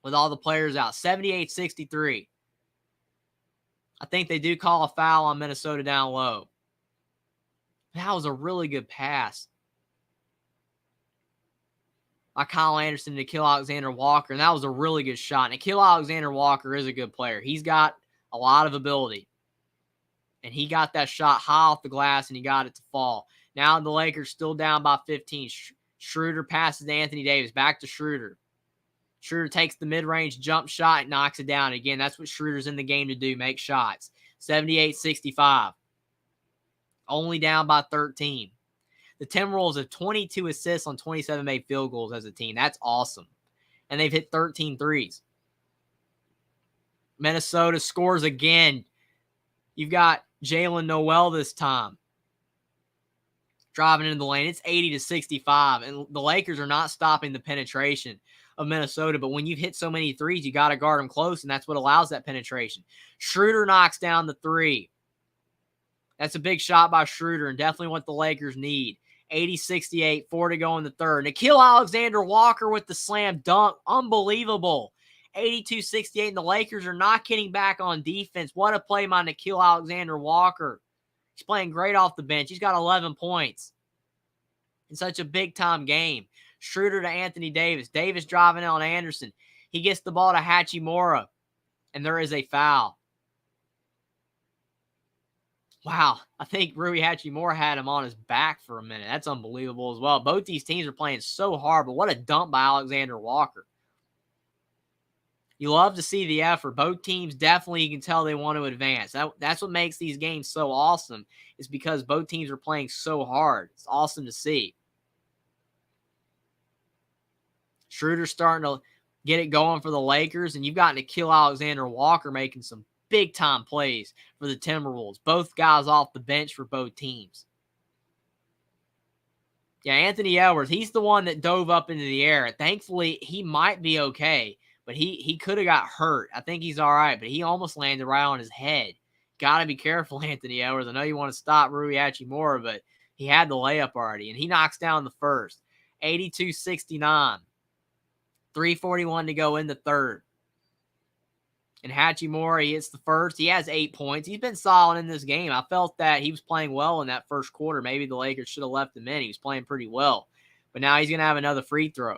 with all the players out. 78-63. I think they do call a foul on Minnesota down low. That was a really good pass by Kyle Anderson to Nikhil Alexander-Walker, and that was a really good shot. Nikhil Alexander-Walker is a good player. He's got a lot of ability, and he got that shot high off the glass, and he got it to fall. Now the Lakers still down by 15. Schroeder passes to Anthony Davis. Back to Schroeder. Schroeder takes the mid-range jump shot and knocks it down. Again, that's what Schroeder's in the game to do, make shots. 78-65. Only down by 13. The Timberwolves have 22 assists on 27 made field goals as a team. That's awesome. And they've hit 13 threes. Minnesota scores again. You've got Jalen Noel this time driving into the lane. It's 80-65. And the Lakers are not stopping the penetration of Minnesota. But when you've hit so many threes, you got to guard them close, and that's what allows that penetration. Schroeder knocks down the three. That's a big shot by Schroeder and definitely what the Lakers need. 80-68, 4 to go in the third. Nikhil Alexander-Walker with the slam dunk. Unbelievable. 82-68, and the Lakers are not getting back on defense. What a play by Nikhil Alexander-Walker. He's playing great off the bench. He's got 11 points in such a big-time game. Schroeder to Anthony Davis. Davis driving on Anderson. He gets the ball to Hachimura, and there is a foul. Wow, I think Rui Hachimura had him on his back for a minute. That's unbelievable as well. Both these teams are playing so hard, but what a dump by Alexander Walker. You love to see the effort. Both teams definitely, you can tell they want to advance. That's what makes these games so awesome, is because both teams are playing so hard. It's awesome to see. Schroeder's starting to get it going for the Lakers, and you've got Nikhil Alexander-Walker making some big-time plays for the Timberwolves. Both guys off the bench for both teams. Yeah, Anthony Edwards, he's the one that dove up into the air. Thankfully, he might be okay, but he could have got hurt. I think he's all right, but he almost landed right on his head. Got to be careful, Anthony Edwards. I know you want to stop Rui Hachimura, but he had the layup already, and he knocks down the first. 82-69. 3:41 to go in the third. And Hachimura, he hits the first. He has 8 points. He's been solid in this game. I felt that he was playing well in that first quarter. Maybe the Lakers should have left him in. He was playing pretty well. But now he's going to have another free throw.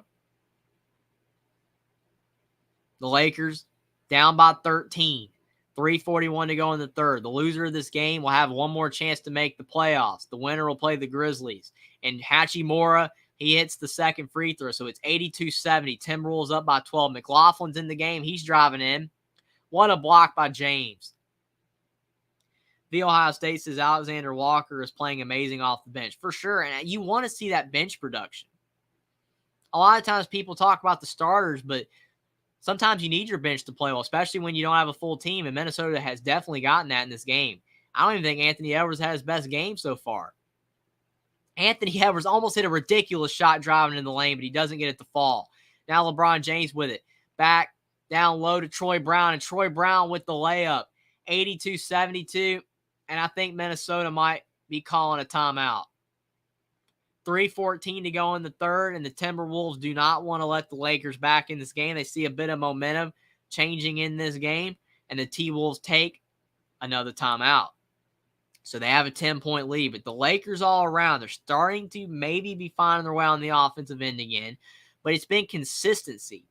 The Lakers down by 13. 3:41 to go in the third. The loser of this game will have one more chance to make the playoffs. The winner will play the Grizzlies. And Hachimura, he hits the second free throw. So it's 82-70. Timberwolves up by 12. McLaughlin's in the game. He's driving in. What a block by James. The Ohio State says Alexander Walker is playing amazing off the bench. For sure. And you want to see that bench production. A lot of times people talk about the starters, but sometimes you need your bench to play well, especially when you don't have a full team. And Minnesota has definitely gotten that in this game. I don't even think Anthony Edwards had his best game so far. Anthony Edwards almost hit a ridiculous shot driving in the lane, but he doesn't get it to fall. Now LeBron James with it. Back down low to Troy Brown, and Troy Brown with the layup. 82-72, and I think Minnesota might be calling a timeout. 3:14 to go in the third, and the Timberwolves do not want to let the Lakers back in this game. They see a bit of momentum changing in this game, and the T-Wolves take another timeout. So they have a 10-point lead, but the Lakers all around, they're starting to maybe be finding their way on the offensive end again, but it's been consistency.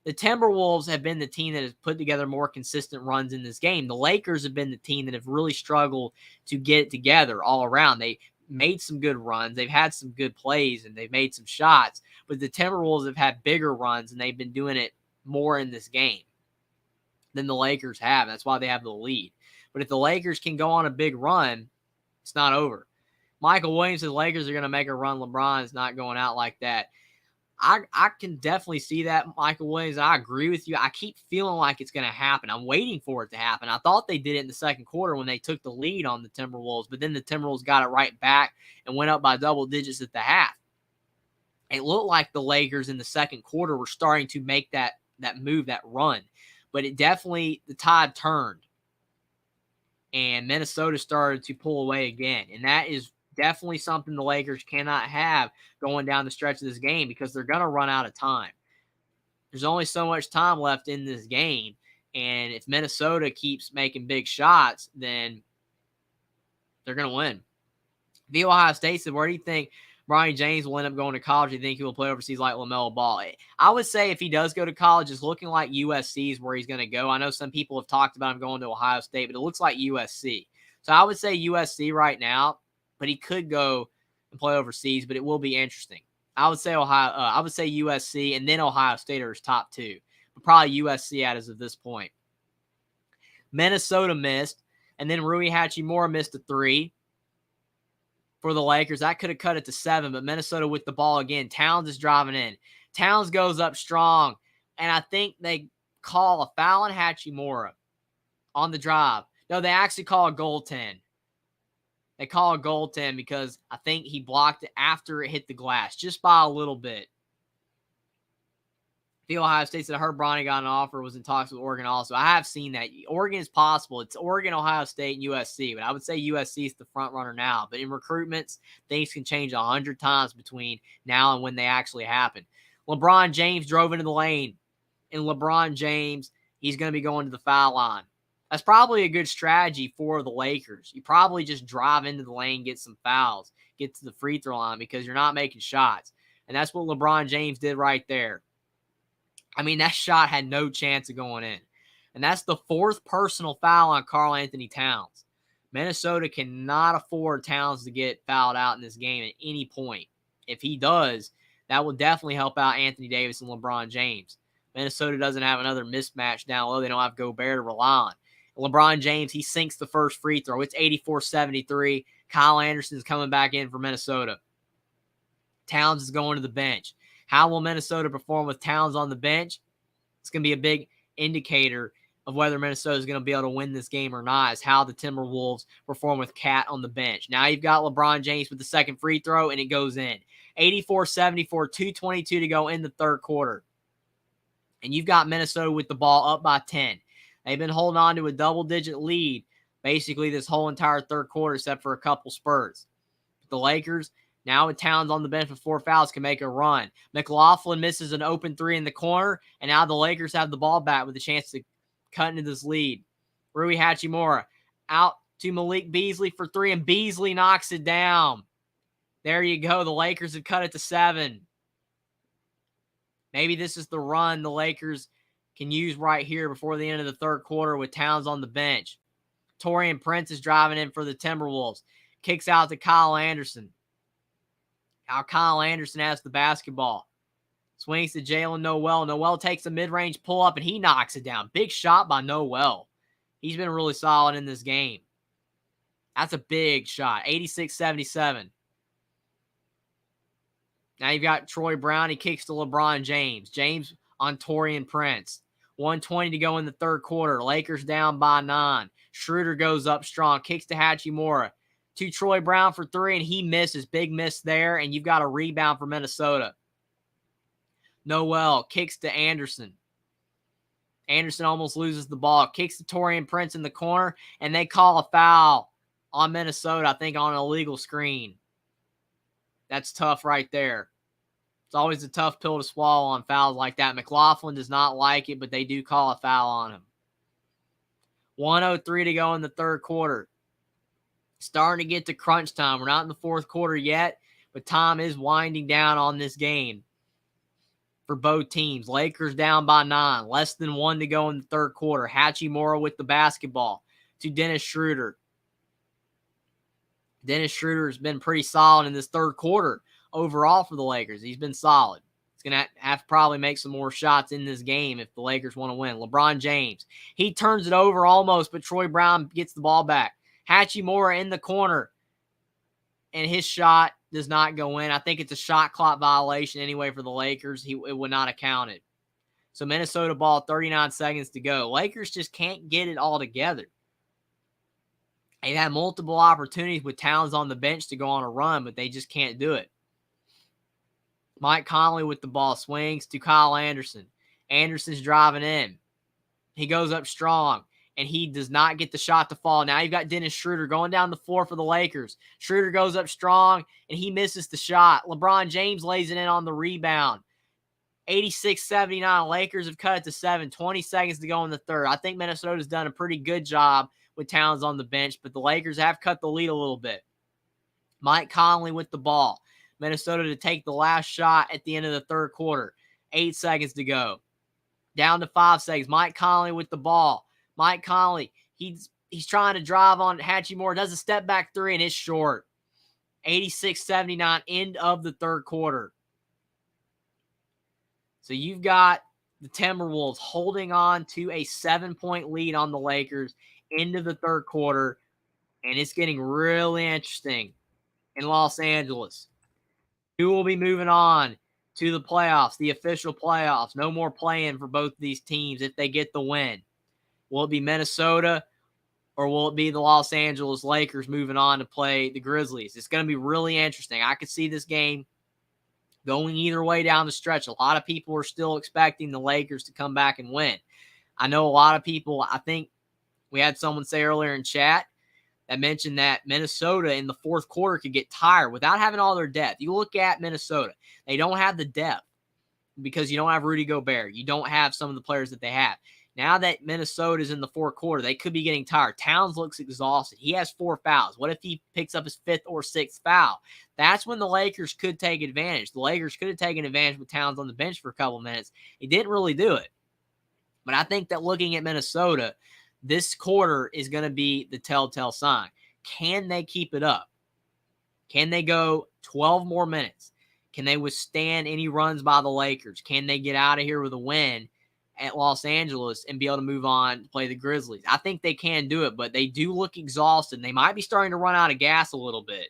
The Timberwolves have been the team that has put together more consistent runs in this game. The Lakers have been the team that have really struggled to get it together all around. They made some good runs. They've had some good plays, and they've made some shots. But the Timberwolves have had bigger runs, and they've been doing it more in this game than the Lakers have. That's why they have the lead. But if the Lakers can go on a big run, it's not over. Michael Williams says Lakers are going to make a run. LeBron is not going out like that. I can definitely see that, Michael Williams. I agree with you. I keep feeling like it's going to happen. I'm waiting for it to happen. I thought they did it in the second quarter when they took the lead on the Timberwolves, but then the Timberwolves got it right back and went up by double digits at the half. It looked like the Lakers in the second quarter were starting to make that move, that run, but it definitely, the tide turned, and Minnesota started to pull away again, and that is definitely something the Lakers cannot have going down the stretch of this game, because they're going to run out of time. There's only so much time left in this game, And if Minnesota keeps making big shots, then they're going to win. The Ohio State said, where do you think Bronny James will end up going to college? Do you think he will play overseas like LaMelo Ball? I would say if he does go to college, it's looking like USC is where he's going to go. I know some people have talked about him going to Ohio State, but it looks like USC. So I would say USC right now, but he could go and play overseas, but it will be interesting. I would say USC, and then Ohio State are his top two, but probably USC as of this point. Minnesota missed, and then Rui Hachimura missed a three for the Lakers. That could have cut it to 7, but Minnesota with the ball again. Towns is driving in. Towns goes up strong, and I think they call a foul on Hachimura on the drive. No, they actually call a goaltend. They call a goaltend because I think he blocked it after it hit the glass, just by a little bit. The Ohio State said, I heard Bronny got an offer, was in talks with Oregon also. I have seen that. Oregon is possible. It's Oregon, Ohio State, and USC, but I would say USC is the front runner now. But in recruitments, things can change 100 times between now and when they actually happen. LeBron James drove into the lane, and LeBron James, he's going to be going to the foul line. That's probably a good strategy for the Lakers. You probably just drive into the lane, get some fouls, get to the free throw line because you're not making shots. And that's what LeBron James did right there. I mean, that shot had no chance of going in. And that's the 4th personal foul on Karl-Anthony Towns. Minnesota cannot afford Towns to get fouled out in this game at any point. If he does, that will definitely help out Anthony Davis and LeBron James. Minnesota doesn't have another mismatch down low. They don't have Gobert to rely on. LeBron James, he sinks the first free throw. It's 84-73. Kyle Anderson's coming back in for Minnesota. Towns is going to the bench. How will Minnesota perform with Towns on the bench? It's going to be a big indicator of whether Minnesota is going to be able to win this game or not, is how the Timberwolves perform with Cat on the bench. Now you've got LeBron James with the second free throw, and it goes in. 84-74, 2:22 to go in the third quarter. And you've got Minnesota with the ball up by 10. They've been holding on to a double-digit lead basically this whole entire third quarter except for a couple spurts. But the Lakers, now with Towns on the bench with 4 fouls, can make a run. McLaughlin misses an open 3 in the corner, and now the Lakers have the ball back with a chance to cut into this lead. Rui Hachimura out to Malik Beasley for 3, and Beasley knocks it down. There you go. The Lakers have cut it to 7. Maybe this is the run the Lakers can use right here before the end of the third quarter with Towns on the bench. Taurean Prince is driving in for the Timberwolves. Kicks out to Kyle Anderson. Now Kyle Anderson has the basketball. Swings to Jalen Noel. Noel takes a mid-range pull-up, and he knocks it down. Big shot by Noel. He's been really solid in this game. That's a big shot. 86-77. Now you've got Troy Brown. He kicks to LeBron James. James on Taurean Prince. 1:20 to go in the third quarter. Lakers down by 9. Schroeder goes up strong. Kicks to Hachimura. To Troy Brown for 3, and he misses. Big miss there, and you've got a rebound for Minnesota. Noel kicks to Anderson. Anderson almost loses the ball. Kicks to Taurean Prince in the corner, and they call a foul on Minnesota, I think, on an illegal screen. That's tough right there. It's always a tough pill to swallow on fouls like that. McLaughlin does not like it, but they do call a foul on him. 1:03 to go in the third quarter. Starting to get to crunch time. We're not in the fourth quarter yet, but time is winding down on this game for both teams. Lakers down by 9. Less than 1 to go in the third quarter. Hachimura with the basketball to Dennis Schroeder. Dennis Schroeder has been pretty solid in this third quarter overall for the Lakers. He's been solid. He's going to have to probably make some more shots in this game if the Lakers want to win. LeBron James. He turns it over almost, but Troy Brown gets the ball back. Hachimura in the corner, and his shot does not go in. I think it's a shot clock violation anyway for the Lakers. It would not have counted. So Minnesota ball, 39 seconds to go. Lakers just can't get it all together. They've had multiple opportunities with Towns on the bench to go on a run, but they just can't do it. Mike Conley with the ball swings to Kyle Anderson. Anderson's driving in. He goes up strong, and he does not get the shot to fall. Now you've got Dennis Schroeder going down the floor for the Lakers. Schroeder goes up strong, and he misses the shot. LeBron James lays it in on the rebound. 86-79. Lakers have cut it to 7. 20 seconds to go in the third. I think Minnesota's done a pretty good job with Towns on the bench, but the Lakers have cut the lead a little bit. Mike Conley with the ball. Minnesota to take the last shot at the end of the third quarter. 8 seconds to go. Down to 5 seconds. Mike Conley with the ball. Mike Conley, he's trying to drive on Hachimura. Does a step back three, and it's short. 86-79, end of the third quarter. So you've got the Timberwolves holding on to a 7-point lead on the Lakers into the third quarter, and it's getting really interesting in Los Angeles. Who will be moving on to the playoffs, the official playoffs? No more playing for both of these teams if they get the win. Will it be Minnesota or will it be the Los Angeles Lakers moving on to play the Grizzlies? It's going to be really interesting. I could see this game going either way down the stretch. A lot of people are still expecting the Lakers to come back and win. I know a lot of people, I think we had someone say earlier in chat that mentioned that Minnesota in the fourth quarter could get tired without having all their depth. You look at Minnesota, they don't have the depth because you don't have Rudy Gobert. You don't have some of the players that they have. Now that Minnesota is in the fourth quarter, they could be getting tired. Towns looks exhausted. He has 4 fouls. What if he picks up his 5th or 6th foul? That's when the Lakers could take advantage. The Lakers could have taken advantage with Towns on the bench for a couple minutes. He didn't really do it. But I think that looking at Minnesota, this quarter is going to be the telltale sign. Can they keep it up? Can they go 12 more minutes? Can they withstand any runs by the Lakers? Can they get out of here with a win at Los Angeles and be able to move on to play the Grizzlies? I think they can do it, but they do look exhausted. They might be starting to run out of gas a little bit.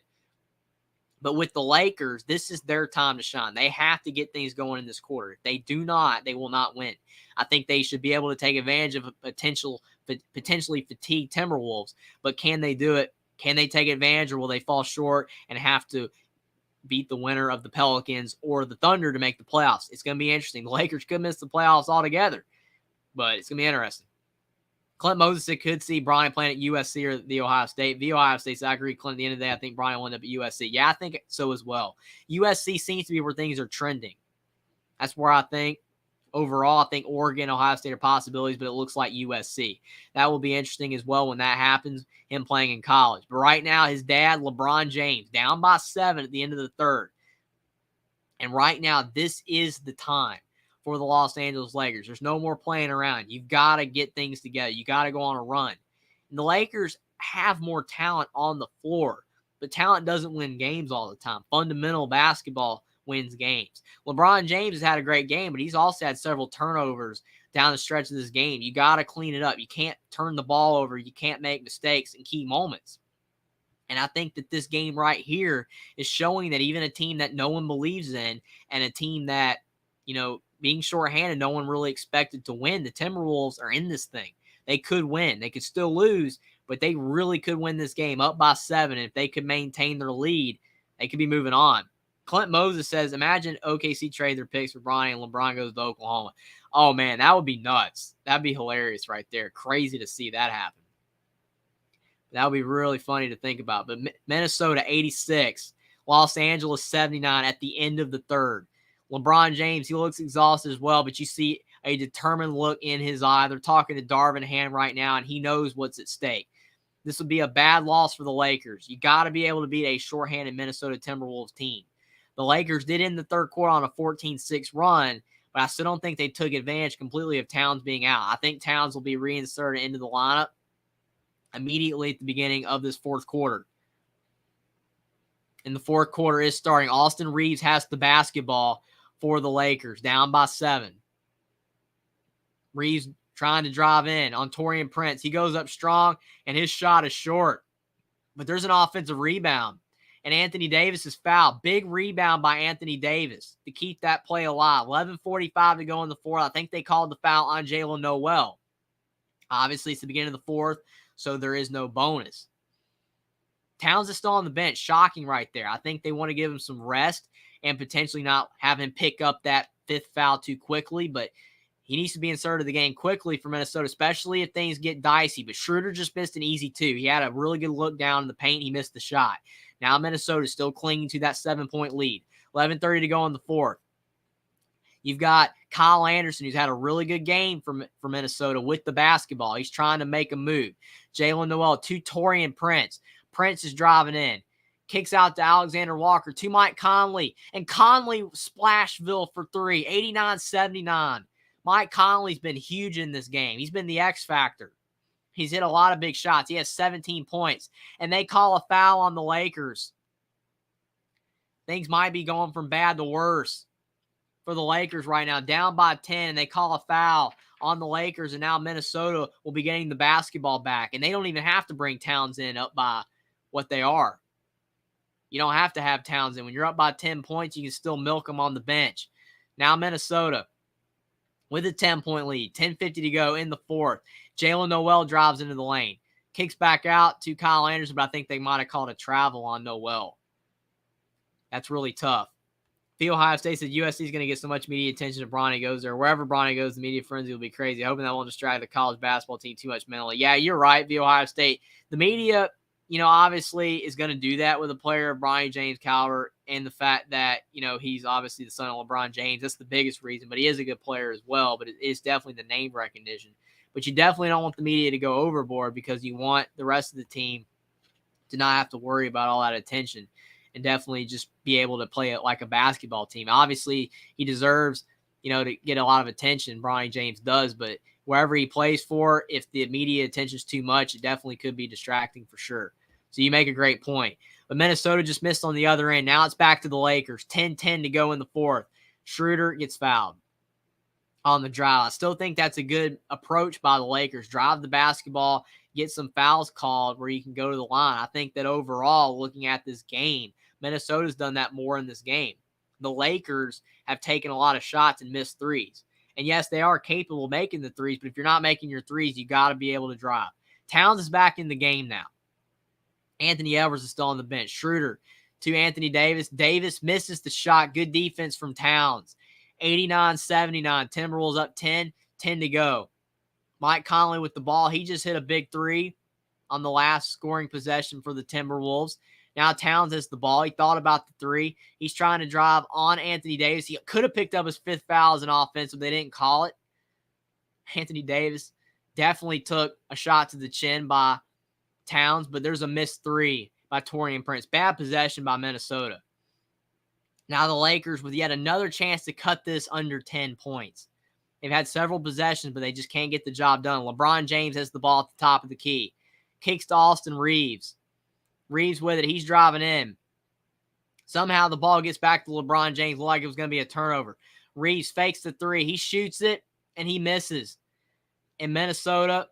But with the Lakers, this is their time to shine. They have to get things going in this quarter. If they do not, they will not win. I think they should be able to take advantage of a potentially fatigued Timberwolves. But can they do it? Can they take advantage, or will they fall short and have to beat the winner of the Pelicans or the Thunder to make the playoffs? It's going to be interesting. The Lakers could miss the playoffs altogether, but it's going to be interesting. Clint Moses could see Bronny playing at USC or the Ohio State. The Ohio State, so I agree. Clint, at the end of the day, I think Bronny will end up at USC. Yeah, I think so as well. USC seems to be where things are trending. That's where I think overall, I think Oregon, Ohio State are possibilities, but it looks like USC. That will be interesting as well when that happens, him playing in college. But right now, his dad, LeBron James, down by 7 at the end of the third. And right now, this is the time for the Los Angeles Lakers. There's no more playing around. You've got to get things together. You got to go on a run. And the Lakers have more talent on the floor, but talent doesn't win games all the time. Fundamental basketball wins games. LeBron James has had a great game, but he's also had several turnovers down the stretch of this game. You got to clean it up. You can't turn the ball over. You can't make mistakes in key moments. And I think that this game right here is showing that even a team that no one believes in and a team that, being shorthanded, no one really expected to win, the Timberwolves are in this thing. They could win. They could still lose, but they really could win this game up by 7. And if they could maintain their lead, they could be moving on. Clint Moses says, imagine OKC trade their picks for Bronny and LeBron goes to Oklahoma. Oh, man, that would be nuts. That'd be hilarious right there. Crazy to see that happen. That would be really funny to think about. But Minnesota 86, Los Angeles 79 at the end of the third. LeBron James, he looks exhausted as well, but you see a determined look in his eye. They're talking to Darvin Ham right now, and he knows what's at stake. This would be a bad loss for the Lakers. You got to be able to beat a shorthanded Minnesota Timberwolves team. The Lakers did end the third quarter on a 14-6 run, but I still don't think they took advantage completely of Towns being out. I think Towns will be reinserted into the lineup immediately at the beginning of this fourth quarter. And the fourth quarter is starting. Austin Reeves has the basketball for the Lakers, down by 7. Reeves trying to drive in on Taurean Prince. He goes up strong, and his shot is short. But there's an offensive rebound, and Anthony Davis is fouled. Big rebound by Anthony Davis to keep that play alive. 11:45 to go in the fourth. I think they called the foul on Jalen Noel. Obviously, it's the beginning of the fourth, so there is no bonus. Towns is still on the bench. Shocking right there. I think they want to give him some rest and potentially not have him pick up that 5th foul too quickly, but he needs to be inserted the game quickly for Minnesota, especially if things get dicey. But Schroeder just missed an easy 2. He had a really good look down in the paint. He missed the shot. Now Minnesota is still clinging to that 7-point lead. 11:30 to go in the fourth. You've got Kyle Anderson, who's had a really good game for Minnesota with the basketball. He's trying to make a move. Jalen Noel to Taurean Prince. Prince is driving in. Kicks out to Alexander Walker, to Mike Conley. And Conley Splashville for three, 89-79. Mike Conley's been huge in this game. He's been the X factor. He's hit a lot of big shots. He has 17 points. And they call a foul on the Lakers. Things might be going from bad to worse for the Lakers right now. Down by 10, and they call a foul on the Lakers, and now Minnesota will be getting the basketball back. And they don't even have to bring Towns in up by what they are. You don't have to have Towns in. When you're up by 10 points, you can still milk them on the bench. Now Minnesota with a 10-point lead. 10:50 to go in the fourth. Jalen Noel drives into the lane. Kicks back out to Kyle Anderson, but I think they might have called a travel on Noel. That's really tough. The Ohio State said USC is going to get so much media attention if Bronny goes there. Wherever Bronny goes, the media frenzy will be crazy. Hoping that won't distract the college basketball team too much mentally. Yeah, you're right, the Ohio State. The media, obviously is going to do that with a player of Bronny James' caliber, and the fact that, he's obviously the son of LeBron James. That's the biggest reason, but he is a good player as well. But it is definitely the name recognition. But you definitely don't want the media to go overboard, because you want the rest of the team to not have to worry about all that attention and definitely just be able to play it like a basketball team. Obviously, he deserves, to get a lot of attention. Bronny James does, but wherever he plays for, if the media attention is too much, it definitely could be distracting for sure. So you make a great point. But Minnesota just missed on the other end. Now it's back to the Lakers. 10-10 to go in the fourth. Schroeder gets fouled on the drive. I still think that's a good approach by the Lakers. Drive the basketball, get some fouls called where you can go to the line. I think that overall, looking at this game, Minnesota's done that more in this game. The Lakers have taken a lot of shots and missed threes. And yes, they are capable of making the threes, but if you're not making your threes, you got to be able to drive. Towns is back in the game now. Anthony Edwards is still on the bench. Schroeder to Anthony Davis. Davis misses the shot. Good defense from Towns. 89-79. Timberwolves up 10. 10 to go. Mike Conley with the ball. He just hit a big three on the last scoring possession for the Timberwolves. Now Towns has the ball. He thought about the three. He's trying to drive on Anthony Davis. He could have picked up his fifth foul as an offense, but they didn't call it. Anthony Davis definitely took a shot to the chin by Towns, but there's a missed three by Taurean Prince. Bad possession by Minnesota. Now the Lakers with yet another chance to cut this under 10 points. They've had several possessions, but they just can't get the job done. LeBron James has the ball at the top of the key. Kicks to Austin Reeves. Reeves with it. He's driving in. Somehow the ball gets back to LeBron James. Looked like it was going to be a turnover. Reeves fakes the three. He shoots it, and he misses. And Minnesota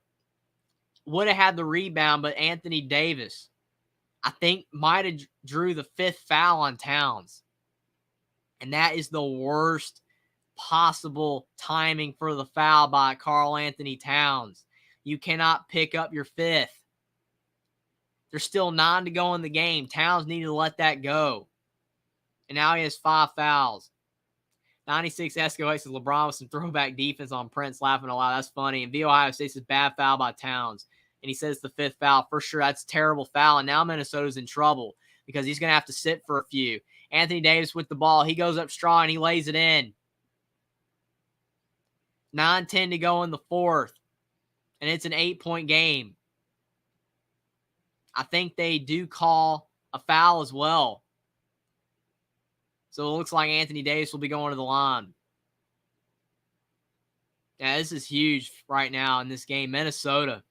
would have had the rebound, but Anthony Davis, I think, might have drew the fifth foul on Towns. And that is the worst possible timing for the foul by Karl Anthony Towns. You cannot pick up your fifth. There's still 9 to go in the game. Towns needed to let that go. And now he has 5 fouls. 96 Esco says LeBron with some throwback defense on Prince, laughing a lot. That's funny. And Ohio State says bad foul by Towns. And he says the fifth foul. For sure, that's a terrible foul. And now Minnesota's in trouble because he's going to have to sit for a few. Anthony Davis with the ball. He goes up strong and he lays it in. 9-10 to go in the fourth. And it's an 8-point game. I think they do call a foul as well. So it looks like Anthony Davis will be going to the line. Yeah, this is huge right now in this game. Minnesota.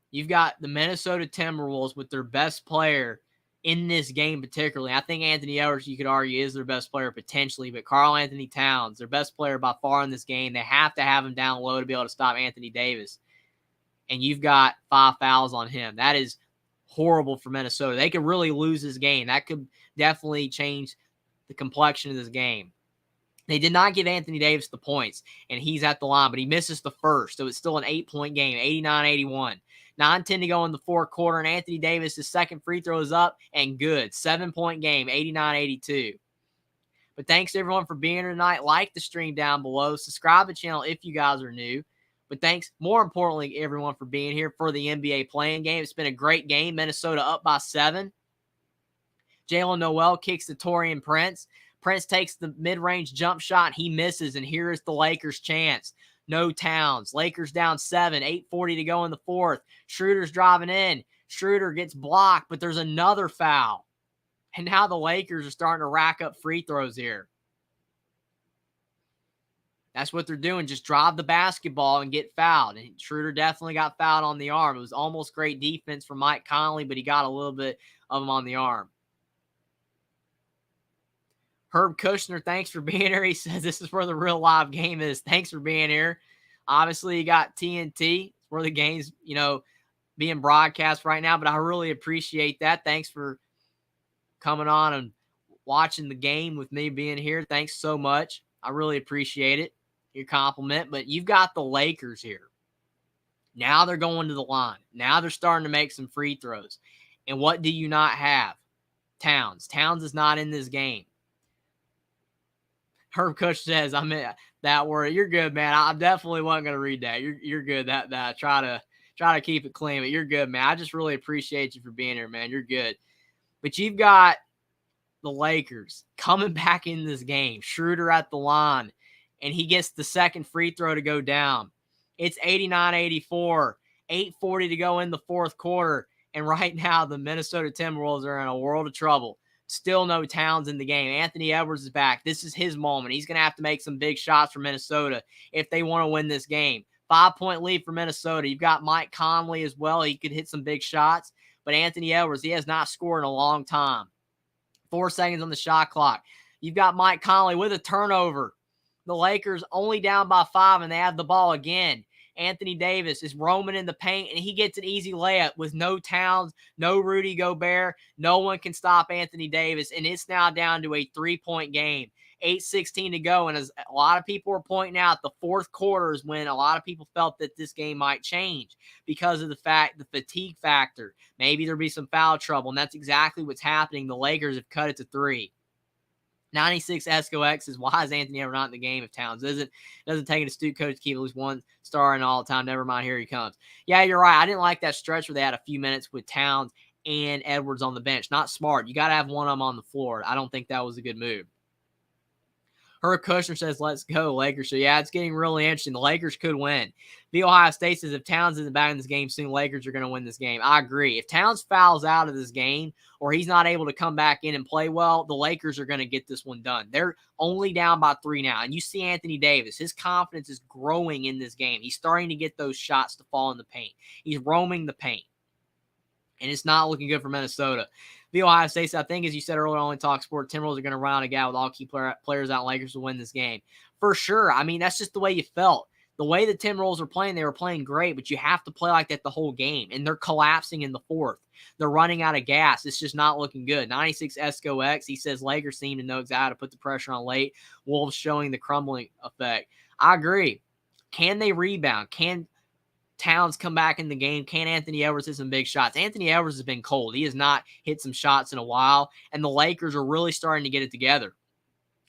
You've got the Minnesota Timberwolves with their best player in this game particularly. I think Anthony Edwards, you could argue, is their best player potentially, but Karl Anthony Towns, their best player by far in this game. They have to have him down low to be able to stop Anthony Davis. And you've got 5 fouls on him. That is horrible for Minnesota. They could really lose this game. That could definitely change the complexion of this game. They did not give Anthony Davis the points, and he's at the line, but he misses the first, so it's still an 8-point game, 89-81. 9-10 to go in the fourth quarter, and Anthony Davis' second free throw is up and good. 7-point game, 89-82. But thanks, everyone, for being here tonight. Like the stream down below. Subscribe to the channel if you guys are new. But thanks, more importantly, everyone, for being here for the NBA playing game. It's been a great game. Minnesota up by 7. Jalen Noel kicks to Taurean Prince. Prince takes the mid-range jump shot, and he misses, and here is the Lakers' chance. No Towns. Lakers down 7, 8:40 to go in the fourth. Schroeder's driving in. Schroeder gets blocked, but there's another foul. And now the Lakers are starting to rack up free throws here. That's what they're doing. Just drive the basketball and get fouled. And Schroeder definitely got fouled on the arm. It was almost great defense from Mike Conley, but he got a little bit of him on the arm. Herb Kushner, thanks for being here. He says this is where the real live game is. Thanks for being here. Obviously, you got TNT. It's where the game's, being broadcast right now, but I really appreciate that. Thanks for coming on and watching the game with me being here. Thanks so much. I really appreciate it. Your compliment. But you've got the Lakers here. Now they're going to the line. Now they're starting to make some free throws. And what do you not have? Towns. Towns is not in this game. Herb Kush says, I mean that word. You're good, man. I definitely wasn't going to read that. You're good. That try to keep it clean, but you're good, man. I just really appreciate you for being here, man. You're good. But you've got the Lakers coming back in this game. Schroeder at the line, and he gets the second free throw to go down. It's 89-84, 8:40 to go in the fourth quarter, and right now the Minnesota Timberwolves are in a world of trouble. Still no Towns in the game. Anthony Edwards is back. This is his moment. He's going to have to make some big shots for Minnesota if they want to win this game. 5-point lead for Minnesota. You've got Mike Conley as well. He could hit some big shots. But Anthony Edwards, he has not scored in a long time. 4 seconds on the shot clock. You've got Mike Conley with a turnover. The Lakers only down by 5, and they have the ball again. Anthony Davis is roaming in the paint, and he gets an easy layup with no Towns, no Rudy Gobert. No one can stop Anthony Davis, and it's now down to a 3-point game. 8:16 to go, and as a lot of people were pointing out, the fourth quarter is when a lot of people felt that this game might change because of the fatigue factor. Maybe there'll be some foul trouble, and that's exactly what's happening. The Lakers have cut it to 3. 96 Esco X says, why is Anthony ever not in the game if Towns isn't? Doesn't take an astute coach to keep at least one star in all the time. Never mind, here he comes. Yeah, you're right. I didn't like that stretch where they had a few minutes with Towns and Edwards on the bench. Not smart. You got to have one of them on the floor. I don't think that was a good move. Herb Kushner says, let's go, Lakers. So, yeah, it's getting really interesting. The Lakers could win. The Ohio State says, if Towns isn't back in this game soon, Lakers are going to win this game. I agree. If Towns fouls out of this game or he's not able to come back in and play well, the Lakers are going to get this one done. They're only down by 3 now. And you see Anthony Davis. His confidence is growing in this game. He's starting to get those shots to fall in the paint. He's roaming the paint. And it's not looking good for Minnesota. The Ohio State, I think, as you said earlier on in Talk Sport, Timberwolves are going to run out a guy with all key players out, and Lakers will win this game. For sure. I mean, that's just the way you felt. The way the Timberwolves were playing, they were playing great, but you have to play like that the whole game. And they're collapsing in the fourth. They're running out of gas. It's just not looking good. 96 Esco X, he says Lakers seem to know exactly how to put the pressure on late. Wolves showing the crumbling effect. I agree. Can they rebound? Can Towns come back in the game? Can Anthony Edwards hit some big shots? Anthony Edwards has been cold. He has not hit some shots in a while, and the Lakers are really starting to get it together.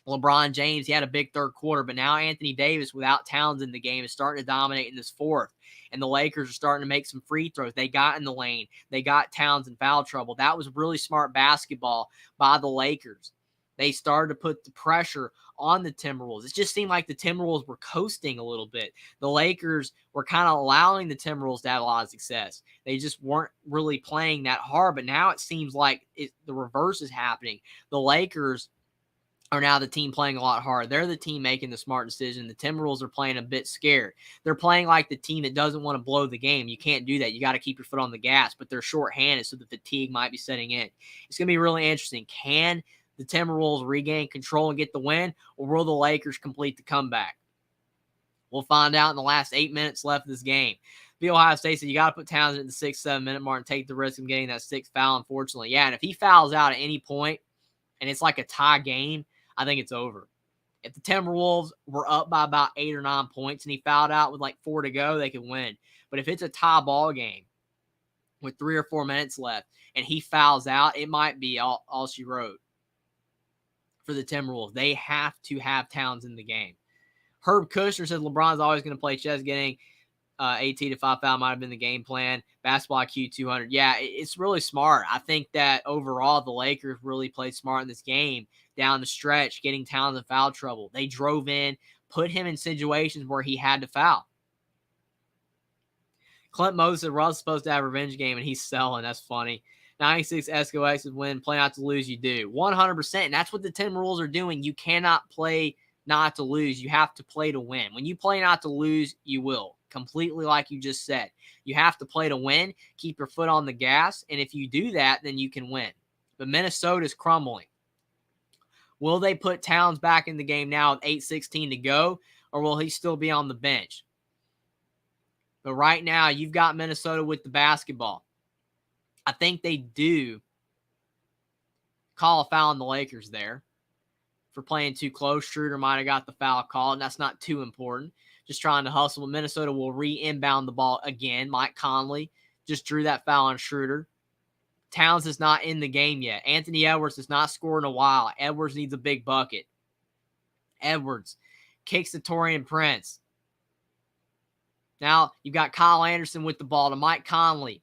LeBron James, he had a big third quarter, but now Anthony Davis, without Towns in the game, is starting to dominate in this fourth, and the Lakers are starting to make some free throws. They got in the lane. They got Towns in foul trouble. That was really smart basketball by the Lakers. They started to put the pressure on the Timberwolves. It just seemed like the Timberwolves were coasting a little bit. The Lakers were kind of allowing the Timberwolves to have a lot of success. They just weren't really playing that hard, but now it seems like the reverse is happening. The Lakers are now the team playing a lot harder. They're the team making the smart decision. The Timberwolves are playing a bit scared. They're playing like the team that doesn't want to blow the game. You can't do that. You got to keep your foot on the gas, but they're shorthanded, so the fatigue might be setting in. It's going to be really interesting. Can the Timberwolves regain control and get the win, or will the Lakers complete the comeback? We'll find out in the last 8 minutes left of this game. The Ohio State said you got to put Towns at the 6-7 minute mark and take the risk of getting that 6th foul, unfortunately. Yeah, and if he fouls out at any point and it's like a tie game, I think it's over. If the Timberwolves were up by about 8 or 9 points and he fouled out with like 4 to go, they could win. But if it's a tie ball game with 3 or 4 minutes left and he fouls out, it might be all she wrote for the Timberwolves. They have to have Towns in the game. Herb Kushner says LeBron's always going to play chess. Getting 18 to 5 foul might have been the game plan. Basketball IQ 200. Yeah, it's really smart. I think that overall the Lakers really played smart in this game. down the stretch, getting Towns in foul trouble. They drove in, put him in situations where he had to foul. Clint Moses said Russ is supposed to have a revenge game, and he's selling. That's funny. 96 Esco X is win. Play not to lose, you do. 100%. And that's what the Timberwolves are doing. You cannot play not to lose. You have to play to win. When you play not to lose, you will. Completely like you just said. You have to play to win. Keep your foot on the gas. And if you do that, then you can win. But Minnesota's crumbling. Will they put Towns back in the game now with 8:16 to go, or will he still be on the bench? But right now, you've got Minnesota with the basketball. I think they do call a foul on the Lakers there for playing too close. Schroeder might have got the foul call, and that's not too important. Just trying to hustle. But Minnesota will re-inbound the ball again. Mike Conley just drew that foul on Schroeder. Towns is not in the game yet. Anthony Edwards has not scored in a while. Edwards needs a big bucket. Edwards kicks to Taurean Prince. Now you've got Kyle Anderson with the ball to Mike Conley.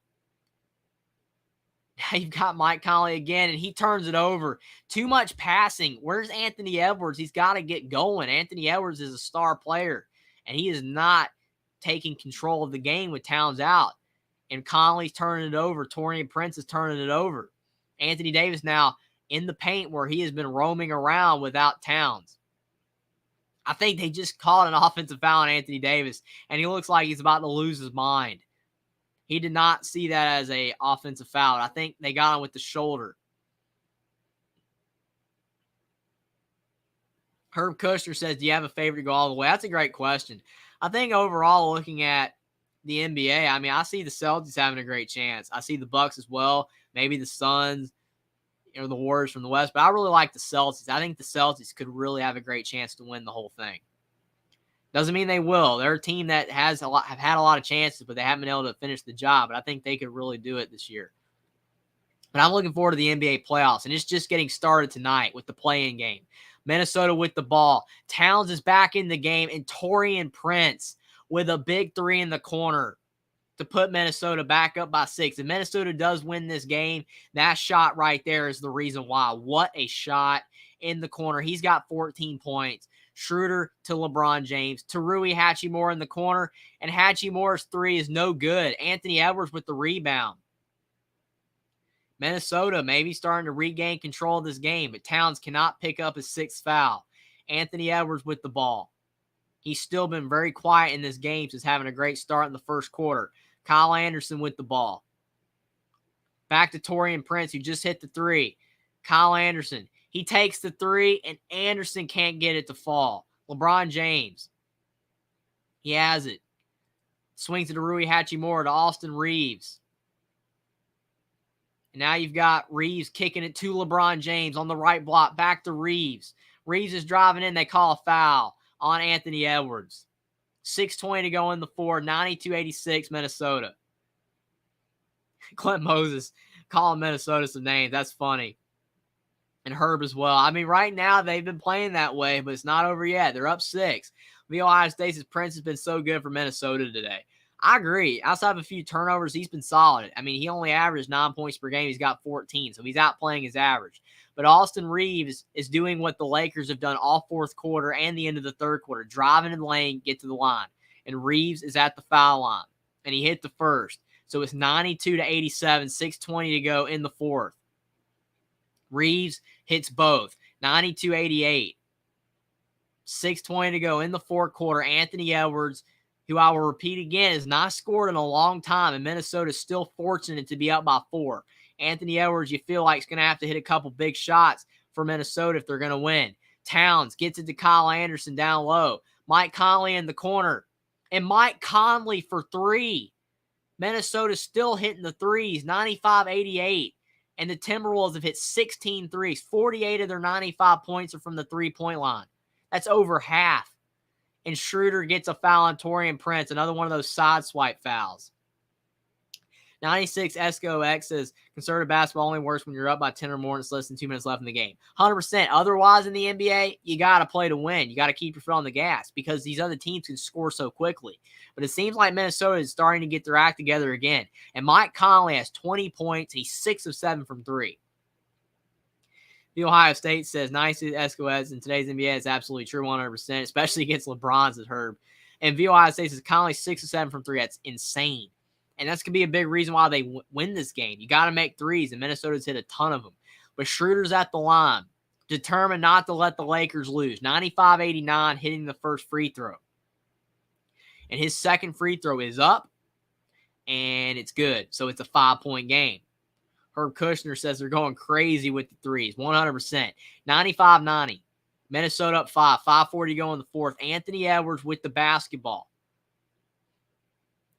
Now you've got Mike Conley again, and he turns it over. Too much passing. Where's Anthony Edwards? He's got to get going. Anthony Edwards is a star player, and he is not taking control of the game with Towns out. And Conley's turning it over. Taurean Prince is turning it over. Anthony Davis now in the paint where he has been roaming around without Towns. I think they just called an offensive foul on Anthony Davis, and he looks like he's about to lose his mind. He did not see that as an offensive foul. I think they got him with the shoulder. Herb Kushner says, do you have a favorite to go all the way? That's a great question. I think overall, looking at the NBA, I mean, I see the Celtics having a great chance. I see the Bucks as well. Maybe the Suns, or the Warriors from the West. But I really like the Celtics. I think the Celtics could really have a great chance to win the whole thing. Doesn't mean they will. They're a team that have had a lot of chances, but they haven't been able to finish the job. But I think they could really do it this year. But I'm looking forward to the NBA playoffs, and it's just getting started tonight with the play-in game. Minnesota with the ball. Towns is back in the game, and Taurean Prince with a big three in the corner to put Minnesota back up by 6. If Minnesota does win this game, that shot right there is the reason why. What a shot in the corner. He's got 14 points. Schroeder to LeBron James. To Rui Hachimura in the corner. And Hachimura's three is no good. Anthony Edwards with the rebound. Minnesota maybe starting to regain control of this game, but Towns cannot pick up his 6th foul. Anthony Edwards with the ball. He's still been very quiet in this game since having a great start in the first quarter. Kyle Anderson with the ball. Back to Taurean Prince, who just hit the 3. Kyle Anderson. He takes the 3, and Anderson can't get it to fall. LeBron James. He has it. Swings it to Rui Hachimura to Austin Reeves. And now you've got Reeves kicking it to LeBron James on the right block. Back to Reeves. Reeves is driving in. They call a foul on Anthony Edwards. 6:20 to go in the fourth. 92-86 Minnesota. Clint Moses calling Minnesota some names. That's funny. And Herb as well. I mean, right now they've been playing that way, but it's not over yet. They're up 6. The Ohio State's Prince has been so good for Minnesota today. I agree. Outside of a few turnovers, he's been solid. I mean, he only averaged 9 points per game. He's got 14, so he's outplaying his average. But Austin Reeves is doing what the Lakers have done all fourth quarter and the end of the third quarter, driving in the lane, get to the line. And Reeves is at the foul line, and he hit the first. So it's 92-87, 6:20 to go in the fourth. Reeves hits both, 92-88. 6:20 to go in the fourth quarter. Anthony Edwards, who I will repeat again, has not scored in a long time, and Minnesota is still fortunate to be up by 4. Anthony Edwards, you feel like, is going to have to hit a couple big shots for Minnesota if they're going to win. Towns gets it to Kyle Anderson down low. Mike Conley in the corner. And Mike Conley for 3. Minnesota's still hitting the threes, 95-88. And the Timberwolves have hit 16 threes. 48 of their 95 points are from the three-point line. That's over half. And Schroeder gets a foul on Taurean Prince, another one of those side swipe fouls. 96 Esco X says, conservative basketball only works when you're up by 10 or more and it's less than 2 minutes left in the game. 100%. Otherwise, in the NBA, you got to play to win. You got to keep your foot on the gas because these other teams can score so quickly. But it seems like Minnesota is starting to get their act together again. And Mike Conley has 20 points. He's 6 of 7 from 3. The Ohio State says, nice Escoez in today's NBA is absolutely true 100%, especially against LeBron's at Herb. And the Ohio State says Conley 6 or 7 from 3. That's insane. And that's going to be a big reason why they win this game. You got to make threes, and Minnesota's hit a ton of them. But Schroeder's at the line, determined not to let the Lakers lose. 95-89, hitting the first free throw. And his second free throw is up, and it's good. So it's a 5-point game. Herb Kushner says they're going crazy with the threes, 100%. 95-90. Minnesota up 5. 5:40 to go in the fourth. Anthony Edwards with the basketball.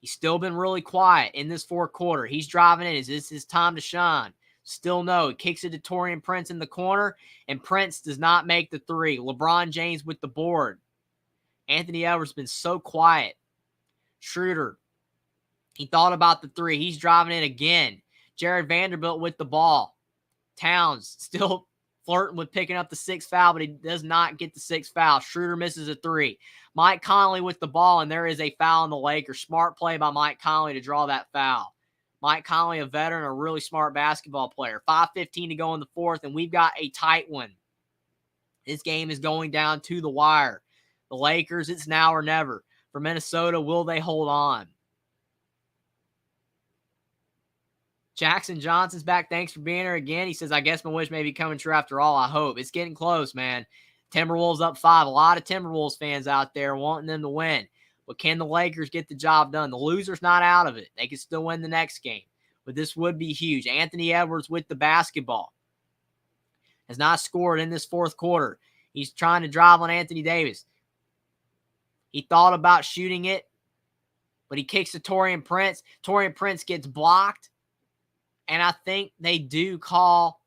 He's still been really quiet in this fourth quarter. He's driving in. Is this his time to shine? Still no. He kicks it to Taurean Prince in the corner, and Prince does not make the three. LeBron James with the board. Anthony Edwards has been so quiet. Schroeder, he thought about the three. He's driving in again. Jared Vanderbilt with the ball. Towns still flirting with picking up the 6th foul, but he does not get the 6th foul. Schroeder misses a 3. Mike Conley with the ball, and there is a foul on the Lakers. Smart play by Mike Conley to draw that foul. Mike Conley, a veteran, a really smart basketball player. 5:15 to go in the fourth, and we've got a tight one. This game is going down to the wire. The Lakers, it's now or never. For Minnesota, will they hold on? Jackson Johnson's back. Thanks for being here again. He says, I guess my wish may be coming true after all. I hope. It's getting close, man. Timberwolves up 5. A lot of Timberwolves fans out there wanting them to win. But can the Lakers get the job done? The loser's not out of it. They can still win the next game. But this would be huge. Anthony Edwards with the basketball. Has not scored in this fourth quarter. He's trying to drive on Anthony Davis. He thought about shooting it, but he kicks to Taurean Prince. Taurean Prince gets blocked. And I think they do call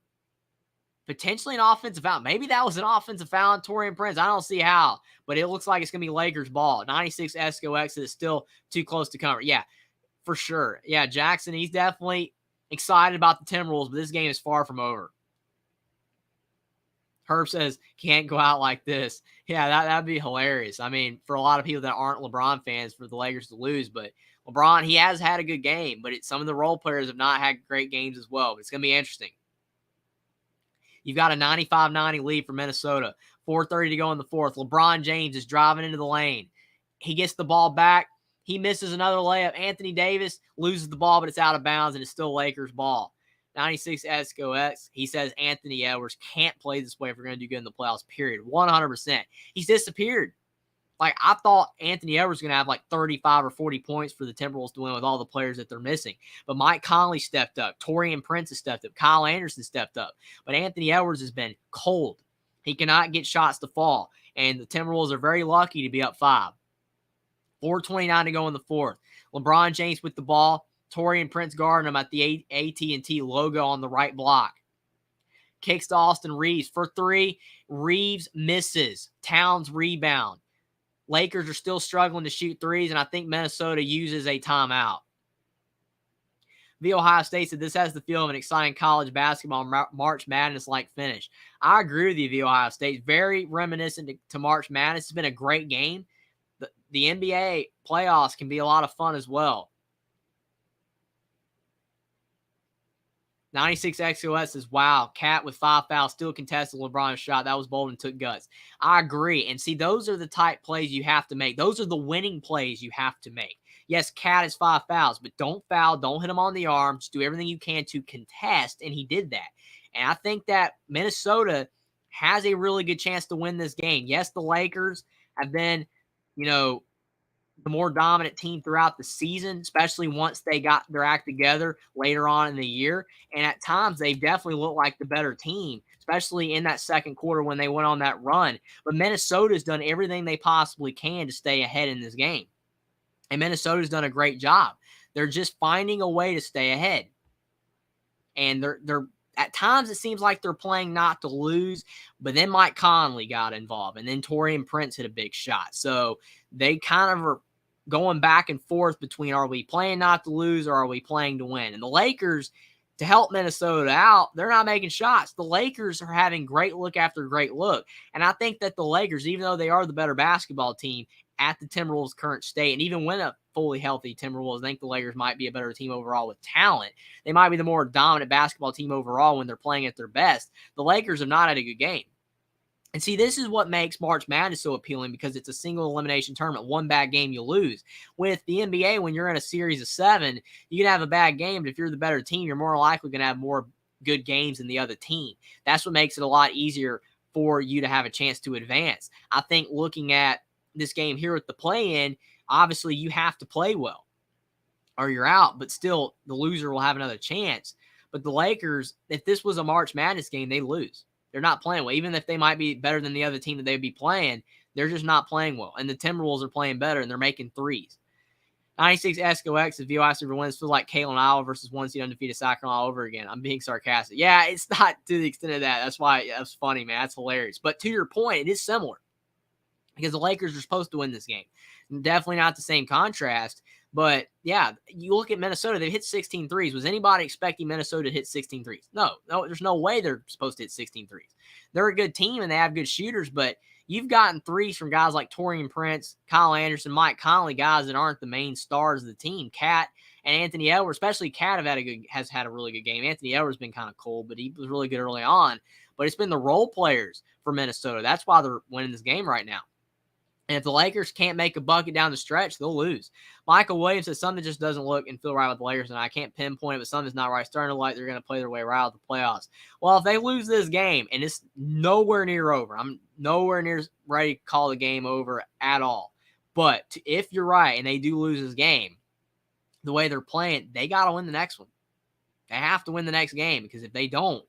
potentially an offensive foul. Maybe that was an offensive foul on Taurean Prince. I don't see how, but it looks like it's going to be Lakers ball. 96 Esco exit is still too close to cover. Yeah, for sure. Yeah, Jackson, he's definitely excited about the Timberwolves, but this game is far from over. Herb says, can't go out like this. Yeah, that'd be hilarious. I mean, for a lot of people that aren't LeBron fans, for the Lakers to lose, but LeBron, he has had a good game, but some of the role players have not had great games as well. But it's going to be interesting. You've got a 95-90 lead for Minnesota. 4:30 to go in the fourth. LeBron James is driving into the lane. He gets the ball back. He misses another layup. Anthony Davis loses the ball, but it's out of bounds, and it's still Lakers ball. 96 Esco X. He says Anthony Edwards can't play this way if we're going to do good in the playoffs, period. 100%. He's disappeared. Like, I thought Anthony Edwards was going to have like 35 or 40 points for the Timberwolves to win with all the players that they're missing. But Mike Conley stepped up. Taurean Prince has stepped up. Kyle Anderson stepped up. But Anthony Edwards has been cold. He cannot get shots to fall. And the Timberwolves are very lucky to be up 5. 4:29 to go in the fourth. LeBron James with the ball. Taurean Prince guarding him at the AT&T logo on the right block. Kicks to Austin Reeves for 3. Reeves misses. Towns rebound. Lakers are still struggling to shoot threes, and I think Minnesota uses a timeout. The Ohio State said this has the feel of an exciting college basketball March Madness-like finish. I agree with you, the Ohio State. Very reminiscent to March Madness. It's been a great game. The NBA playoffs can be a lot of fun as well. 96 XOS says, wow, Cat with 5 fouls still contested LeBron's shot. That was bold and took guts. I agree. And see, those are the type plays you have to make. Those are the winning plays you have to make. Yes, Cat has 5 fouls, but don't foul. Don't hit him on the arm. Just do everything you can to contest, and he did that. And I think that Minnesota has a really good chance to win this game. Yes, the Lakers have been, the more dominant team throughout the season, especially once they got their act together later on in the year. And at times, they definitely look like the better team, especially in that second quarter when they went on that run. But Minnesota's done everything they possibly can to stay ahead in this game. And Minnesota's done a great job. They're just finding a way to stay ahead. And they're at times it seems like they're playing not to lose, but then Mike Conley got involved, and then Taurean Prince hit a big shot. So they kind of are going back and forth between, are we playing not to lose or are we playing to win? And the Lakers, to help Minnesota out, they're not making shots. The Lakers are having great look after great look. And I think that the Lakers, even though they are the better basketball team, at the Timberwolves' current state, and even when a fully healthy Timberwolves, I think the Lakers might be a better team overall with talent. They might be the more dominant basketball team overall when they're playing at their best. The Lakers have not had a good game. And see, this is what makes March Madness so appealing, because it's a single elimination tournament. One bad game, you lose. With the NBA, when you're in a series of 7, you can have a bad game, but if you're the better team, you're more likely going to have more good games than the other team. That's what makes it a lot easier for you to have a chance to advance. I think looking at this game here with the play-in, obviously you have to play well or you're out, but still the loser will have another chance. But the Lakers, if this was a March Madness game, they lose. They're not playing well. Even if they might be better than the other team that they'd be playing, they're just not playing well. And the Timberwolves are playing better, and they're making threes. 96 ESCOX, if VOI Super wins, feels like Kalen Iowa versus 1 seed undefeated Sacramento all over again. I'm being sarcastic. Yeah, it's not to the extent of that. That's why that's funny, man. That's hilarious. But to your point, it is similar, because the Lakers are supposed to win this game. Definitely not the same contrast. But, yeah, you look at Minnesota, they've hit 16 threes. Was anybody expecting Minnesota to hit 16 threes? No, there's no way they're supposed to hit 16 threes. They're a good team, and they have good shooters, but you've gotten threes from guys like Taurean Prince, Kyle Anderson, Mike Conley, guys that aren't the main stars of the team. Cat and Anthony Edwards, especially Cat, has had a really good game. Anthony Edwards has been kind of cold, but he was really good early on. But it's been the role players for Minnesota. That's why they're winning this game right now. And if the Lakers can't make a bucket down the stretch, they'll lose. Michael Williams says something just doesn't look and feel right with the Lakers, and I can't pinpoint it, but something's not right. Starting to like they're going to play their way right out of the playoffs. Well, if they lose this game, and it's nowhere near over, I'm nowhere near ready to call the game over at all. But if you're right and they do lose this game, the way they're playing, they got to win the next one. They have to win the next game, because if they don't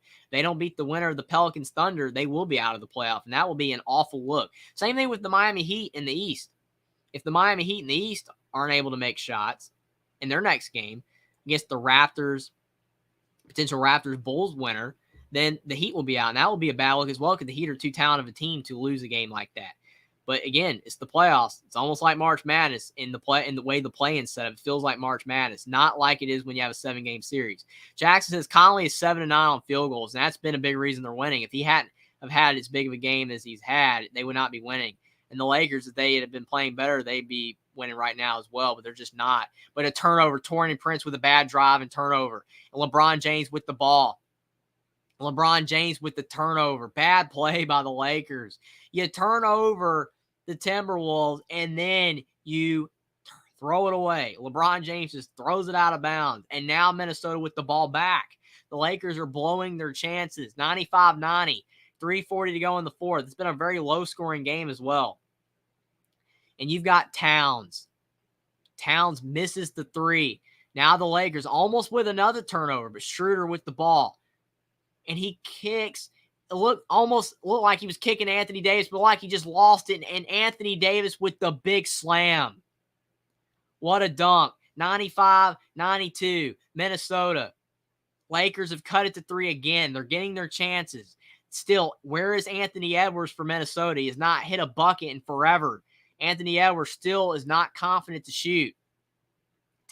beat the winner of the Pelicans Thunder, they will be out of the playoff, and that will be an awful look. Same thing with the Miami Heat in the East. If the Miami Heat in the East aren't able to make shots in their next game against the Raptors, potential Raptors Bulls winner, then the Heat will be out, and that will be a bad look as well, because the Heat are too talented of a team to lose a game like that. But again, it's the playoffs. It's almost like March Madness in the way the play-in setup. It feels like March Madness, not like it is when you have a 7-game series. Jackson says Conley is 7-9 on field goals, and that's been a big reason they're winning. If he hadn't have had as big of a game as he's had, they would not be winning. And the Lakers, if they had been playing better, they'd be winning right now as well, but they're just not. But a turnover, Taurean Prince with a bad drive and turnover, and LeBron James with the ball. LeBron James with the turnover. Bad play by the Lakers. You turn over the Timberwolves, and then you throw it away. LeBron James just throws it out of bounds, and now Minnesota with the ball back. The Lakers are blowing their chances. 95-90, 3:40 to go in the fourth. It's been a very low-scoring game as well. And you've got Towns. Towns misses the three. Now the Lakers almost with another turnover, but Schroeder with the ball. And he kicks. It almost looked like he was kicking Anthony Davis, but like he just lost it. And Anthony Davis with the big slam. What a dunk. 95-92, Minnesota. Lakers have cut it to 3 again. They're getting their chances. Still, where is Anthony Edwards for Minnesota? He has not hit a bucket in forever. Anthony Edwards still is not confident to shoot.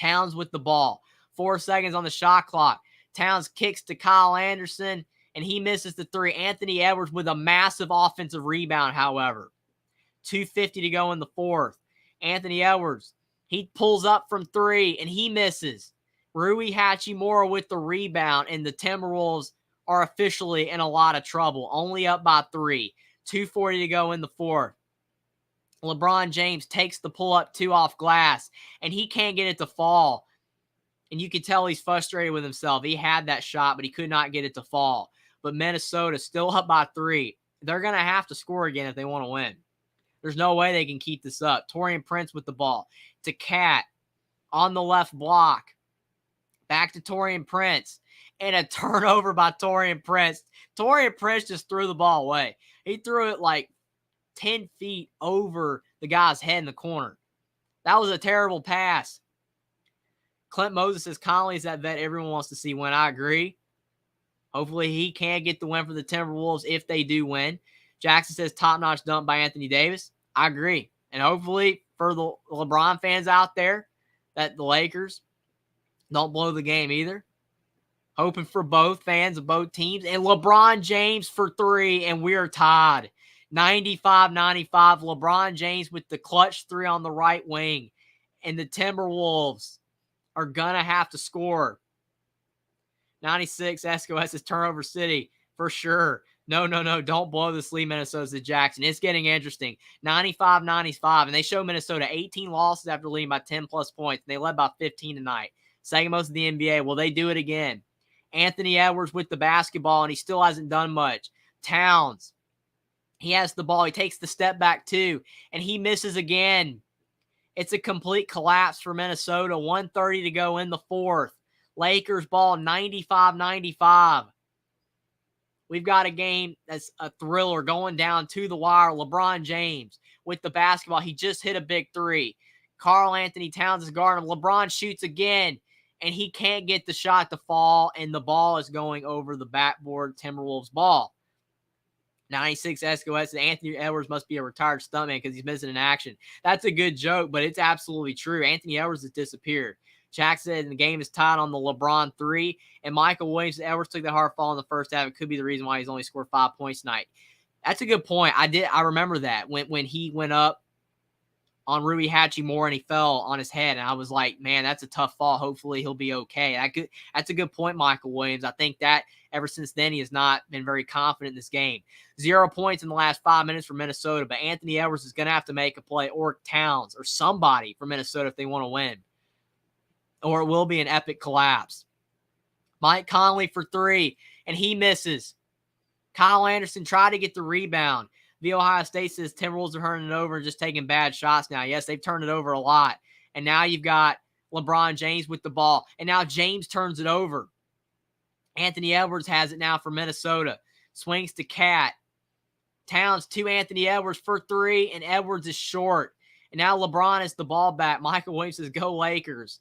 Towns with the ball. 4 seconds on the shot clock. Towns kicks to Kyle Anderson, and he misses the three. Anthony Edwards with a massive offensive rebound, however. 2:50 to go in the fourth. Anthony Edwards, he pulls up from 3, and he misses. Rui Hachimura with the rebound, and the Timberwolves are officially in a lot of trouble. Only up by 3. 2:40 to go in the fourth. LeBron James takes the pull-up 2 off glass, and he can't get it to fall. And you can tell he's frustrated with himself. He had that shot, but he could not get it to fall. But Minnesota still up by 3. They're going to have to score again if they want to win. There's no way they can keep this up. Taurean Prince with the ball. To Cat on the left block. Back to Taurean Prince. And a turnover by Taurean Prince. Taurean Prince just threw the ball away. He threw it like 10 feet over the guy's head in the corner. That was a terrible pass. Clint Moses says Conley is that vet everyone wants to see win. I agree. Hopefully he can get the win for the Timberwolves if they do win. Jackson says top-notch dunk by Anthony Davis. I agree. And hopefully for the LeBron fans out there that the Lakers don't blow the game either. Hoping for both fans of both teams. And LeBron James for 3, and we are tied. 95-95. LeBron James with the clutch three on the right wing. And the Timberwolves are going to have to score. 96, SOS is turnover city for sure. No. Don't blow this lead, Minnesota to Jackson. It's getting interesting. 95-95. And they show Minnesota 18 losses after leading by 10 plus points. They led by 15 tonight. Second most of the NBA. Will they do it again? Anthony Edwards with the basketball, and he still hasn't done much. Towns. He has the ball. He takes the step back too, and he misses again. It's a complete collapse for Minnesota. 1:30 to go in the fourth. Lakers ball 95-95. We've got a game that's a thriller going down to the wire. LeBron James with the basketball. He just hit a big three. Karl Anthony Towns is guarding. LeBron shoots again, and he can't get the shot to fall, and the ball is going over the backboard. Timberwolves ball. 96 SOS. Anthony Edwards must be a retired stuntman because he's missing in action. That's a good joke, but it's absolutely true. Anthony Edwards has disappeared. Jack said the game is tied on the LeBron 3, and Michael Williams Edwards took that hard fall in the first half. It could be the reason why he's only scored 5 points tonight. That's a good point. I remember that when he went up on Rui Hachimura and he fell on his head, and I was like, man, that's a tough fall. Hopefully he'll be okay. That's a good point, Michael Williams. I think that ever since then he has not been very confident in this game. 0 points in the last 5 minutes for Minnesota, but Anthony Edwards is going to have to make a play, or Towns, or somebody for Minnesota if they want to win, or it will be an epic collapse. Mike Conley for 3, and he misses. Kyle Anderson tried to get the rebound. The Ohio State says Timberwolves are turning it over and just taking bad shots now. Yes, they've turned it over a lot. And now you've got LeBron James with the ball. And now James turns it over. Anthony Edwards has it now for Minnesota. Swings to Cat. Towns to Anthony Edwards for 3, and Edwards is short. And now LeBron has the ball back. Michael Williams says, go Lakers.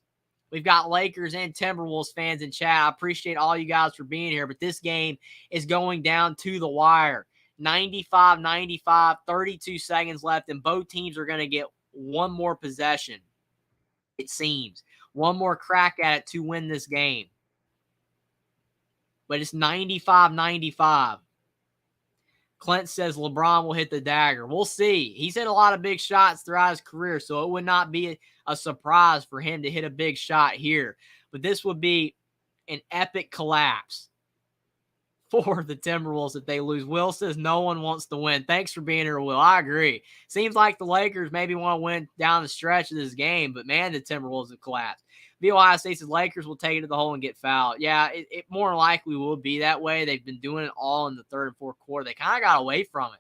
We've got Lakers and Timberwolves fans in chat. I appreciate all you guys for being here, but this game is going down to the wire. 95-95, 32 seconds left, and both teams are going to get one more possession, it seems. One more crack at it to win this game. But it's 95-95. Clint says LeBron will hit the dagger. We'll see. He's hit a lot of big shots throughout his career, so it would not be a surprise for him to hit a big shot here. But this would be an epic collapse for the Timberwolves if they lose. Will says no one wants to win. Thanks for being here, Will. I agree. Seems like the Lakers maybe want to win down the stretch of this game, but man, the Timberwolves have collapsed. The Ohio State says Lakers will take it to the hole and get fouled. Yeah, it more likely will be that way. They've been doing it all in the third and fourth quarter. They kind of got away from it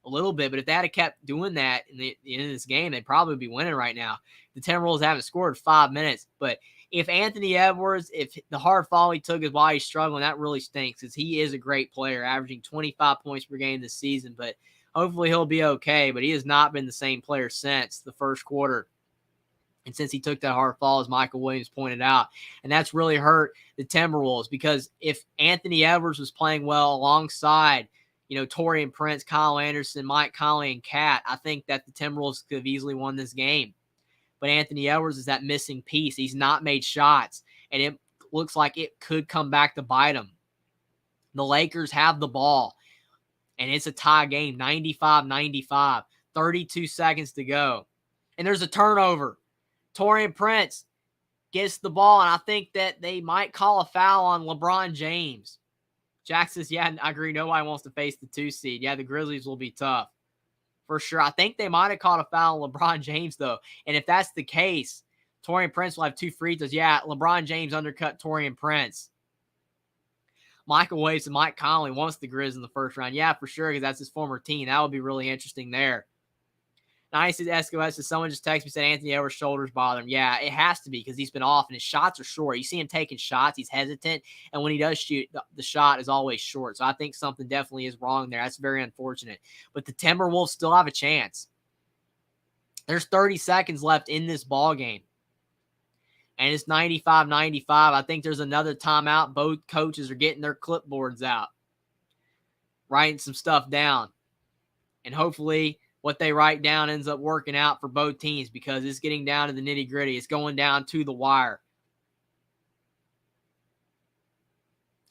a little bit, but if they had kept doing that in this game, they'd probably be winning right now. The Timberwolves haven't scored 5 minutes, but if Anthony Edwards, if the hard fall he took is why he's struggling, that really stinks because he is a great player, averaging 25 points per game this season, but hopefully he'll be okay, but he has not been the same player since the first quarter. And since he took that hard fall, as Michael Williams pointed out, and that's really hurt the Timberwolves because if Anthony Edwards was playing well alongside, Taurean Prince, Kyle Anderson, Mike Conley, and Cat, I think that the Timberwolves could have easily won this game. But Anthony Edwards is that missing piece. He's not made shots, and it looks like it could come back to bite him. The Lakers have the ball, and it's a tie game, 95-95, 32 seconds to go. And there's a turnover. Taurean Prince gets the ball, and I think that they might call a foul on LeBron James. Jack says, yeah, I agree. Nobody wants to face the 2 seed. Yeah, the Grizzlies will be tough. For sure. I think they might have caught a foul on LeBron James, though. And if that's the case, Taurean Prince will have 2 free throws. Yeah, LeBron James undercut Taurean Prince. Michael Williams and Mike Conley wants the Grizz in the first round. Yeah, for sure, because that's his former team. That would be really interesting there. Nice as Escobas says, someone just texted me, said Anthony Edwards' shoulders bother him. Yeah, it has to be because he's been off and his shots are short. You see him taking shots, he's hesitant, and when he does shoot, the shot is always short. So I think something definitely is wrong there. That's very unfortunate. But the Timberwolves still have a chance. There's 30 seconds left in this ball game. And it's 95-95. I think there's another timeout. Both coaches are getting their clipboards out, writing some stuff down. And hopefully what they write down ends up working out for both teams because it's getting down to the nitty-gritty. It's going down to the wire.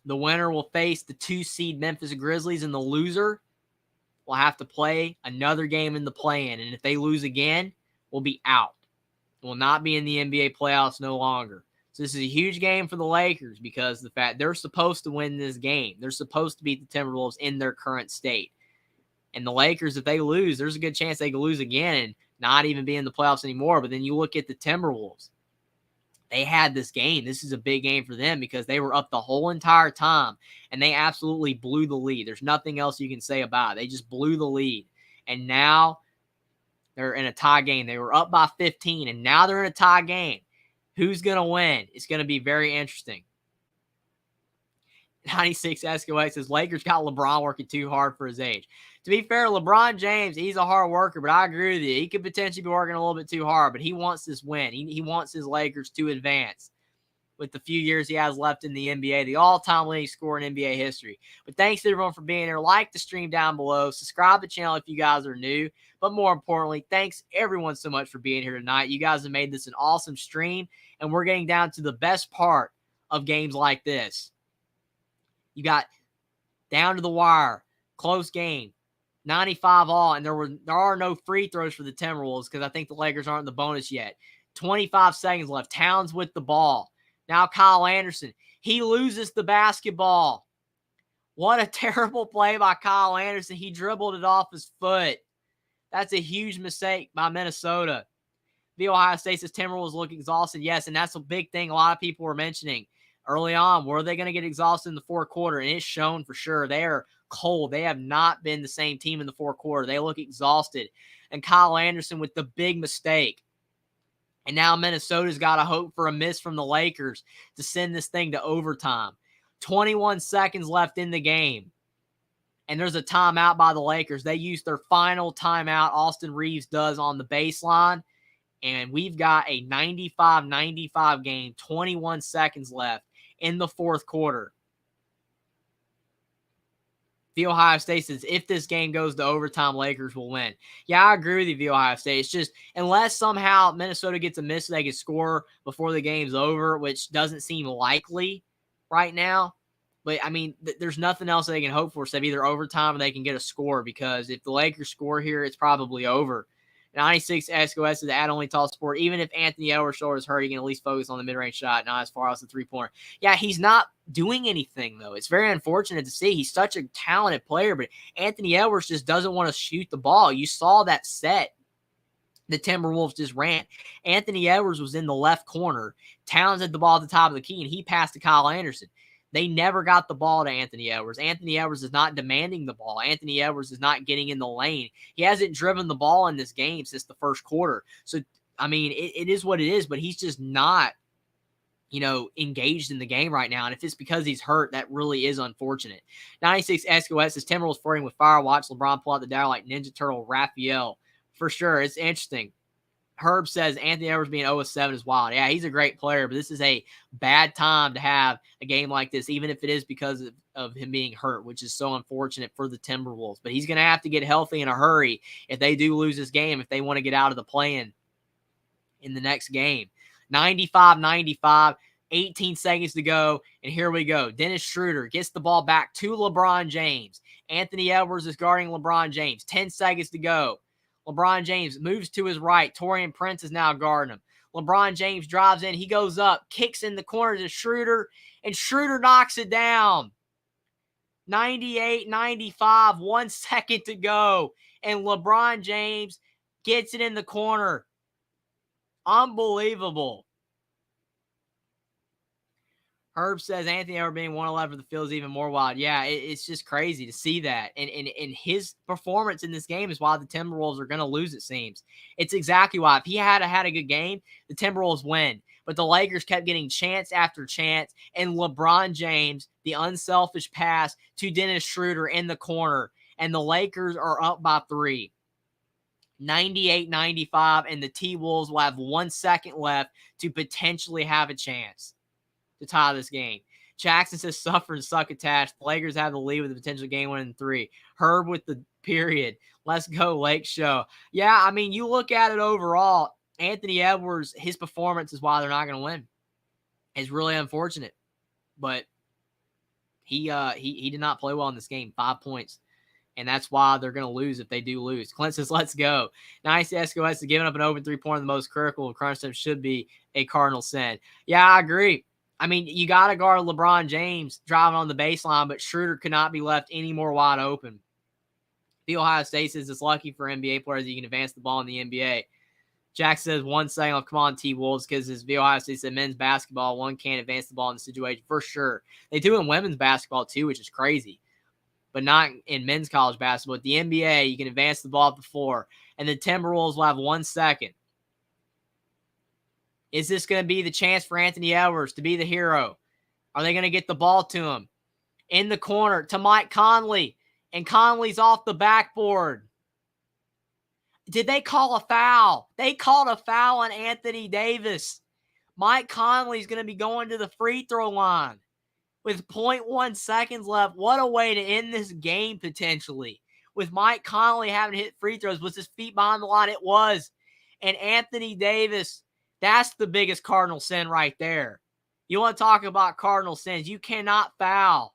The winner will face the 2 seed Memphis Grizzlies, and the loser will have to play another game in the play-in, and if they lose again, we'll be out. Will not be in the NBA playoffs no longer. So this is a huge game for the Lakers because of the fact they're supposed to win this game. They're supposed to beat the Timberwolves in their current state. And the Lakers, if they lose, there's a good chance they could lose again and not even be in the playoffs anymore. But then you look at the Timberwolves. They had this game. This is a big game for them because they were up the whole entire time, and they absolutely blew the lead. There's nothing else you can say about it. They just blew the lead. And now they're in a tie game. They were up by 15, and now they're in a tie game. Who's going to win? It's going to be very interesting. 96 Escalade says, Lakers got LeBron working too hard for his age. To be fair, LeBron James, he's a hard worker, but I agree with you. He could potentially be working a little bit too hard, but he wants this win. He wants his Lakers to advance with the few years he has left in the NBA, the all-time leading scorer in NBA history. But thanks to everyone for being here. Like the stream down below. Subscribe to the channel if you guys are new. But more importantly, thanks everyone so much for being here tonight. You guys have made this an awesome stream, and we're getting down to the best part of games like this. You got down to the wire, close game, 95 all, and there are no free throws for the Timberwolves because I think the Lakers aren't in the bonus yet. 25 seconds left. Towns with the ball. Now Kyle Anderson. He loses the basketball. What a terrible play by Kyle Anderson. He dribbled it off his foot. That's a huge mistake by Minnesota. The Ohio State says Timberwolves look exhausted. Yes, and that's a big thing a lot of people were mentioning early on. Were they going to get exhausted in the fourth quarter? And it's shown for sure. They are cold. They have not been the same team in the fourth quarter. They look exhausted. And Kyle Anderson with the big mistake. And now Minnesota's got to hope for a miss from the Lakers to send this thing to overtime. 21 seconds left in the game. And there's a timeout by the Lakers. They use their final timeout. Austin Reeves does on the baseline. And we've got a 95-95 game, 21 seconds left in the fourth quarter. The Ohio State says if this game goes to overtime, Lakers will win. Yeah, I agree with you, the Ohio State. It's just unless somehow Minnesota gets a miss, they can score before the game's over, which doesn't seem likely right now. But, I mean, there's nothing else they can hope for except either overtime or they can get a score because if the Lakers score here, it's probably over. 96 SOS is the add-only tall sport. Even if Anthony Edwards' shoulder is hurt, he can at least focus on the mid-range shot, not as far as the three-pointer. Yeah, he's not doing anything, though. It's very unfortunate to see. He's such a talented player, but Anthony Edwards just doesn't want to shoot the ball. You saw that set the Timberwolves just ran. Anthony Edwards was in the left corner. Towns had the ball at the top of the key, and he passed to Kyle Anderson. They never got the ball to Anthony Edwards. Anthony Edwards is not demanding the ball. Anthony Edwards is not getting in the lane. He hasn't driven the ball in this game since the first quarter. So, I mean, it is what it is, but he's just not, engaged in the game right now. And if it's because he's hurt, that really is unfortunate. 96 SOS says Timberwolves flirting with fire. Watch LeBron pull out the dagger like Ninja Turtle Raphael. For sure. It's interesting. Herb says Anthony Edwards being 0-7 is wild. Yeah, he's a great player, but this is a bad time to have a game like this, even if it is because of him being hurt, which is so unfortunate for the Timberwolves. But he's going to have to get healthy in a hurry if they do lose this game, if they want to get out of the play-in in the next game. 95-95, 18 seconds to go, and here we go. Dennis Schroeder gets the ball back to LeBron James. Anthony Edwards is guarding LeBron James. 10 seconds to go. LeBron James moves to his right. Taurean Prince is now guarding him. LeBron James drives in. He goes up, kicks in the corner to Schroeder, and Schroeder knocks it down. 98-95, 1 second to go, and LeBron James gets it in the corner. Unbelievable. Herb says Anthony Edwards being 111 for the field is even more wild. Yeah, it's just crazy to see that. And his performance in this game is why the Timberwolves are going to lose, it seems. It's exactly why. If he had a good game, the Timberwolves win. But the Lakers kept getting chance after chance. And LeBron James, the unselfish pass to Dennis Schroeder in the corner. And the Lakers are up by 3. 98-95. And the T-Wolves will have 1 second left to potentially have a chance to tie this game. Jackson says suffer and suck attached. The Lakers have the lead with a potential game 1 and 3. Herb with the period. Let's go, Lake Show. Yeah, I mean, you look at it overall, Anthony Edwards, his performance is why they're not going to win. It's really unfortunate. But he did not play well in this game. 5 points. And that's why they're going to lose if they do lose. Clint says, let's go. Nice SQS is giving up an open three-pointer the most critical of crunch time should be a cardinal sin. Yeah, I agree. I mean, you got to guard LeBron James driving on the baseline, but Schroeder could not be left any more wide open. The Ohio State says it's lucky for NBA players that you can advance the ball in the NBA. Jack says 1 second off. Come on, T-Wolves, because as Ohio State said, men's basketball, one can't advance the ball in the situation for sure. They do in women's basketball too, which is crazy, but not in men's college basketball. At the NBA, you can advance the ball up the floor, and the Timberwolves will have 1 second. Is this going to be the chance for Anthony Edwards to be the hero? Are they going to get the ball to him? In the corner to Mike Conley, and Conley's off the backboard. Did they call a foul? They called a foul on Anthony Davis. Mike Conley's going to be going to the free throw line with 0.1 seconds left. What a way to end this game potentially. With Mike Conley having to hit free throws. Was his feet behind the line? It was. And Anthony Davis, that's the biggest cardinal sin right there. You want to talk about cardinal sins. You cannot foul.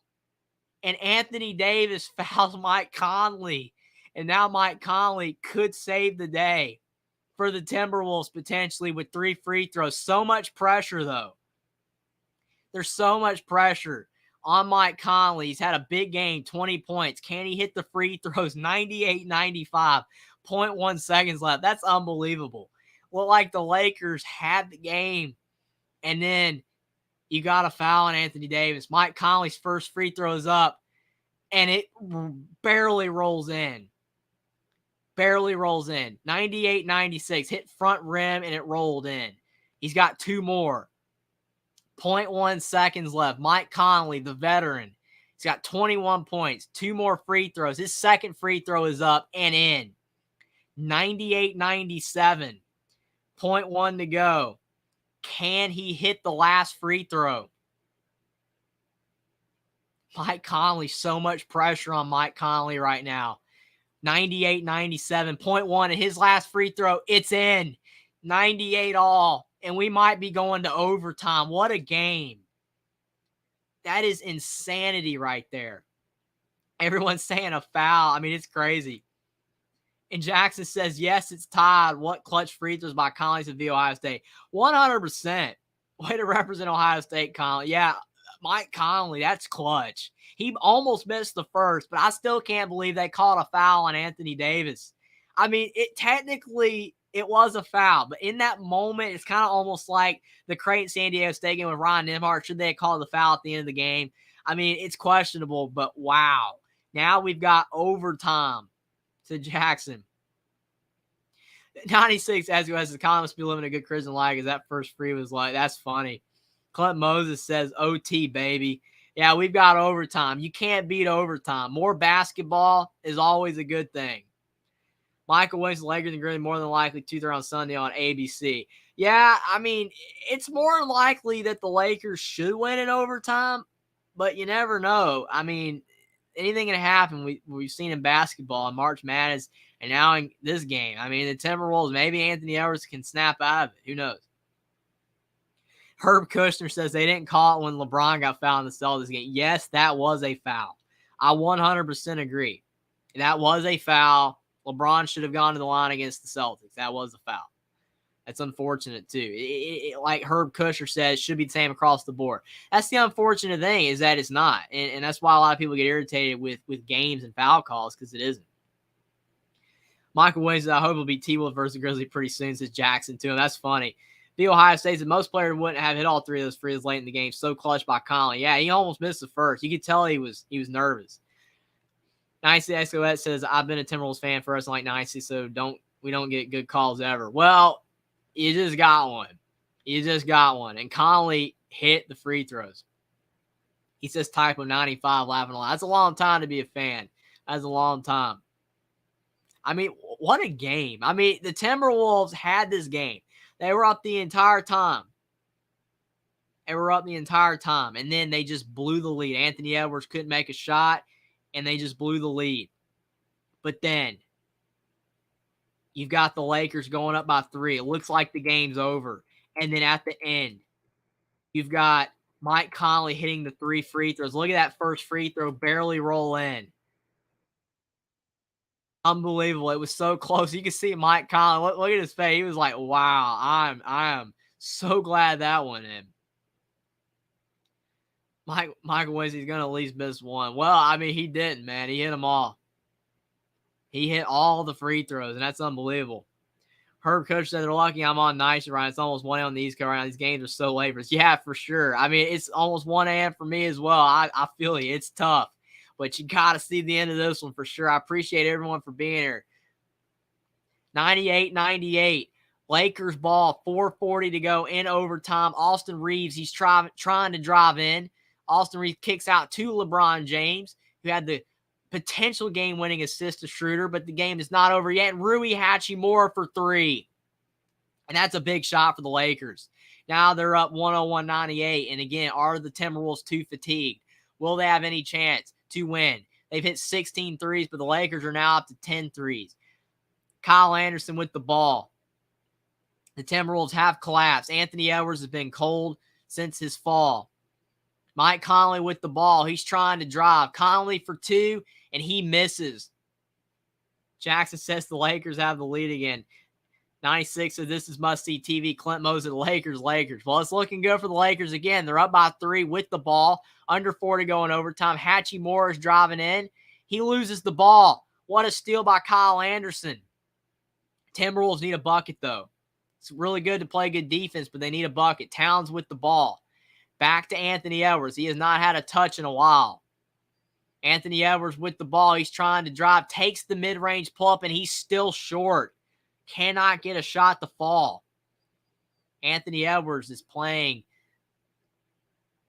And Anthony Davis fouls Mike Conley. And now Mike Conley could save the day for the Timberwolves potentially with 3 free throws. So much pressure, though. There's so much pressure on Mike Conley. He's had a big game, 20 points. Can he hit the free throws? 98-95, 0.1 seconds left. That's unbelievable. Well, like the Lakers had the game, and then you got a foul on Anthony Davis. Mike Conley's first free throw is up, and it barely rolls in. Barely rolls in. 98-96. Hit front rim, and it rolled in. He's got 2 more. 0.1 seconds left. Mike Conley, the veteran. He's got 21 points. 2 more free throws. His second free throw is up and in. 98-97. 0.1 to go. Can he hit the last free throw? Mike Conley, so much pressure on Mike Conley right now. 98-97, 0.1, and his last free throw, it's in. 98 all, and we might be going to overtime. What a game. That is insanity right there. Everyone's saying a foul. I mean, it's crazy. And Jackson says, yes, it's tied. What clutch free throws by Conley to the Ohio State? 100%. Way to represent Ohio State, Conley. Yeah, Mike Conley, that's clutch. He almost missed the first, but I still can't believe they called a foul on Anthony Davis. I mean, it was a foul, but in that moment, it's kind of almost like the Creighton San Diego State game with Ryan Nembhard. Should they have called the foul at the end of the game? I mean, it's questionable, but wow. Now we've got overtime to Jackson. 96, as you as the comment must be living a good Christian life, because that first free was like, that's funny. Clint Moses says, OT, baby. Yeah, we've got overtime. You can't beat overtime. More basketball is always a good thing. Michael Williams, the Lakers, and Green more than likely 2-3 on Sunday on ABC. Yeah, I mean, it's more likely that the Lakers should win in overtime, but you never know. I mean, anything can happen. We've seen in basketball, in March Madness, and now in this game. I mean, the Timberwolves, maybe Anthony Edwards can snap out of it. Who knows? Herb Kushner says they didn't call it when LeBron got fouled in the Celtics game. Yes, that was a foul. I 100% agree. That was a foul. LeBron should have gone to the line against the Celtics. That was a foul. That's unfortunate, too. Like Herb Kushner says, should be the same across the board. That's the unfortunate thing, is that it's not. And that's why a lot of people get irritated with games and foul calls, because it isn't. Michael Williams, I hope it'll be T-Wolves versus Grizzly pretty soon, says Jackson to him. That's funny. The Ohio State said most players wouldn't have hit all 3 of those frees late in the game. So clutch by Conley. Yeah, he almost missed the first. You could tell he was nervous. Nicey Escolet says, I've been a Timberwolves fan for us like Nicey, so we don't get good calls ever. Well, you just got one. You just got one. And Conley hit the free throws. He says typo 95 laughing a lot. That's a long time to be a fan. That's a long time. I mean, what a game. I mean, the Timberwolves had this game. They were up the entire time. And then they just blew the lead. Anthony Edwards couldn't make a shot, and they just blew the lead. But then you've got the Lakers going up by 3. It looks like the game's over. And then at the end, you've got Mike Conley hitting the 3 free throws. Look at that first free throw barely roll in. Unbelievable. It was so close. You can see Mike Conley. Look at his face. He was like, wow, I am so glad that went in. Michael Winston, he's going to at least miss one. Well, I mean, he didn't, man. He hit them all. He hit all the free throws, and that's unbelievable. Herb Coach said they're lucky I'm on night right. It's almost 1 a.m. on the East Coast right now. These games are so late for us. Yeah, for sure. I mean, it's almost 1 a.m. for me as well. I feel you. It's tough. But you got to see the end of this one for sure. I appreciate everyone for being here. 98-98. Lakers ball, 4:40 to go in overtime. Austin Reeves, he's trying to drive in. Austin Reeves kicks out to LeBron James, who had the potential game-winning assist to Schroeder, but the game is not over yet. And Rui Hachimura for 3. And that's a big shot for the Lakers. Now they're up 101-98. And again, are the Timberwolves too fatigued? Will they have any chance to win? They've hit 16 threes, but the Lakers are now up to 10 threes. Kyle Anderson with the ball. The Timberwolves have collapsed. Anthony Edwards has been cold since his fall. Mike Conley with the ball. He's trying to drive. Conley for 2, and he misses. Jackson says the Lakers have the lead again. 96 says this is must-see TV. Clint Moses, Lakers. Well, it's looking good for the Lakers again. They're up by 3 with the ball. Under 4 to go in overtime. Hachimura is driving in. He loses the ball. What a steal by Kyle Anderson. Timberwolves need a bucket, though. It's really good to play good defense, but they need a bucket. Towns with the ball. Back to Anthony Edwards. He has not had a touch in a while. Anthony Edwards with the ball. He's trying to drive. Takes the mid-range pull-up, and he's still short. Cannot get a shot to fall. Anthony Edwards is playing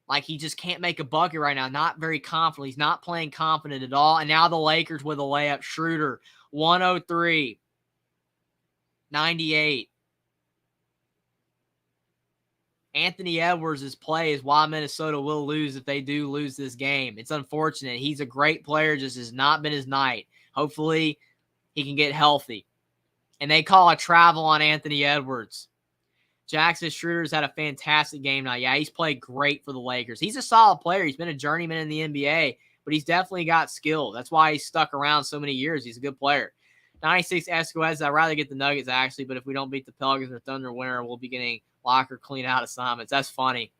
like he just can't make a bucket right now. Not very confident. He's not playing confident at all. And now the Lakers with a layup. Schroeder, 103-98. Anthony Edwards' play is why Minnesota will lose if they do lose this game. It's unfortunate. He's a great player, just has not been his night. Hopefully, he can get healthy. And they call a travel on Anthony Edwards. Jackson Schroeder's had a fantastic game now. Yeah, he's played great for the Lakers. He's a solid player. He's been a journeyman in the NBA, but he's definitely got skill. That's why he's stuck around so many years. He's a good player. 96 Escoez, I'd rather get the Nuggets, actually, but if we don't beat the Pelicans or Thunder winner, we'll be getting locker clean out assignments. That's funny.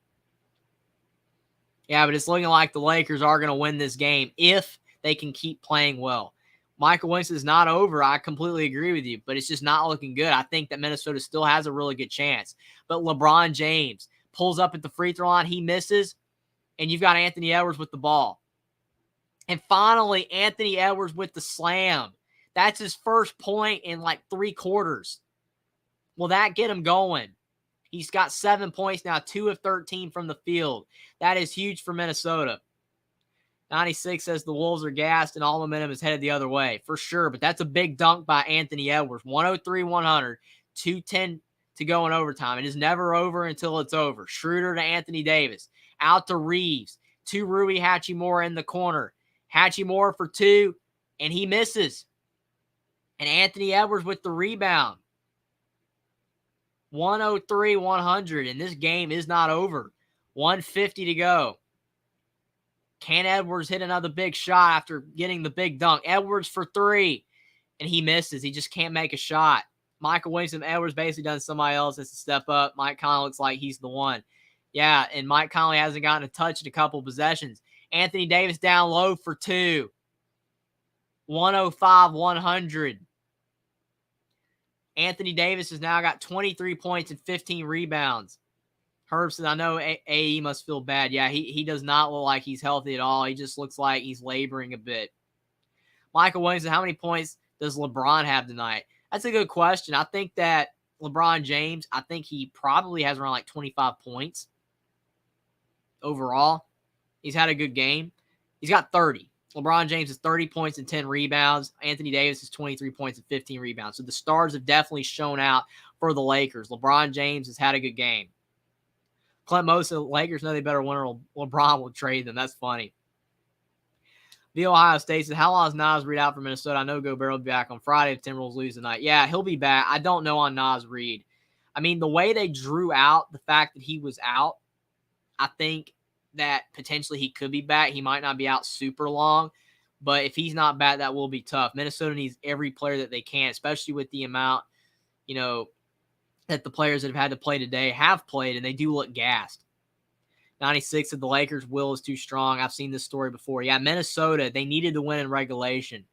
Yeah, but it's looking like the Lakers are going to win this game if they can keep playing well. Michael Winston is not over. I completely agree with you, but it's just not looking good. I think that Minnesota still has a really good chance. But LeBron James pulls up at the free throw line. He misses, and you've got Anthony Edwards with the ball. And finally, Anthony Edwards with the slam. That's his first point in like 3 quarters. Will that get him going? He's got 7 points now, 2 of 13 from the field. That is huge for Minnesota. 96 says the Wolves are gassed and all momentum is headed the other way. For sure, but that's a big dunk by Anthony Edwards. 103-100, 2:10 to go in overtime. It is never over until it's over. Schroeder to Anthony Davis. Out to Reeves. To Rui Hachimura in the corner. Hachimura for 2, and he misses. And Anthony Edwards with the rebound. 103-100, and this game is not over. 150 to go. Can Edwards hit another big shot after getting the big dunk? Edwards for 3, and he misses. He just can't make a shot. Michael Winston, Edwards basically done somebody else has to step up. Mike Conley looks like he's the one. Yeah, and Mike Conley hasn't gotten a touch in a couple possessions. Anthony Davis down low for 2. 105-100. Anthony Davis has now got 23 points and 15 rebounds. Herb says, I know AE must feel bad. Yeah, he does not look like he's healthy at all. He just looks like he's laboring a bit. Michael Williams, how many points does LeBron have tonight? That's a good question. I think that LeBron James, I think he probably has around like 25 points overall. He's had a good game. He's got 30. LeBron James is 30 points and 10 rebounds. Anthony Davis is 23 points and 15 rebounds. So the stars have definitely shown out for the Lakers. LeBron James has had a good game. Clint Moses, the Lakers know they better win or LeBron will trade them. That's funny. The Ohio State says, how long is Nas Reed out for Minnesota? I know Gobert will be back on Friday if Timberwolves lose tonight. Yeah, he'll be back. I don't know on Nas Reed. I mean, the way they drew out the fact that he was out, I think that potentially he could be back. He might not be out super long. But if he's not back, that will be tough. Minnesota needs every player that they can, especially with the amount, that the players that have had to play today have played, and they do look gassed. 96 of the Lakers' will is too strong. I've seen this story before. Yeah, Minnesota, they needed to win in regulation.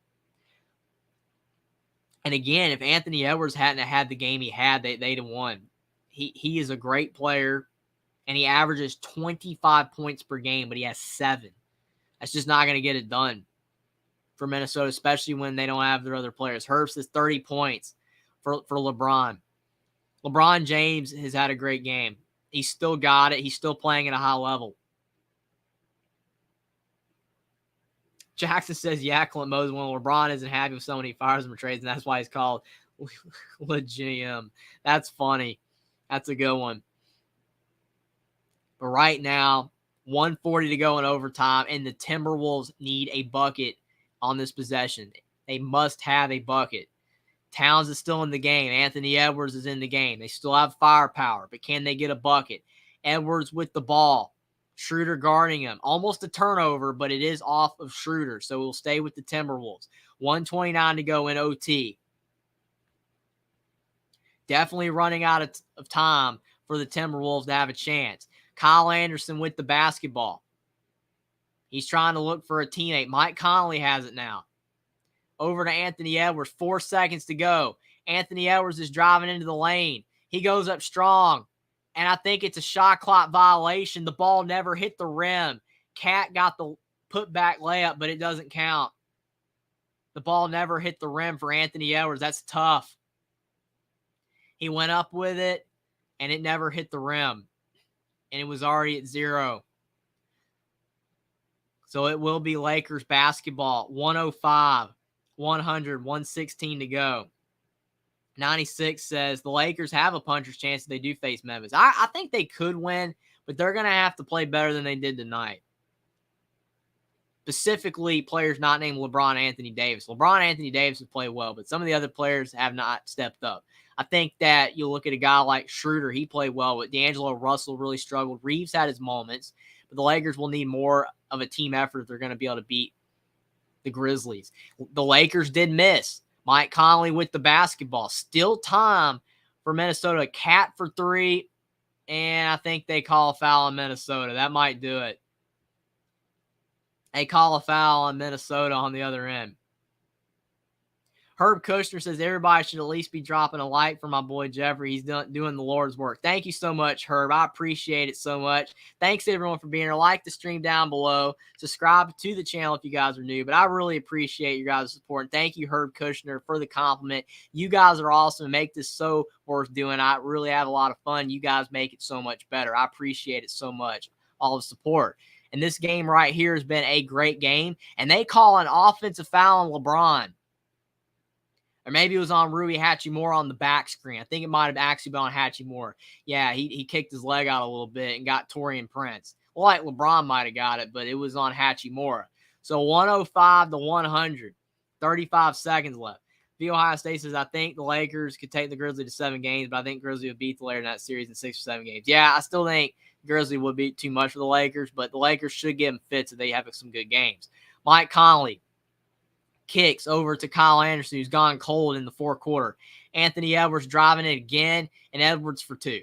And again, if Anthony Edwards hadn't had the game he had, they'd have won. He is a great player, and he averages 25 points per game, but he has 7. That's just not going to get it done for Minnesota, especially when they don't have their other players. Herbst is 30 points for LeBron. LeBron James has had a great game. He's still got it. He's still playing at a high level. Jackson says, yeah, Clint Moses, when LeBron isn't happy with someone, he fires him or trades, and that's why he's called LeGM. That's funny. That's a good one. But right now, 1:40 to go in overtime, and the Timberwolves need a bucket on this possession. They must have a bucket. Towns is still in the game. Anthony Edwards is in the game. They still have firepower, but can they get a bucket? Edwards with the ball. Schroeder guarding him. Almost a turnover, but it is off of Schroeder, so we'll stay with the Timberwolves. 1:29 to go in OT. Definitely running out of time for the Timberwolves to have a chance. Kyle Anderson with the basketball. He's trying to look for a teammate. Mike Conley has it now. Over to Anthony Edwards. 4 seconds to go. Anthony Edwards is driving into the lane. He goes up strong, and I think it's a shot clock violation. The ball never hit the rim. Cat got the putback layup, but it doesn't count. The ball never hit the rim for Anthony Edwards. That's tough. He went up with it, and it never hit the rim, and it was already at 0. So it will be Lakers basketball. 105, 100, 116 to go. 96 says the Lakers have a puncher's chance if they do face Memphis. I think they could win, but they're going to have to play better than they did tonight. Specifically, players not named LeBron Anthony Davis. LeBron Anthony Davis has played well, but some of the other players have not stepped up. I think that you'll look at a guy like Schroeder. He played well, but D'Angelo Russell really struggled. Reeves had his moments, but the Lakers will need more of a team effort if they're going to be able to beat the Grizzlies. The Lakers did miss. Mike Conley with the basketball. Still time for Minnesota. Cat for 3, and I think they call a foul on Minnesota. That might do it. They call a foul on Minnesota on the other end. Herb Kushner says everybody should at least be dropping a like for my boy Jeffrey. He's doing the Lord's work. Thank you so much, Herb. I appreciate it so much. Thanks, everyone, for being here. Like the stream down below. Subscribe to the channel if you guys are new. But I really appreciate you guys' support. And thank you, Herb Kushner, for the compliment. You guys are awesome. Make this so worth doing. I really have a lot of fun. You guys make it so much better. I appreciate it so much, all the support. And this game right here has been a great game. And they call an offensive foul on LeBron. Or maybe it was on Rui Hachimura on the back screen. I think it might have actually been on Hachimura. Yeah, he kicked his leg out a little bit and got Taurean Prince. Well, like LeBron might have got it, but it was on Hachimura. So 105 to 100. 35 seconds left. The Ohio State says, I think the Lakers could take the Grizzlies to 7 games, but I think Grizzlies would beat the Lakers in that series in 6 or 7 games. Yeah, I still think Grizzlies would be too much for the Lakers, but the Lakers should give them fits if they have some good games. Mike Conley kicks over to Kyle Anderson, who's gone cold in the fourth quarter. Anthony Edwards driving it again, and Edwards for 2.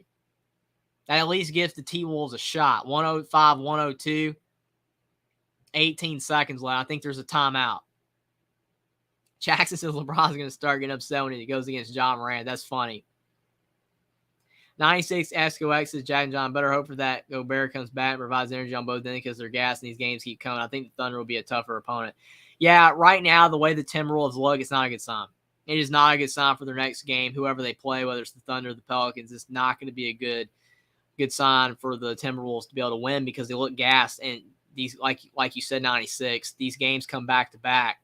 That at least gives the T-Wolves a shot. 105, 102. 18 seconds left. I think there's a timeout. Jackson says LeBron's going to start getting upset when he goes against John Morant. That's funny. 96 ScoX says Jack and John better hope for that Gobert comes back and provides energy on both ends because they're gas and these games keep coming. I think the Thunder will be a tougher opponent. Yeah, right now, the way the Timberwolves look, it's not a good sign. It is not a good sign for their next game. Whoever they play, whether it's the Thunder or the Pelicans, it's not going to be a good sign for the Timberwolves to be able to win because they look gassed. And these, like you said, 96, these games come back to back.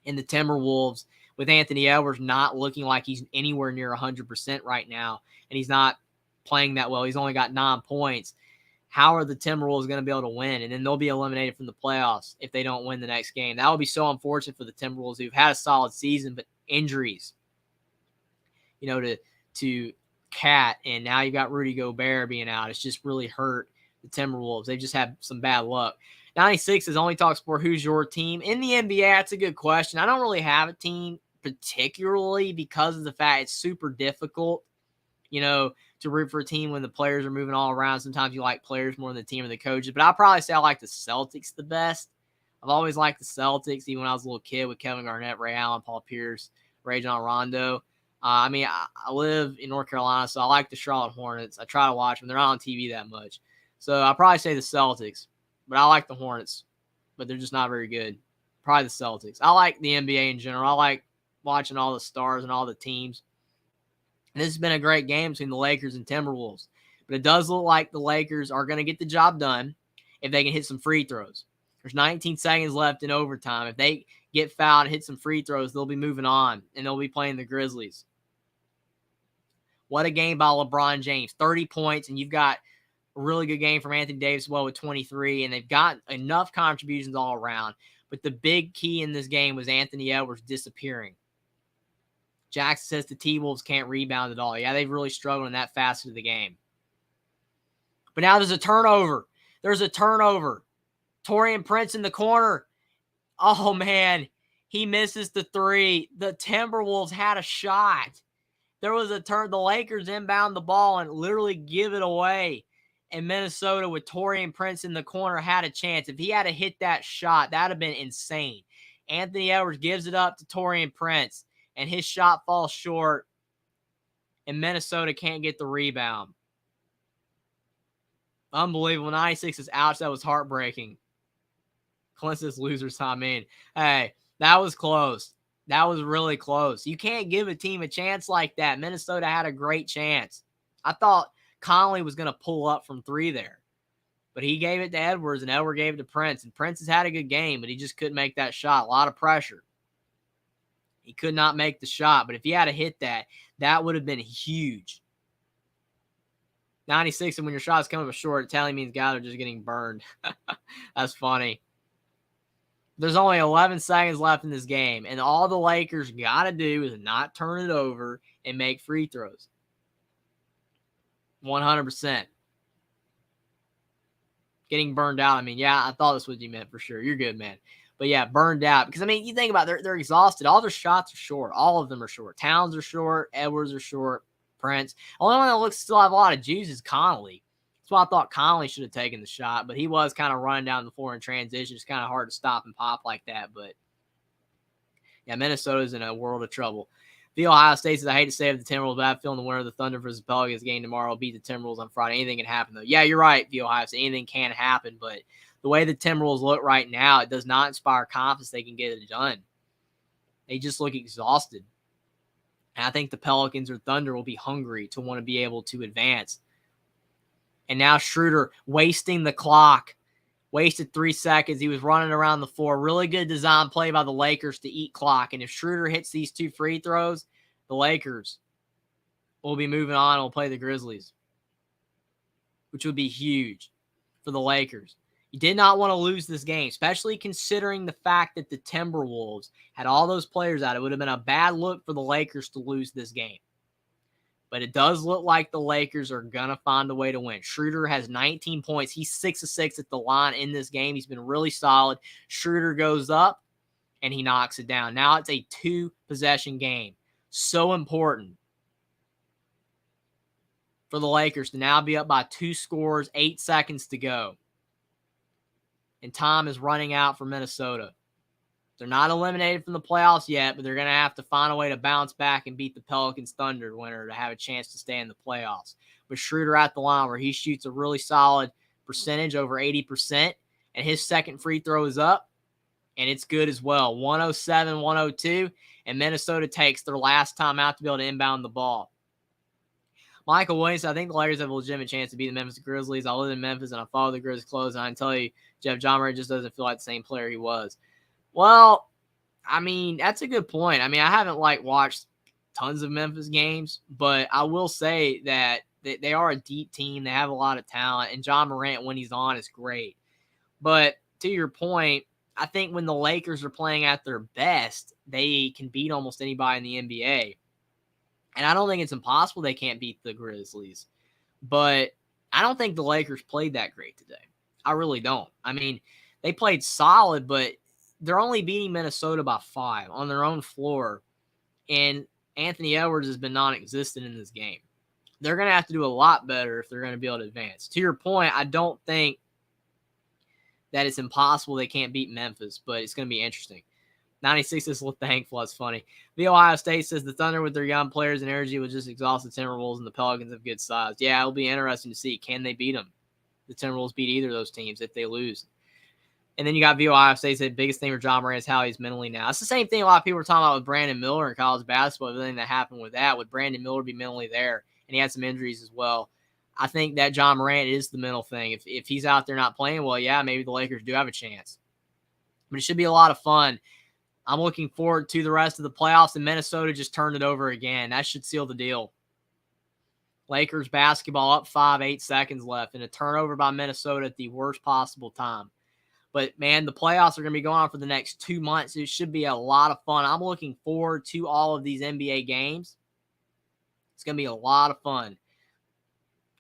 And the Timberwolves, with Anthony Edwards not looking like he's anywhere near 100% right now, and he's not playing that well. He's only got 9 points. How are the Timberwolves going to be able to win? And then they'll be eliminated from the playoffs if they don't win the next game. That would be so unfortunate for the Timberwolves, who've had a solid season, but injuries, to Cat, and now you got Rudy Gobert being out. It's just really hurt the Timberwolves. They've just had some bad luck. 96 is Only Talk Sport. Who's your team? In the NBA, that's a good question. I don't really have a team particularly because of the fact it's super difficult, to root for a team when the players are moving all around. Sometimes you like players more than the team or the coaches. But I'll probably say I like the Celtics the best. I've always liked the Celtics, even when I was a little kid with Kevin Garnett, Ray Allen, Paul Pierce, Rajon Rondo. I live in North Carolina, so I like the Charlotte Hornets. I try to watch them. They're not on TV that much. So I'll probably say the Celtics. But I like the Hornets, but they're just not very good. Probably the Celtics. I like the NBA in general. I like watching all the stars and all the teams. And this has been a great game between the Lakers and Timberwolves. But it does look like the Lakers are going to get the job done if they can hit some free throws. There's 19 seconds left in overtime. If they get fouled and hit some free throws, they'll be moving on, and they'll be playing the Grizzlies. What a game by LeBron James. 30 points, and you've got a really good game from Anthony Davis as well with 23, and they've got enough contributions all around. But the big key in this game was Anthony Edwards disappearing. Jackson says the T-Wolves can't rebound at all. Yeah, they've really struggled in that facet of the game. But now there's a turnover. Taurean Prince in the corner. Oh, man. He misses the three. The Timberwolves had a shot. There was a turn. The Lakers inbound the ball and literally give it away. And Minnesota with Taurean Prince in the corner had a chance. If he had to hit that shot, that would have been insane. Anthony Edwards gives it up to Taurean Prince, and his shot falls short, and Minnesota can't get the rebound. Unbelievable. 96 is ouch. That was heartbreaking. Clint says losers, I mean. Hey, that was close. That was really close. You can't give a team a chance like that. Minnesota had a great chance. I thought Conley was going to pull up from three there. But he gave it to Edwards, and Edwards gave it to Prince. And Prince has had a good game, but he just couldn't make that shot. A lot of pressure. He could not make the shot. But if he had to hit that, that would have been huge. 96, and when your shot's coming up short, Italian means guys are just getting burned. That's funny. There's only 11 seconds left in this game, and all the Lakers got to do is not turn it over and make free throws. 100%. Getting burned out. I mean, yeah, I thought that's what you meant for sure. You're good, man. But yeah, burned out. Because, I mean, you think about it, they're exhausted. All their shots are short. All of them are short. Towns are short. Edwards are short. Prince. Only one that looks still have a lot of juice is Conley. That's why I thought Conley should have taken the shot, but he was kind of running down the floor in transition. It's kind of hard to stop and pop like that. But yeah, Minnesota's in a world of trouble. The Ohio State says, I hate to say it, the Timberwolves, but I'm feeling the winner of the Thunder versus Pelicans game tomorrow will beat the Timberwolves on Friday. Anything can happen, though. Yeah, you're right, the Ohio State. Anything can happen, but the way the Timberwolves look right now, it does not inspire confidence they can get it done. They just look exhausted. And I think the Pelicans or Thunder will be hungry to want to be able to advance. And now Schroeder wasting the clock. Wasted 3 seconds. He was running around the floor. Really good design play by the Lakers to eat clock. And if Schroeder hits these 2 free throws, the Lakers will be moving on and will play the Grizzlies, which would be huge for the Lakers. You did not want to lose this game, especially considering the fact that the Timberwolves had all those players out. It would have been a bad look for the Lakers to lose this game. But it does look like the Lakers are going to find a way to win. Schroeder has 19 points. He's 6 of 6 at the line in this game. He's been really solid. Schroeder goes up, and he knocks it down. Now it's a 2-possession game. So important for the Lakers to now be up by 2 scores, 8 seconds to go. And time is running out for Minnesota. They're not eliminated from the playoffs yet, but they're going to have to find a way to bounce back and beat the Pelicans Thunder winner to have a chance to stay in the playoffs. But Schroeder at the line where he shoots a really solid percentage, over 80%, and his second free throw is up, and it's good as well. 107-102, and Minnesota takes their last time out to be able to inbound the ball. Michael Williams, I think the Lakers have a legitimate chance to beat the Memphis Grizzlies. I live in Memphis, and I follow the Grizzlies close, and I can tell you, Jeff John Murray just doesn't feel like the same player he was. Well, I mean, that's a good point. I mean, I haven't, watched tons of Memphis games, but I will say that they are a deep team. They have a lot of talent, and John Morant, when he's on, is great. But to your point, I think when the Lakers are playing at their best, they can beat almost anybody in the NBA. And I don't think it's impossible they can't beat the Grizzlies. But I don't think the Lakers played that great today. I really don't. I mean, they played solid, but they're only beating Minnesota by 5 on their own floor. And Anthony Edwards has been non-existent in this game. They're going to have to do a lot better if they're going to be able to advance. To your point, I don't think that it's impossible they can't beat Memphis, but it's going to be interesting. 96 is thankful. That's funny. The Ohio State says the Thunder with their young players and energy will just exhaust the Timberwolves, and the Pelicans have good size. Yeah, it'll be interesting to see. Can they beat them? The Timberwolves beat either of those teams if they lose. And then you got Ohio State said biggest thing for John Morant is how he's mentally now. It's the same thing a lot of people were talking about with Brandon Miller in college basketball. Everything that happened with that, with Brandon Miller be mentally there, and he had some injuries as well. I think that John Morant is the mental thing. If he's out there not playing well, yeah, maybe the Lakers do have a chance. But it should be a lot of fun. I'm looking forward to the rest of the playoffs, and Minnesota just turned it over again. That should seal the deal. Lakers basketball up 5, 8 seconds left, and a turnover by Minnesota at the worst possible time. But, man, the playoffs are going to be going on for the next 2 months. It should be a lot of fun. I'm looking forward to all of these NBA games. It's going to be a lot of fun.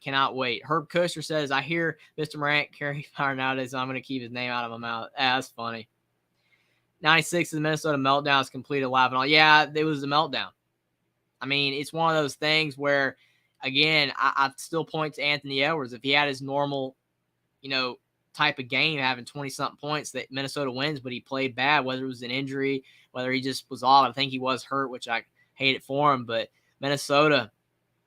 Cannot wait. Herb Kushner says, I hear Mr. Morant carry fire nowadays, so I'm going to keep his name out of my mouth. That's funny. 96 is the Minnesota meltdown is completed live and all. Yeah, it was a meltdown. I mean, it's one of those things where, again, I still point to Anthony Edwards. If he had his normal, type of game, having 20-something points, that Minnesota wins, but he played bad, whether it was an injury, whether he just was off. I think he was hurt, which I hate it for him, but Minnesota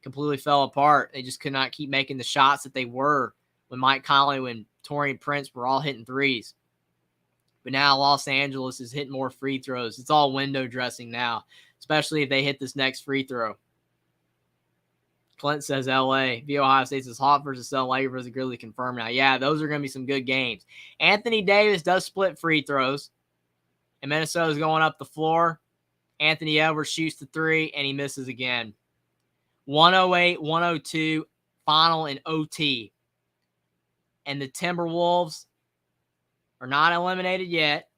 completely fell apart. They just could not keep making the shots that they were when Mike Conley and Taurean Prince were all hitting threes. But now Los Angeles is hitting more free throws. It's all window dressing now, especially if they hit this next free throw. Clint says L.A. Ohio State says Hawk versus LA versus Grizzly confirmed now. Yeah, those are going to be some good games. Anthony Davis does split free throws, and Minnesota's going up the floor. Anthony Edwards shoots the 3, and he misses again. 108-102, final in OT. And the Timberwolves are not eliminated yet,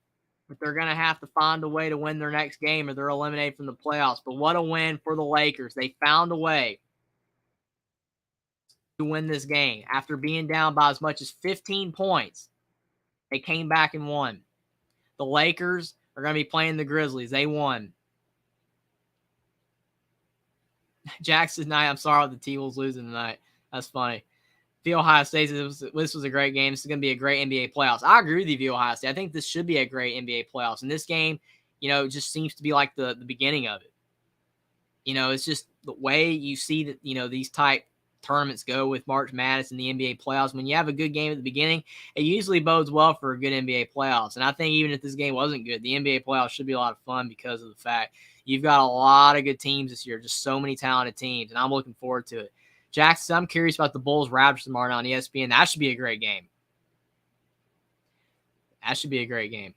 but they're going to have to find a way to win their next game or they're eliminated from the playoffs. But what a win for the Lakers. They found a way to win this game. After being down by as much as 15 points, they came back and won. The Lakers are going to be playing the Grizzlies. They won. Jackson tonight, I'm sorry the T-Wolves losing tonight. That's funny. Ohio State, this was a great game. This is going to be a great NBA playoffs. I agree with you, Ohio State. I think this should be a great NBA playoffs. And this game, just seems to be like the beginning of it. It's just the way you see that, these type tournaments go with March Madness and the NBA playoffs. When you have a good game at the beginning, it usually bodes well for a good NBA playoffs. And I think even if this game wasn't good, the NBA playoffs should be a lot of fun because of the fact you've got a lot of good teams this year, just so many talented teams, and I'm looking forward to it. Jackson, I'm curious about the Bulls Raptors tomorrow night on ESPN. That should be a great game. That should be a great game.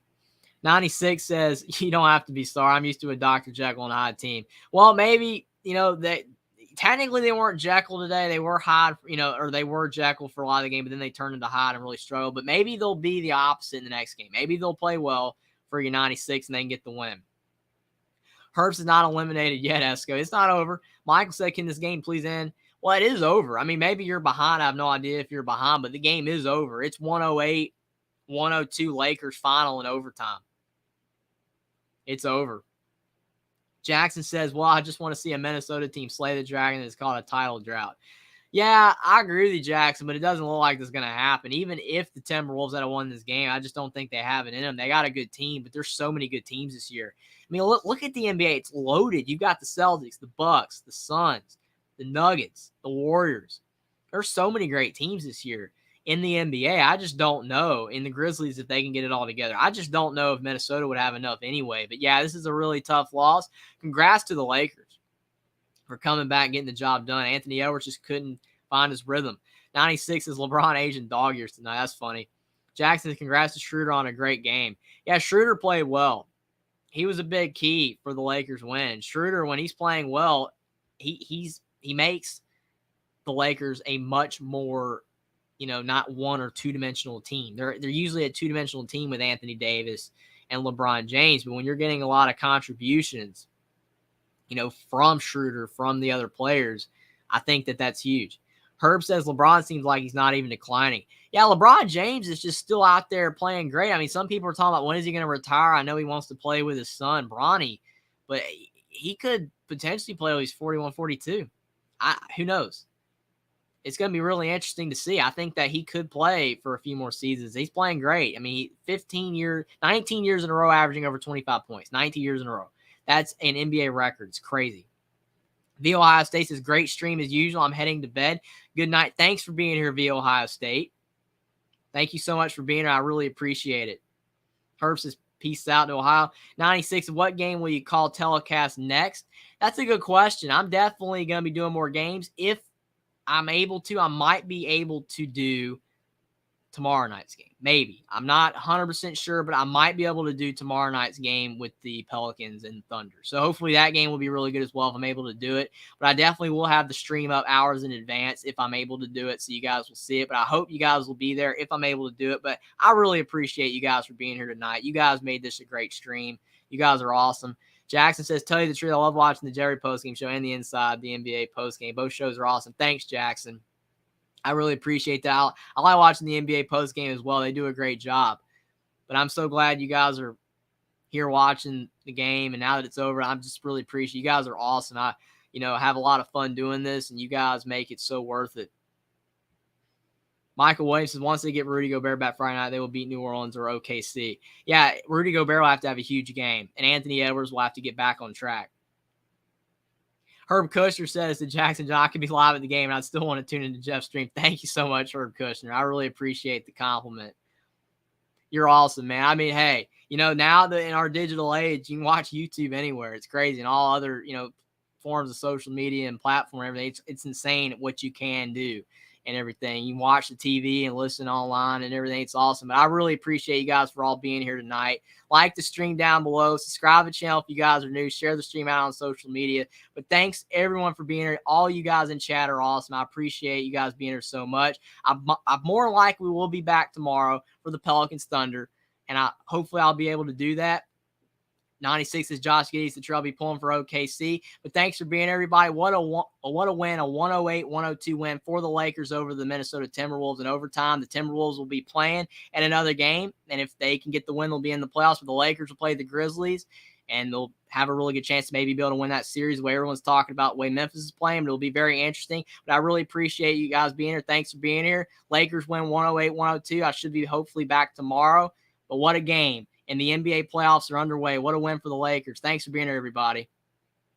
96 says, you don't have to be sorry. I'm used to a Dr. Jekyll and Hyde team. Well, maybe, they technically they weren't Jekyll today. They were Hyde, or they were Jekyll for a lot of the game, but then they turned into Hyde and really struggled. But maybe they'll be the opposite in the next game. Maybe they'll play well for your 96 and they can get the win. Herbst is not eliminated yet, Esco. It's not over. Michael said, can this game please end? Well, it is over. I mean, maybe you're behind. I have no idea if you're behind, but the game is over. It's 108-102 Lakers final in overtime. It's over. Jackson says, well, I just want to see a Minnesota team slay the Dragon. It's called a title drought. Yeah, I agree with you, Jackson, but it doesn't look like this is going to happen. Even if the Timberwolves had won this game, I just don't think they have it in them. They got a good team, but there's so many good teams this year. I mean, look at the NBA. It's loaded. You've got the Celtics, the Bucks, the Suns, the Nuggets, the Warriors. There's so many great teams this year in the NBA. I just don't know in the Grizzlies if they can get it all together. I just don't know if Minnesota would have enough anyway. But, yeah, this is a really tough loss. Congrats to the Lakers for coming back and getting the job done. Anthony Edwards just couldn't find his rhythm. 96 is LeBron Asian dog years tonight. That's funny. Jackson, congrats to Schroeder on a great game. Yeah, Schroeder played well. He was a big key for the Lakers win. Schroeder, when he's playing well, he makes the Lakers a much more, not one or two-dimensional team. They're usually a two-dimensional team with Anthony Davis and LeBron James, but when you're getting a lot of contributions, from Schroeder, from the other players, I think that's huge. Herb says LeBron seems like he's not even declining. Yeah, LeBron James is just still out there playing great. I mean, some people are talking about when is he going to retire. I know he wants to play with his son, Bronny, but he could potentially play till he's 41, 42. Who knows? It's going to be really interesting to see. I think that he could play for a few more seasons. He's playing great. I mean, 19 years in a row, averaging over 25 points, 19 years in a row. That's an NBA record. It's crazy. V Ohio State says, great stream as usual. I'm heading to bed. Good night. Thanks for being here, V Ohio State. Thank you so much for being here. I really appreciate it. Herb says, peace out to Ohio. 96, what game will you call telecast next? That's a good question. I'm definitely going to be doing more games. If I'm able to, I might be able to do tomorrow night's game. Maybe. I'm not 100% sure, but I might be able to do tomorrow night's game with the Pelicans and Thunder. So hopefully that game will be really good as well if I'm able to do it. But I definitely will have the stream up hours in advance if I'm able to do it, so you guys will see it. But I hope you guys will be there if I'm able to do it. But I really appreciate you guys for being here tonight. You guys made this a great stream. You guys are awesome. Jackson says, tell you the truth, I love watching the Jerry postgame show and the Inside the NBA postgame. Both shows are awesome. Thanks, Jackson. I really appreciate that. I like watching the NBA postgame as well. They do a great job. But I'm so glad you guys are here watching the game. And now that it's over, I'm just really appreciate you guys are awesome. I, have a lot of fun doing this, and you guys make it so worth it. Michael Williams says, once they get Rudy Gobert back Friday night, they will beat New Orleans or OKC. Yeah, Rudy Gobert will have to have a huge game, and Anthony Edwards will have to get back on track. Herb Kushner says that Jackson John could be live at the game, and I'd still want to tune into Jeff's stream. Thank you so much, Herb Kushner. I really appreciate the compliment. You're awesome, man. I mean, hey, now that in our digital age, you can watch YouTube anywhere. It's crazy. And all other, forms of social media and platform, everything. It's insane what you can do and everything. You can watch the TV and listen online and everything. It's awesome. But I really appreciate you guys for all being here tonight. Like the stream down below. Subscribe to the channel if you guys are new. Share the stream out on social media. But thanks, everyone, for being here. All you guys in chat are awesome. I appreciate you guys being here so much. I more likely will be back tomorrow for the Pelicans Thunder. And hopefully I'll be able to do that. 96 is Josh Giddey's the trail be pulling for OKC. But thanks for being here, everybody. What a win, a 108-102 win for the Lakers over the Minnesota Timberwolves in overtime. The Timberwolves will be playing at another game, and if they can get the win, they'll be in the playoffs. But the Lakers will play the Grizzlies, and they'll have a really good chance to maybe be able to win that series the way everyone's talking about the way Memphis is playing. But it'll be very interesting. But I really appreciate you guys being here. Thanks for being here. Lakers win 108-102. I should be hopefully back tomorrow. But what a game. And the NBA playoffs are underway. What a win for the Lakers. Thanks for being here, everybody.